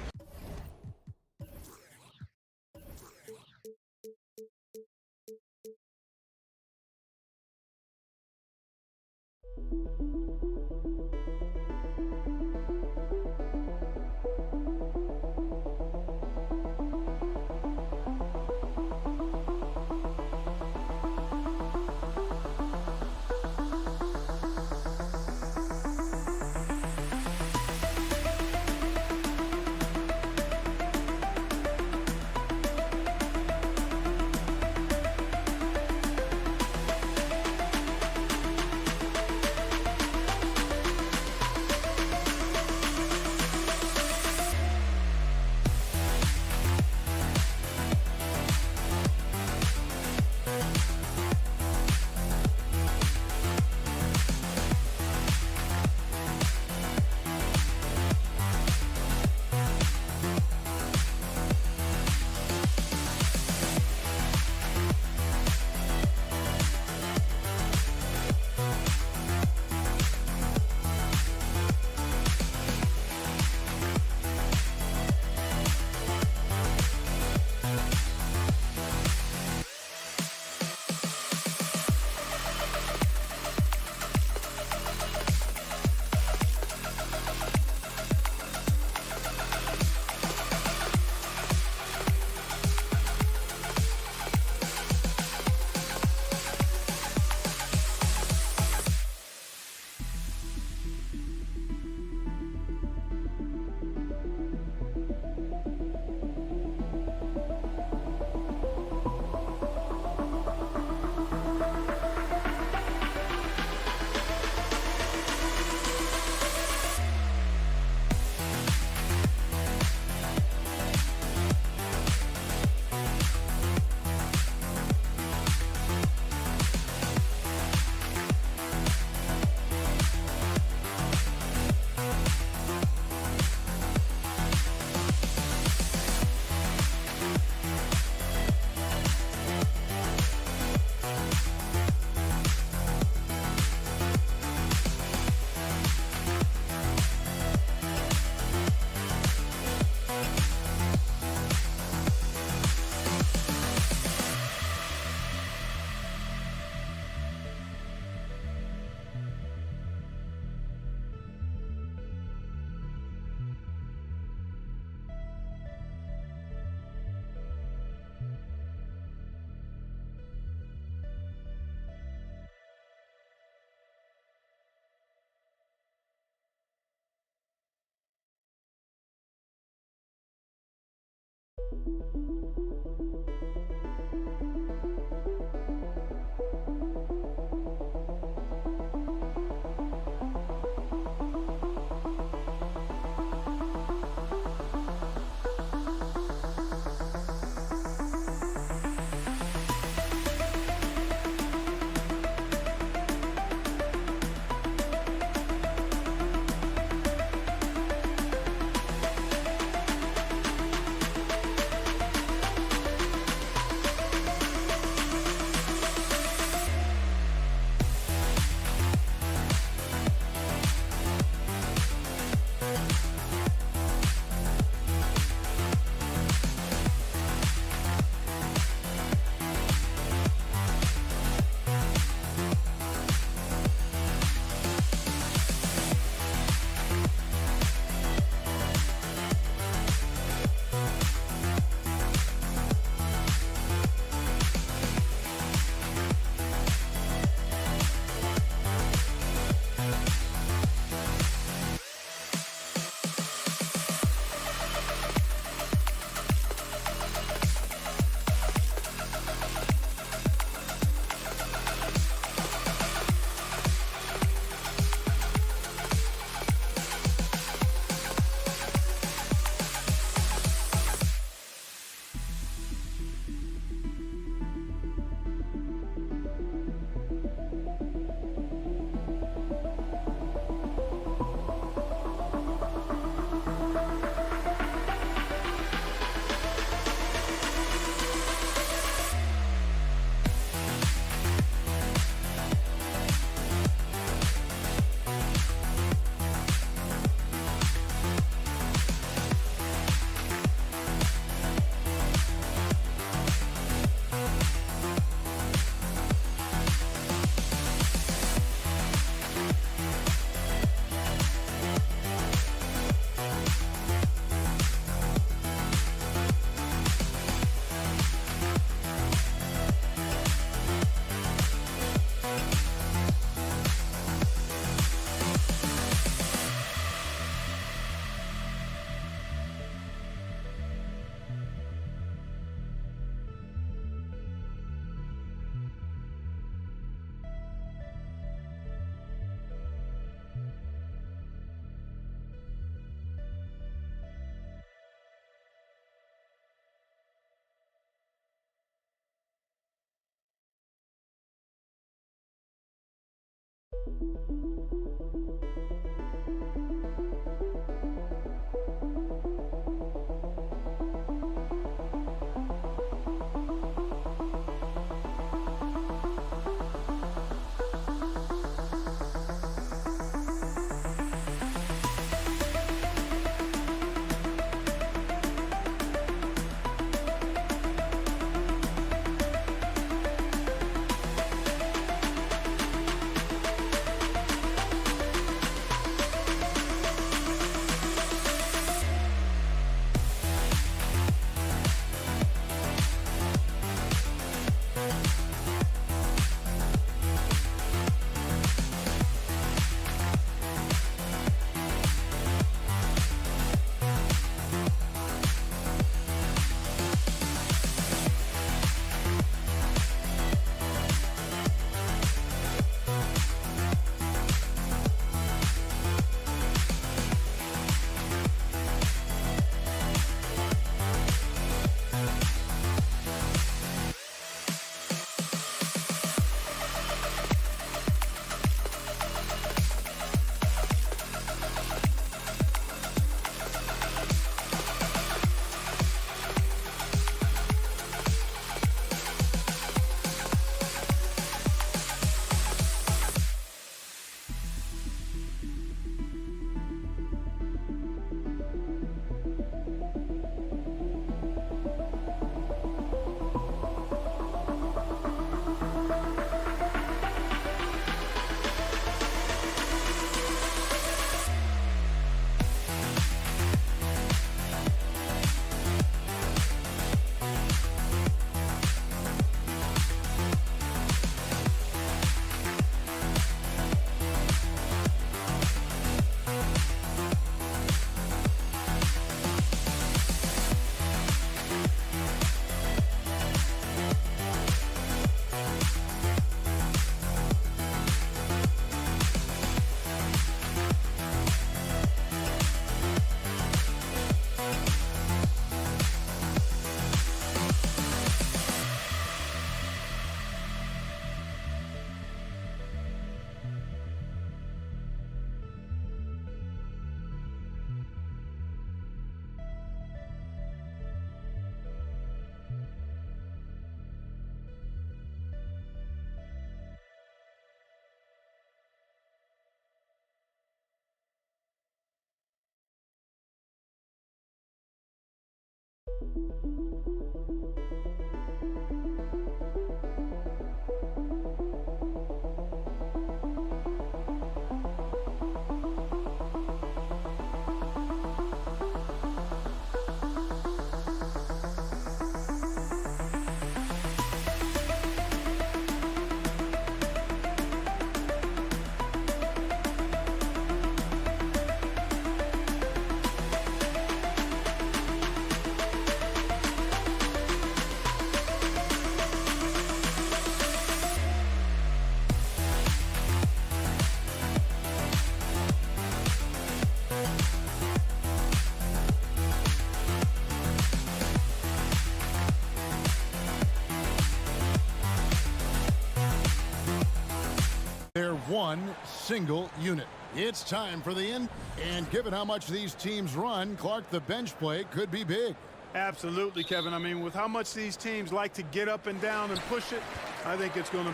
They're one single unit. It's time for the end, and given how much these teams run, Clark, the bench play could be big. Absolutely, Kevin. I mean, with how much these teams like to get up and down and push it, I think it's going to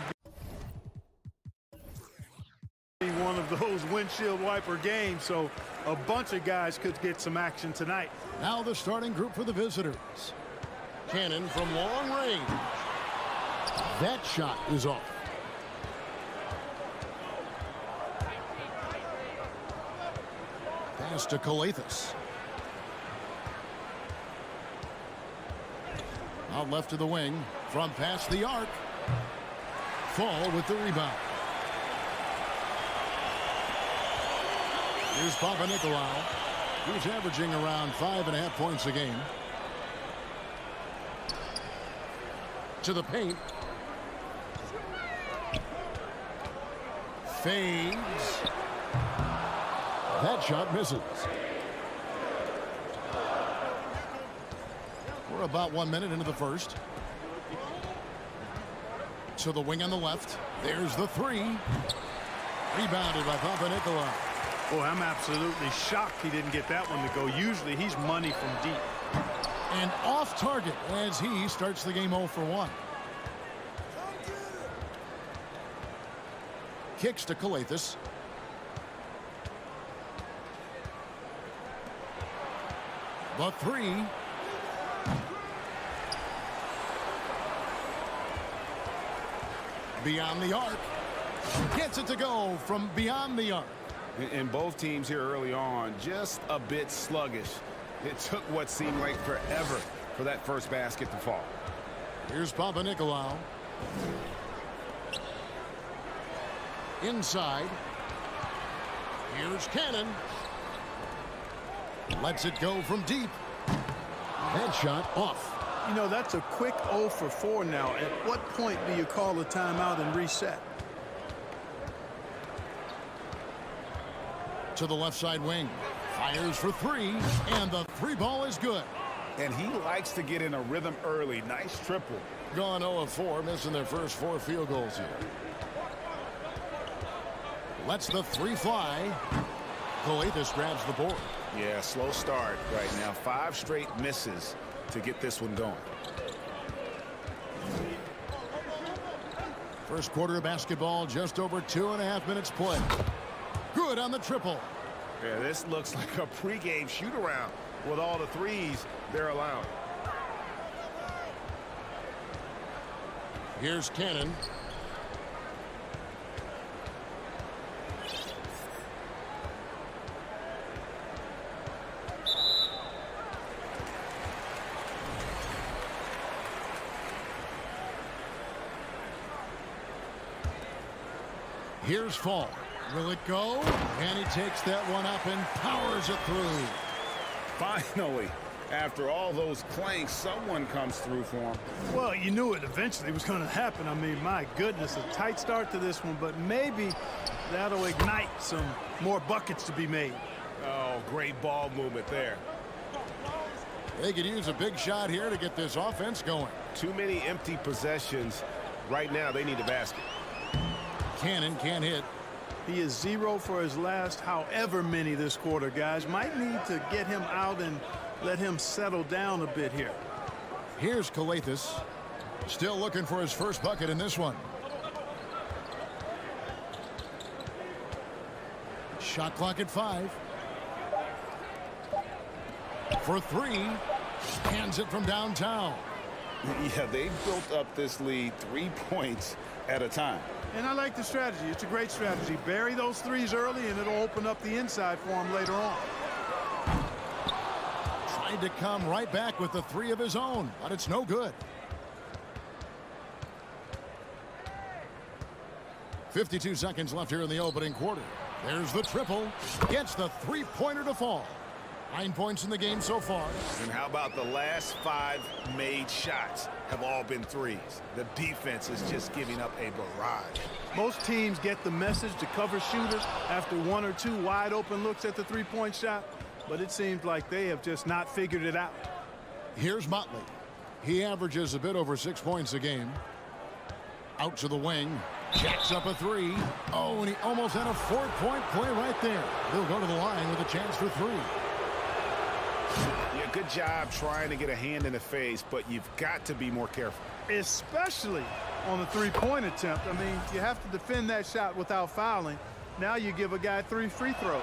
be one of those windshield wiper games, so a bunch of guys could get some action tonight. Now the starting group for the visitors. Cannon from long range. That shot is off. Pass to Calathis. Out left to the wing. From past the arc. Fall with the rebound. Here's Papanikolaou. He's averaging around 5.5 points a game. To the paint. Fades. That shot misses. We're about 1 minute into the first. To the wing on the left. There's the three. Rebounded by Papanikolaou. Boy, I'm absolutely shocked he didn't get that one to go. Usually he's money from deep. And off target as he starts the game 0 for 1. Kicks to Calathis. The three. Beyond the arc. Gets it to go from beyond the arc. And both teams here early on just a bit sluggish. It took what seemed like forever for that first basket to fall. Here's Papanikolaou. Inside. Here's Cannon. Lets it go from deep. That shot off. You know, that's a quick 0 for 4 now. At what point do you call a timeout and reset? To the left side wing. Fires for three. And the three ball is good. And he likes to get in a rhythm early. Nice triple. Gone 0 of 4, missing their first 4 field goals here. Lets the three fly. Calathis grabs the board. Yeah, slow start right now. 5 straight misses to get this one going. First quarter of basketball, just over 2.5 minutes play. Good on the triple. Yeah, this looks like a pregame shoot-around with all the threes they're allowing. Here's Cannon. Here's Fall. Will it go? And he takes that one up and powers it through. Finally, after all those clanks, someone comes through for him. Well, you knew it eventually was going to happen. I mean, my goodness, a tight start to this one, but maybe that'll ignite some more buckets to be made. Oh, great ball movement there. They could use a big shot here to get this offense going. Too many empty possessions. Right now, they need a basket. Cannon can't hit. He is 0 for his last however many this quarter, guys. Might need to get him out and let him settle down a bit here. Here's Calathis. Still looking for his first bucket in this one. Shot clock at 5. For three. Hands it from downtown. Yeah, they've built up this lead 3 points at a time. And I like the strategy. It's a great strategy. Bury those threes early, and it'll open up the inside for him later on. Tried to come right back with the three of his own, but it's no good. 52 seconds left here in the opening quarter. There's the triple. Gets the three-pointer to fall. 9 points in the game so far. And how about the last 5 made shots have all been threes? The defense is just giving up a barrage. Most teams get the message to cover shooters after 1 or 2 wide open looks at the three-point shot, but it seems like they have just not figured it out. Here's Motley. He averages a bit over 6 points a game. Out to the wing. Jacks up a three. Oh, and he almost had a 4-point play right there. He'll go to the line with a chance for 3. Yeah, good job trying to get a hand in the face, but you've got to be more careful. Especially on the three-point attempt. I mean, you have to defend that shot without fouling. Now you give a guy 3 free throws.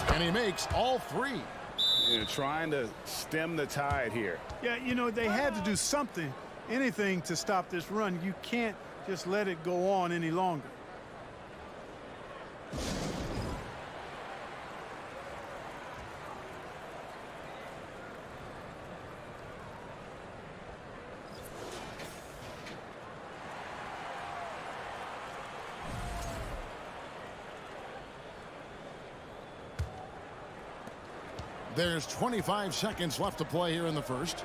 And he makes all 3. You know, trying to stem the tide here. Yeah, you know, they had to do something, anything to stop this run. You can't just let it go on any longer. There's 25 seconds left to play here in the first.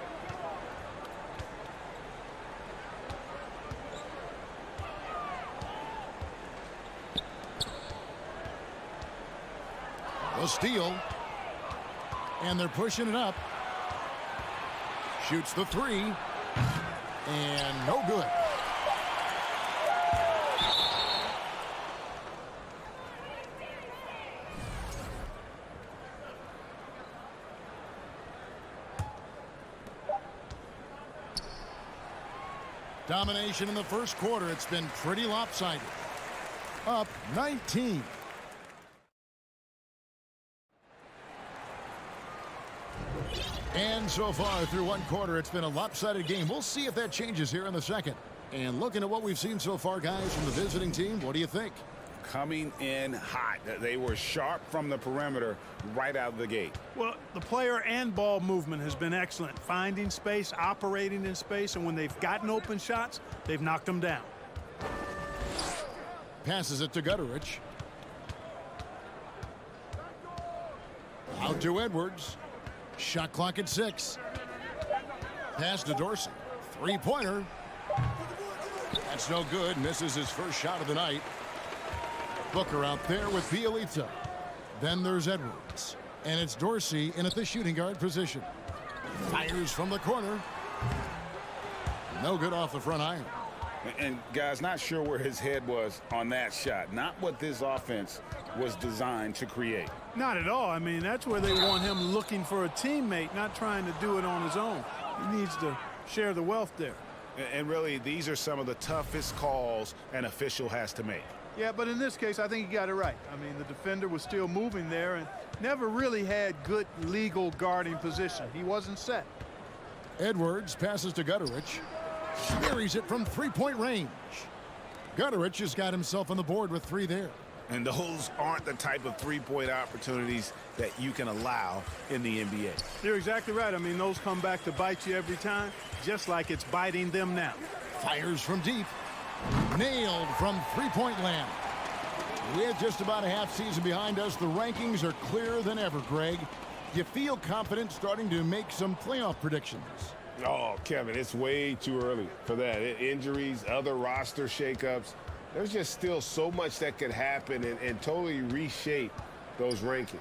The steal. And they're pushing it up. Shoots the 3. And no good. Domination in the first quarter. It's been pretty lopsided. Up 19. And so far through one quarter, it's been a lopsided game. We'll see if that changes here in the second. And looking at what we've seen so far, guys, from the visiting team, what do you think? Coming in hot. They were sharp from the perimeter right out of the gate. Well, the player and ball movement has been excellent. Finding space, operating in space, and when they've gotten open shots, they've knocked them down. Passes it to Gutterich. Out to Edwards. Shot clock at 6. Pass to Dorsey. Three-pointer. That's no good. Misses his first shot of the night. Booker out there with Bielitsa. Then there's Edwards. And it's Dorsey in at the shooting guard position. Fires from the corner. No good off the front iron. And guys, not sure where his head was on that shot. Not what this offense was designed to create. Not at all. I mean, that's where they want him looking for a teammate, not trying to do it on his own. He needs to share the wealth there. And really, these are some of the toughest calls an official has to make. Yeah, but in this case, I think he got it right. I mean, the defender was still moving there and never really had good legal guarding position. He wasn't set. Edwards passes to Gutterich. Buries it from three-point range. Gutterich has got himself on the board with 3 there. And those aren't the type of three-point opportunities that you can allow in the NBA. You're exactly right. I mean, those come back to bite you every time, just like it's biting them now. Fires from deep. Nailed from three-point land. With just about a half season behind us, the rankings are clearer than ever, Greg. You feel confident starting to make some playoff predictions? Oh, Kevin, it's way too early for that. Injuries, other roster shakeups. There's just still so much that could happen and totally reshape those rankings.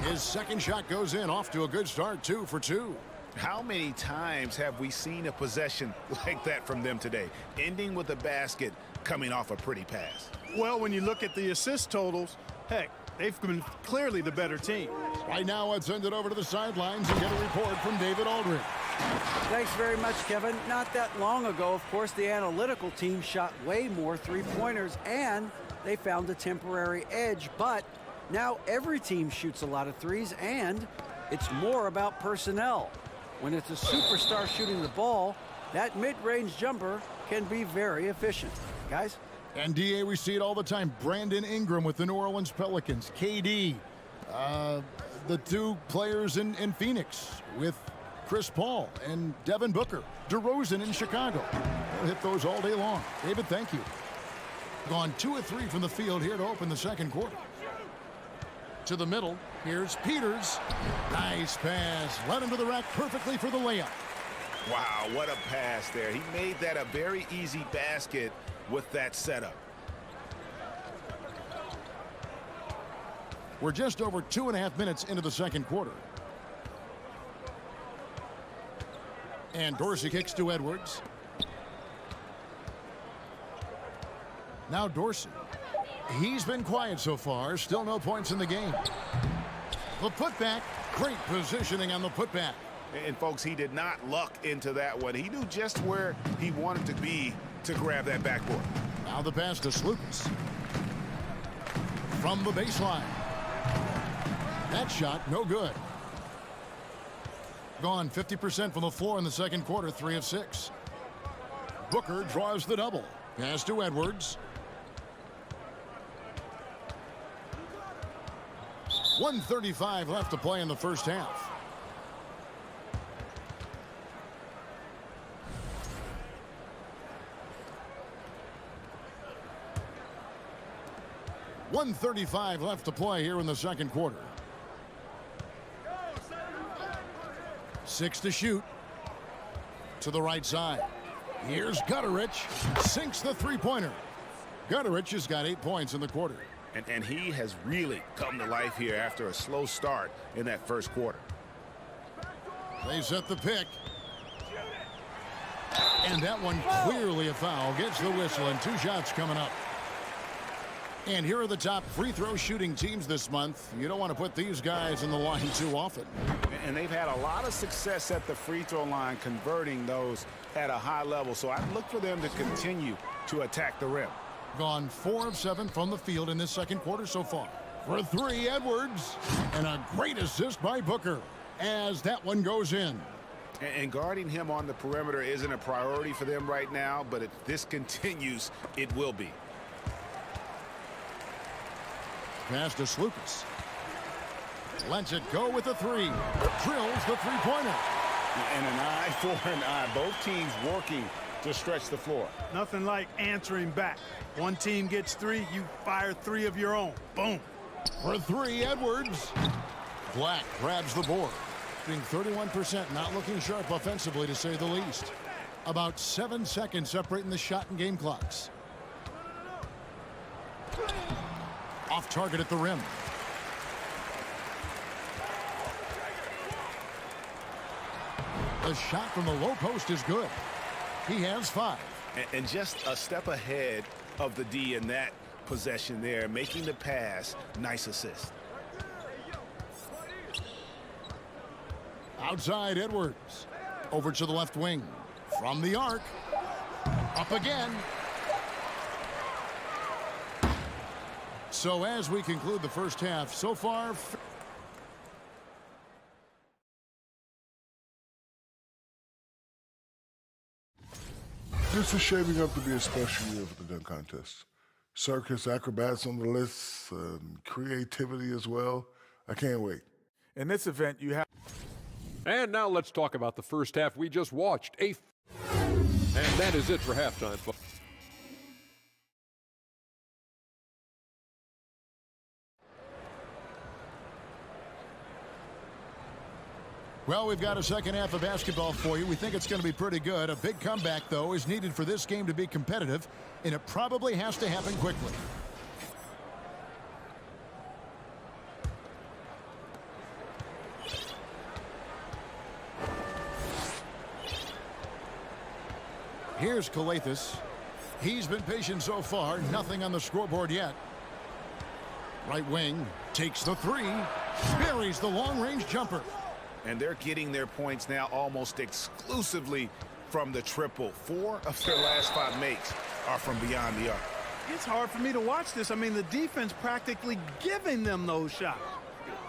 His second shot goes in, off to a good start, 2 for 2. How many times have we seen a possession like that from them today, ending with a basket coming off a pretty pass? Well, when you look at the assist totals, heck, they've been clearly the better team. Right now, let's send it over to the sidelines and get a report from David Aldridge. Thanks very much, Kevin. Not that long ago, of course, the analytical team shot way more three-pointers, and they found a temporary edge. But now every team shoots a lot of threes, and It's more about personnel. When it's a superstar shooting the ball, that mid-range jumper can be very efficient. Guys? And DA, we see it all the time. Brandon Ingram with the New Orleans Pelicans. KD, the two players in Phoenix with Chris Paul and Devin Booker. DeRozan in Chicago. They'll hit those all day long. David, thank you. Gone 2 of 3 from the field here to open the second quarter. To the middle. Here's Peters. Nice pass. Led him to the rack perfectly for the layup. Wow, what a pass there. He made that a very easy basket with that setup. We're just over 2.5 minutes into the second quarter. And Dorsey kicks to Edwards. Now Dorsey. He's been quiet so far. Still no points in the game. The putback. Great positioning on the putback. And folks, he did not luck into that one. He knew just where he wanted to be to grab that backboard. Now the pass to Slukas. From the baseline. That shot, no good. Gone 50% from the floor in the second quarter, 3 of 6. Booker draws the double. Pass to Edwards. 1:35 left to play in the first half. .135 left to play here in the second quarter. 6 to shoot. To the right side. Here's Gutterich. Sinks the three-pointer. Gutterich has got 8 points in the quarter. And he has really come to life here after a slow start in that first quarter. They set the pick. And that one clearly a foul. Gets the whistle and 2 shots coming up. And here are the top free throw shooting teams this month. You don't want to put these guys in the line too often. And they've had a lot of success at the free throw line converting those at a high level. So I'd look for them to continue to attack the rim. Gone 4 of 7 from the field in this second quarter so far. For 3, Edwards. And a great assist by Booker as that one goes in. And guarding him on the perimeter isn't a priority for them right now, but if this continues, it will be. Pass to Slukas. Lets it go with the 3. Drills the three-pointer. And an eye for an eye. Both teams working to stretch the floor. Nothing like answering back. One team gets 3, you fire 3 of your own. Boom. For 3, Edwards. Black grabs the board. Being 31%, not looking sharp offensively to say the least. About 7 seconds separating the shot and game clocks. Off target at the rim. The shot from the low post is good. He has 5. And just a step ahead of the D in that possession there, making the pass. Nice assist. Outside Edwards. Over to the left wing. From the arc. Up again. So as we conclude the first half, so far... This is shaping up to be a special year for the dunk contest. Circus, acrobats on the list, creativity as well. I can't wait. In this event, you have... And now let's talk about the first half we just watched. And that is it for halftime, folks. Well, we've got a second half of basketball for you. We think it's going to be pretty good. A big comeback, though, is needed for this game to be competitive, and it probably has to happen quickly. Here's Kalathis. He's been patient so far. Nothing on the scoreboard yet. Right wing takes the 3. Buries the long-range jumper. And they're getting their points now almost exclusively from the triple. 4 of their last 5 makes are from beyond the arc. It's hard for me to watch this. I mean, the defense practically giving them those shots.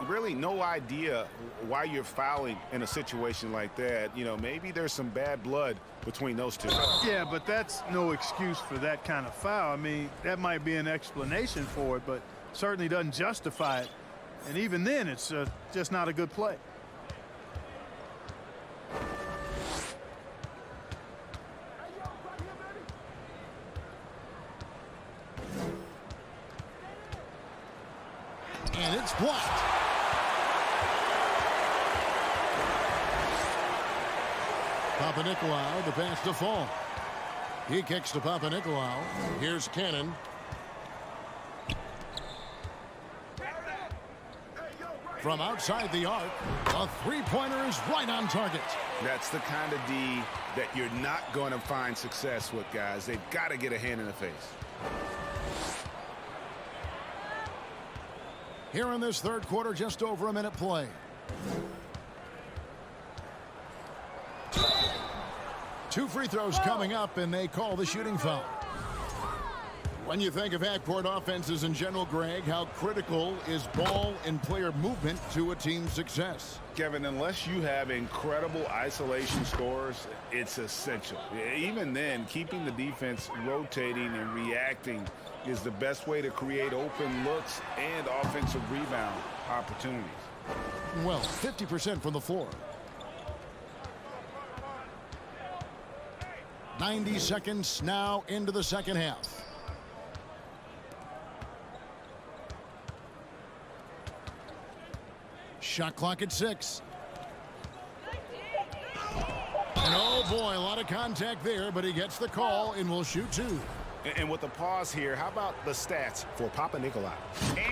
really no idea why you're fouling in a situation like that. You know, maybe there's some bad blood between those two. Yeah, but that's no excuse for that kind of foul. I mean, that might be an explanation for it, but certainly doesn't justify it. And even then, it's just not a good play. And it's blocked. Papanikolaou, the pass to Fall. He kicks to Papanikolaou. Here's Cannon. From outside the arc, a three-pointer is right on target. That's the kind of D that you're not going to find success with, guys. They've got to get a hand in the face. Here in this third quarter, just over a minute play. Two free throws coming up, and they call the shooting foul. When you think of half-court offenses in general, Greg, how critical is ball and player movement to a team's success? Kevin, unless you have incredible isolation scores, it's essential. Even then, keeping the defense rotating and reacting is the best way to create open looks and offensive rebound opportunities. Well, 50% from the floor. 90 seconds now into the second half. Shot clock at 6. And oh boy, a lot of contact there, but he gets the call and will shoot 2. And with the pause here, how about the stats for Papanikolaou?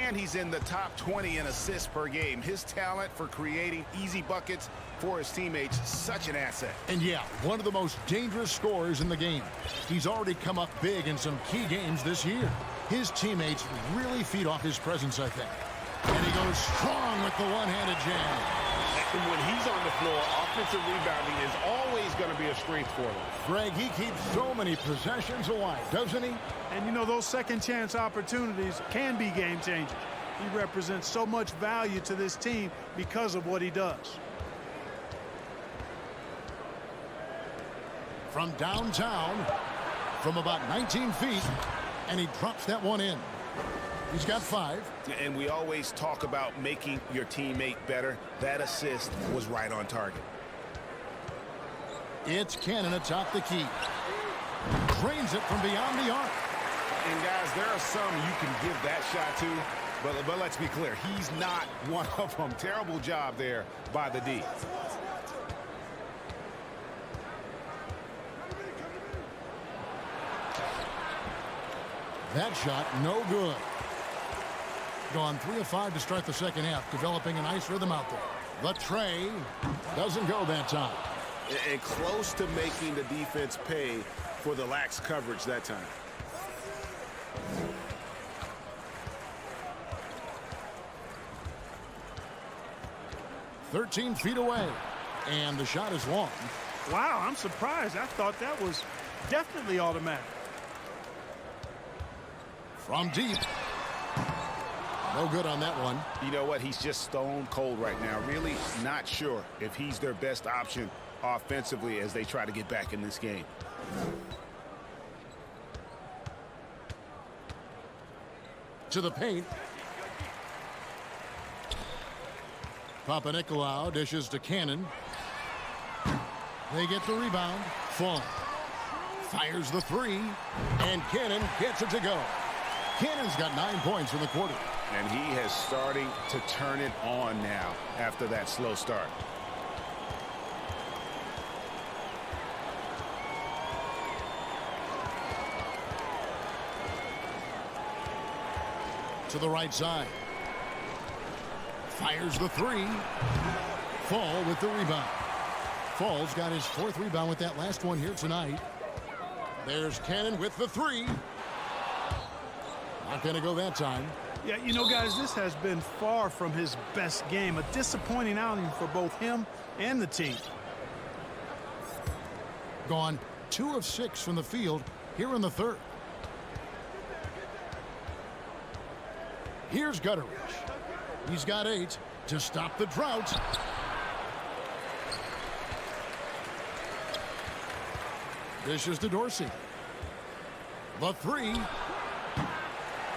And he's in the top 20 in assists per game. His talent for creating easy buckets for his teammates, such an asset. And yeah, one of the most dangerous scorers in the game. He's already come up big in some key games this year. His teammates really feed off his presence, I think. And he goes strong with the one-handed jam. And when he's on the floor, offensive rebounding is always going to be a strength for him. Greg, he keeps so many possessions alive, doesn't he? And, you know, those second-chance opportunities can be game changers. He represents so much value to this team because of what he does. From downtown, from about 19 feet, and he drops that one in. He's got 5. And we always talk about making your teammate better. That assist was right on target. It's Cannon atop the key. Drains it from beyond the arc. And guys, there are some you can give that shot to, but let's be clear, he's not one of them. Terrible job there by the D. That shot, no good. Gone 3 of 5 to start the second half, developing a nice rhythm out there. The tray doesn't go that time. And close to making the defense pay for the lax coverage that time. "13 feet away, and the shot is long." Wow, I'm surprised. I thought that was definitely automatic. From deep. No good on that one. You know what? He's just stone cold right now. Really not sure if he's their best option offensively as they try to get back in this game. To the paint. Papanikolaou dishes to Cannon. They get the rebound. Fall. Fires the 3. And Cannon gets it to go. Cannon's got 9 points in the quarter. And he has starting to turn it on now after that slow start. To the right side. Fires the 3. Fall with the rebound. Fall's got his 4th rebound with that last one here tonight. There's Cannon with the 3. Not going to go that time. Yeah, you know, guys, this has been far from his best game. A disappointing outing for both him and the team. Gone 2 of 6 from the field here in the third. Here's Gutteridge. He's got 8. to stop the drought. Dishes to Dorsey. The three.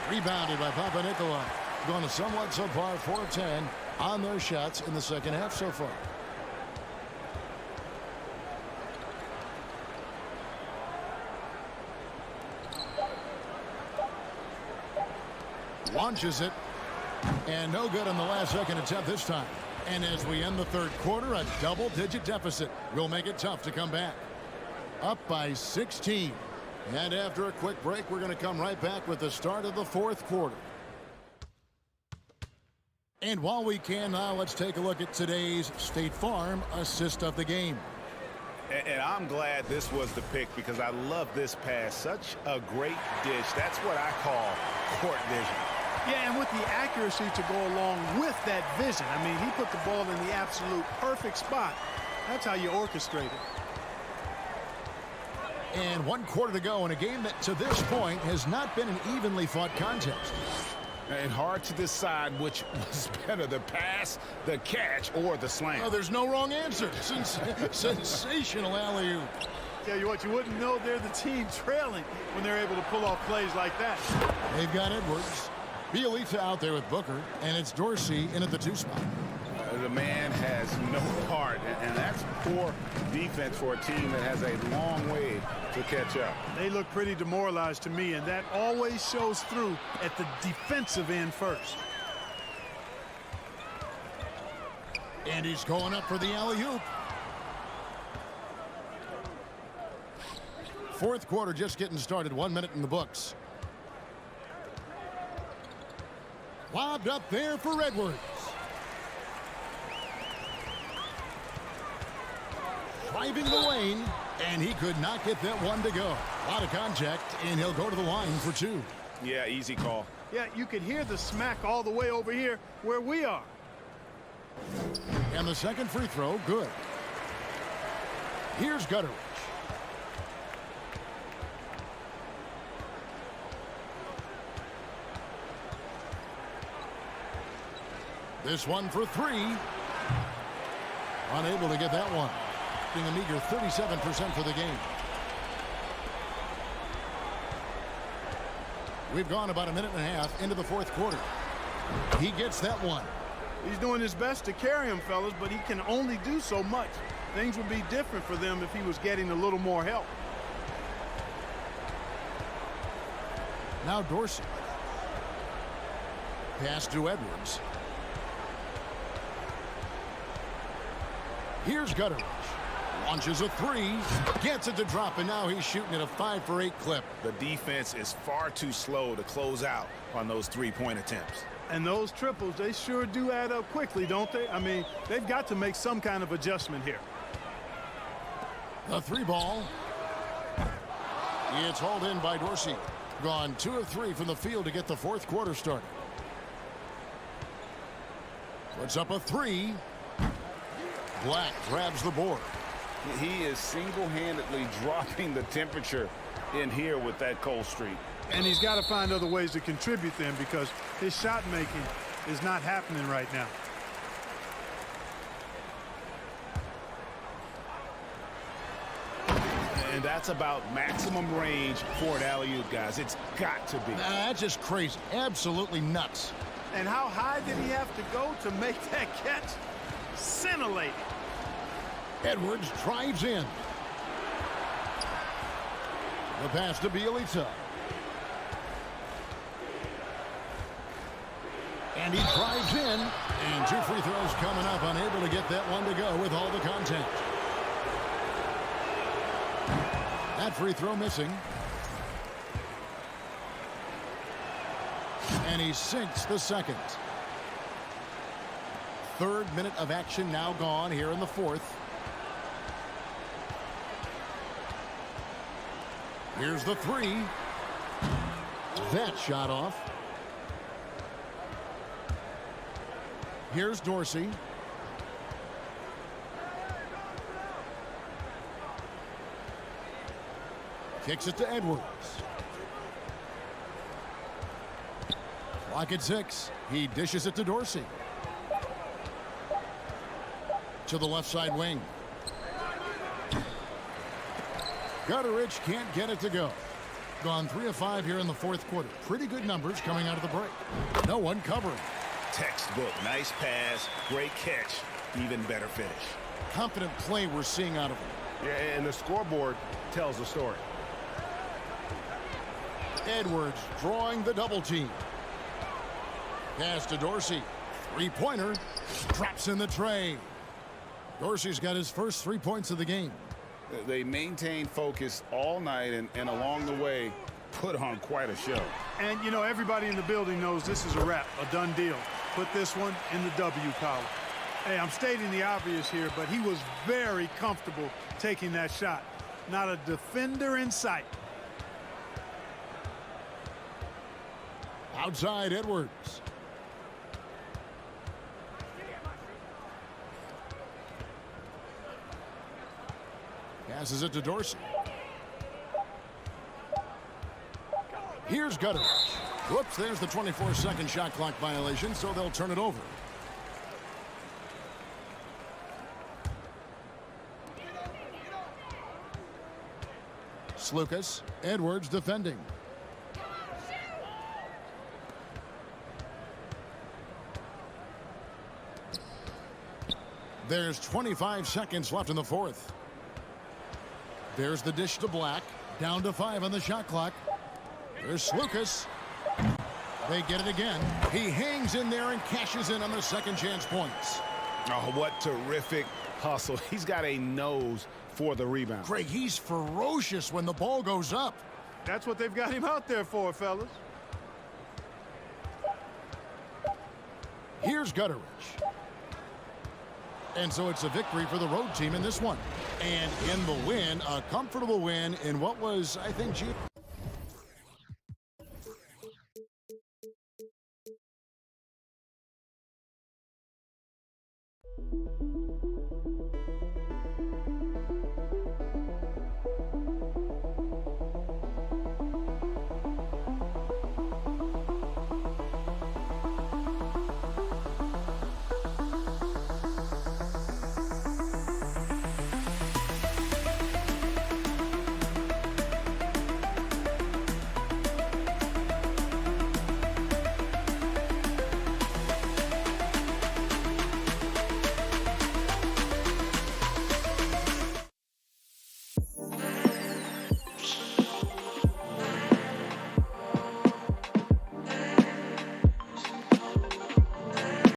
Rebounded by Papanikolaou. Going to somewhat subpar 4 of 10 on their shots in the second half so far. Launches it. And no good on the last second attempt this time. And as we end the third quarter, a double-digit deficit will make it tough to come back. Up by 16. And after a quick break, we're going to come right back with the start of the fourth quarter. And while we can now, let's take a look at today's State Farm assist of the game. And I'm glad this was the pick because I love this pass. Such a great dish. That's what I call court vision. Yeah, and with the accuracy to go along with that vision. I mean, he put the ball in the absolute perfect spot. That's how you orchestrate it. And 1 quarter to go in a game that to this point has not been an evenly fought contest. And hard to decide which was better, the pass, the catch, or the slam. Oh, there's no wrong answer. Sensational alley-oop. Tell you what, you wouldn't know they're the team trailing when they're able to pull off plays like that. They've got Edwards. Bielitsa out there with Booker, and it's Dorsey in at the 2 spot. The man has no heart, and that's poor defense for a team that has a long way to catch up. They look pretty demoralized to me, and that always shows through at the defensive end first. And he's going up for the alley-oop. Fourth quarter just getting started. 1 minute in the books. Lobbed up there for Edwards. Driving the lane, and he could not get that one to go. A lot of contact, and he'll go to the line for 2. Yeah, easy call. Yeah, you could hear the smack all the way over here where we are. And the second free throw, good. Here's Gutteridge. This one for 3. Unable to get that one. Being a meager 37% for the game. We've gone about 1.5 minutes into the fourth quarter. He gets that one. He's doing his best to carry him, fellas, but he can only do so much. Things would be different for them if he was getting a little more help. Now Dorsey. Pass to Edwards. Here's Gutteridge. Launches a 3. Gets it to drop, and now he's shooting at a 5 for 8 clip. The defense is far too slow to close out on those 3-point attempts. And those triples, they sure do add up quickly, don't they? I mean, they've got to make some kind of adjustment here. The 3 ball. It's hauled in by Dorsey. Gone 2 of 3 from the field to get the fourth quarter started. Puts up a 3. Black grabs the board. He is single-handedly dropping the temperature in here with that cold streak. And he's got to find other ways to contribute then because his shot making is not happening right now. And that's about maximum range for an alley-oop, guys. It's got to be. That's just crazy. Absolutely nuts. And how high did he have to go to make that catch? Scintillating. Edwards drives in. The pass to Bielitsa. And he drives in. And 2 free throws coming up. Unable to get that one to go with all the contact. That free throw missing. And he sinks the second. 3rd minute of action now gone here in the fourth. Here's the 3. That shot off. Here's Dorsey. Kicks it to Edwards. Clock at 6. He dishes it to Dorsey. to the left side wing. Gutteridge can't get it to go. Gone 3 of 5 here in the fourth quarter. Pretty good numbers coming out of the break. No one covering. Textbook. Nice pass. Great catch. Even better finish. Confident play we're seeing out of him. Yeah, and the scoreboard tells the story. Edwards drawing the double team. Pass to Dorsey. Three-pointer. Drops in the tray. Dorsey's got his first 3 points of the game. They maintained focus all night and along the way put on quite a show. And, you know, everybody in the building knows this is a wrap, a done deal. Put this one in the W column. Hey, I'm stating the obvious here, but he was very comfortable taking that shot. Not a defender in sight. Outside Edwards. Passes it to Dorsey. Here's Gutteridge. Whoops, there's the 24-second shot clock violation, so they'll turn it over. Slucas, Edwards defending. There's 25 seconds left in the fourth. There's the dish to Black. Down to 5 on the shot clock. There's Slucas. They get it again. He hangs in there and cashes in on the second chance points. Oh, what terrific hustle. He's got a nose for the rebound. Craig, he's ferocious when the ball goes up. That's what they've got him out there for, fellas. Here's Gutteridge. And so it's a victory for the road team in this one. And in the win, a comfortable win in what was, I think,